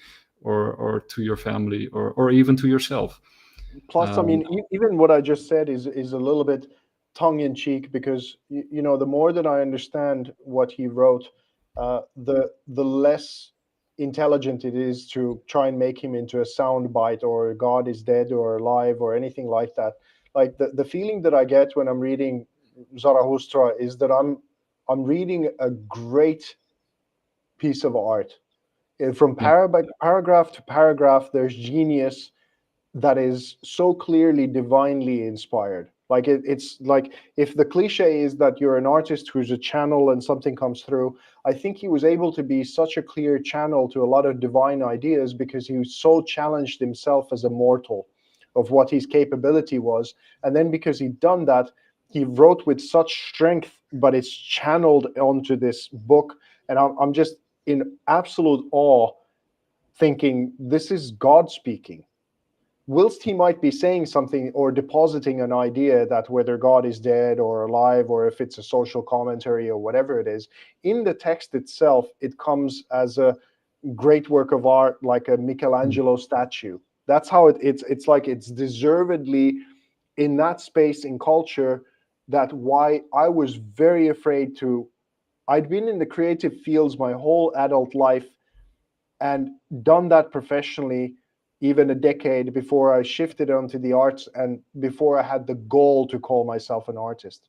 or to your family, or even to yourself. Plus, I mean, even what I just said is a little bit tongue-in-cheek, because the more that I understand what he wrote, the less intelligent it is to try and make him into a soundbite, or God is dead or alive, or anything like that. Like the feeling that I get when I'm reading Zarathustra is that I'm reading a great piece of art. From paragraph to paragraph, there's genius that is so clearly divinely inspired. Like it's like, if the cliche is that you're an artist who's a channel and something comes through, I think he was able to be such a clear channel to a lot of divine ideas, because he so challenged himself as a mortal of what his capability was. And then because he'd done that, he wrote with such strength, but it's channeled onto this book. And I'm just in absolute awe, thinking this is God speaking. Whilst he might be saying something or depositing an idea that whether God is dead or alive, or if it's a social commentary or whatever it is, in the text itself, it comes as a great work of art, like a Michelangelo statue. That's how it's like it's deservedly in that space in culture. That why I was very afraid to. I'd been in the creative fields my whole adult life and done that professionally, even a decade before I shifted onto the arts, and before I had the goal to call myself an artist.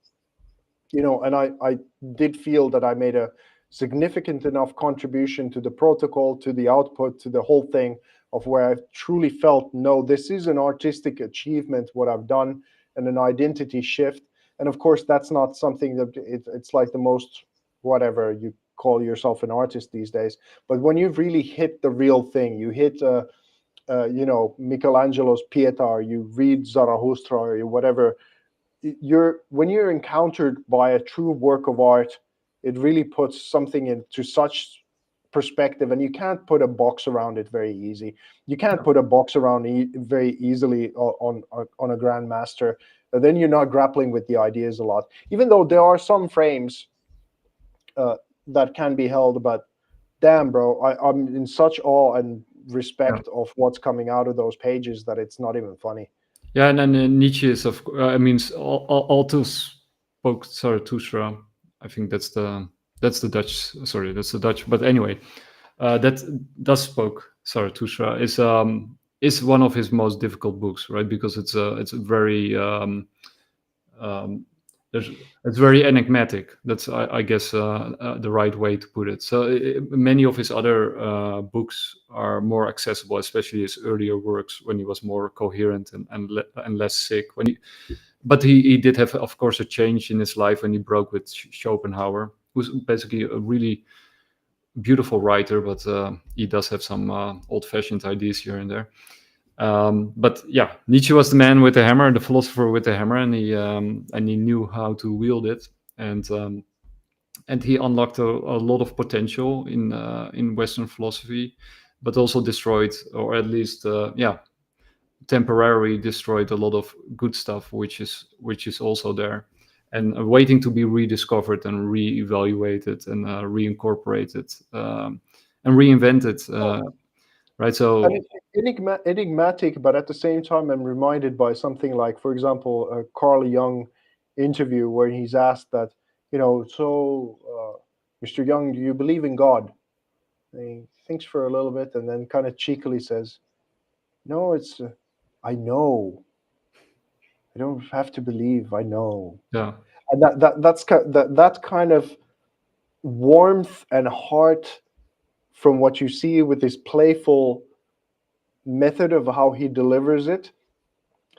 And I did feel that I made a significant enough contribution to the protocol, to the output, to the whole thing, of where I truly felt, no, this is an artistic achievement, what I've done, and an identity shift. And of course, that's not something that it's like the most, whatever you call yourself an artist these days. But when you've really hit the real thing, you hit Michelangelo's Pieta, or you read Zarathustra, or whatever, when you're encountered by a true work of art, it really puts something into such perspective, and you can't put a box around it very easy. You can't put a box around very easily on a grandmaster. And then you're not grappling with the ideas a lot, even though there are some frames that can be held. But damn, bro, I'm in such awe and respect of what's coming out of those pages that it's not even funny. Yeah, and then Nietzsche is, I mean, Aldous spoke Zarathustra. I think that's the Dutch. Sorry, that's the Dutch. But anyway, that does spoke Zarathustra is one of his most difficult books, right? Because it's a very it's very enigmatic. That's I guess the right way to put it. So many of his other books are more accessible, especially his earlier works when he was more coherent and less sick. But he did have, of course, a change in his life when he broke with Schopenhauer, who's basically a really beautiful writer, but he does have some old-fashioned ideas here and there. But yeah, Nietzsche was the man with the hammer, the philosopher with the hammer, and he knew how to wield it, and he unlocked a lot of potential in Western philosophy, but also destroyed, or at least temporarily destroyed a lot of good stuff, which is also there, and waiting to be rediscovered and reevaluated and reincorporated and reinvented. Right, so And it's enigmatic, but at the same time, I'm reminded by something like, for example, a Carl Jung interview where he's asked that, Mr. Jung, do you believe in God? And he thinks for a little bit and then kind of cheekily says, no, it's, I know. I don't have to believe, I know. yeah, And that kind of warmth and heart from what you see with this playful method of how he delivers it.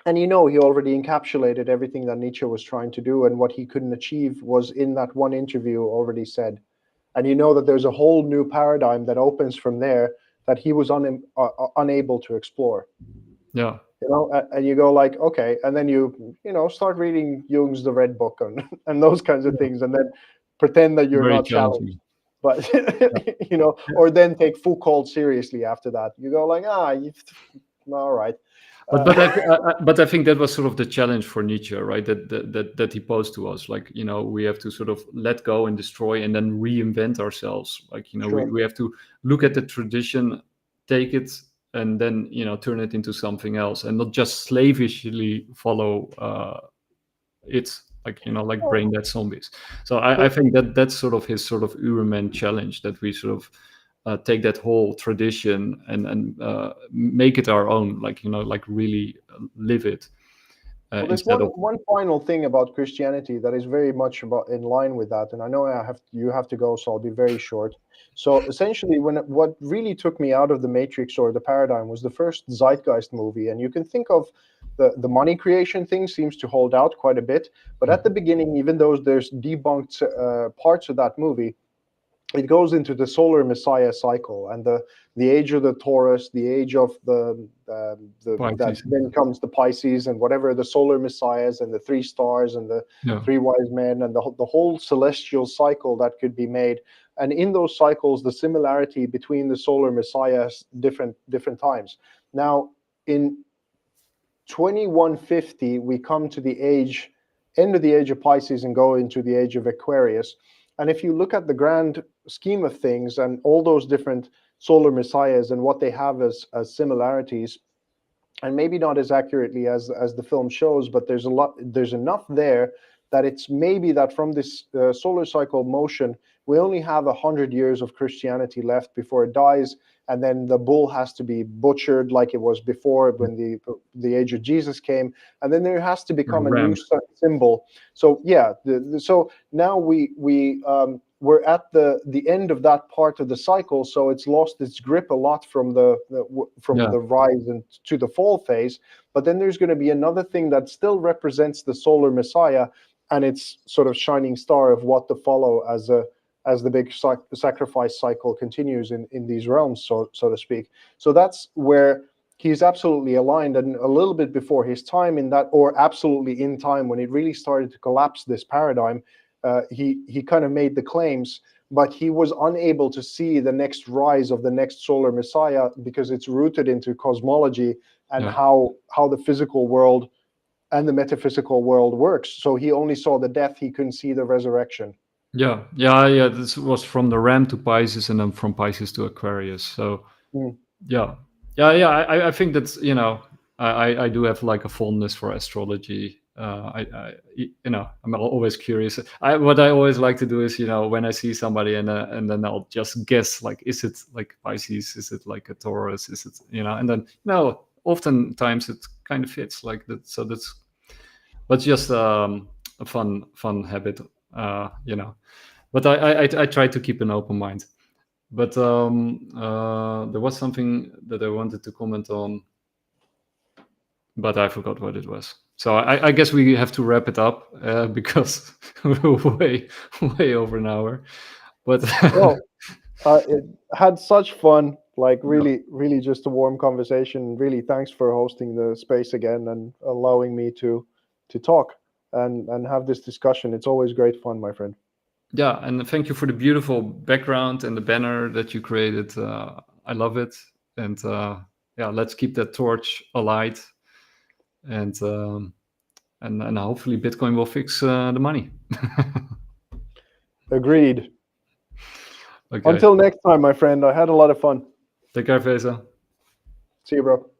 And he already encapsulated everything that Nietzsche was trying to do, and what he couldn't achieve was in that one interview already said. And that there's a whole new paradigm that opens from there that he was unable to explore. yeah. And you go like, okay, and then you start reading Jung's The Red Book and those kinds of things, and then pretend that you're Very not challenged. But or then take Foucault seriously after that. You go like, all right. But I think that was sort of the challenge for Nietzsche, right? That he posed to us, like, we have to sort of let go and destroy and then reinvent ourselves. Like, Sure. we have to look at the tradition, take it, and then turn it into something else, and not just slavishly follow it, like brain dead zombies. So I think that's sort of his sort of Uberman challenge, that we sort of take that whole tradition and make it our own, like really live it. Well, there's one final thing about Christianity that is very much in line with that, and I know you have to go, so I'll be very short. So essentially, what really took me out of the Matrix or the paradigm was the first Zeitgeist movie, and you can think of the money creation thing seems to hold out quite a bit, but at the beginning, even though there's debunked parts of that movie, it goes into the solar Messiah cycle and the age of the Taurus, the age of the that then comes the Pisces and whatever, the solar Messiahs and the three stars and the three wise men and the whole celestial cycle that could be made. And in those cycles, the similarity between the solar Messiahs different times. Now, in 2150, we come to the end of the age of Pisces and go into the age of Aquarius. And if you look at the grand scheme of things and all those different solar messiahs and what they have as similarities, and maybe not as accurately as the film shows, but there's enough there that it's maybe that from this solar cycle motion, we only have 100 years of Christianity left before it dies, and then the bull has to be butchered like it was before when the age of Jesus came, and then there has to become a new symbol. So yeah, so now we're at the end of that part of the cycle, so it's lost its grip a lot from the rise and to the fall phase. But then there's going to be another thing that still represents the solar Messiah and its sort of shining star of what to follow as the big sacrifice cycle continues in these realms, so to speak. So that's where he's absolutely aligned, and a little bit before his time in that, or absolutely in time when it really started to collapse this paradigm. He kind of made the claims, but he was unable to see the next rise of the next solar Messiah because it's rooted into cosmology and how the physical world and the metaphysical world works. So he only saw the death, he couldn't see the resurrection. Yeah. This was from the Ram to Pisces, and then from Pisces to Aquarius. So I think that's I do have like a fondness for astrology, I'm always curious. What I always like to do is, when I see somebody and then I'll just guess, like, is it like Pisces? Is it like a Taurus? Is it, and then, oftentimes it kind of fits like that. So but just a fun habit, but I try to keep an open mind. But there was something that I wanted to comment on, but I forgot what it was. So I guess we have to wrap it up because we're way over an hour. But Well, it had such fun. Like really just a warm conversation. Really, thanks for hosting the space again and allowing me to talk and have this discussion. It's always great fun, my friend. Yeah, and thank you for the beautiful background and the banner that you created. I love it, and let's keep that torch alight, and hopefully Bitcoin will fix the money. Agreed. Okay. Until next time, my friend. I had a lot of fun. Take care, Vesa. See you, bro.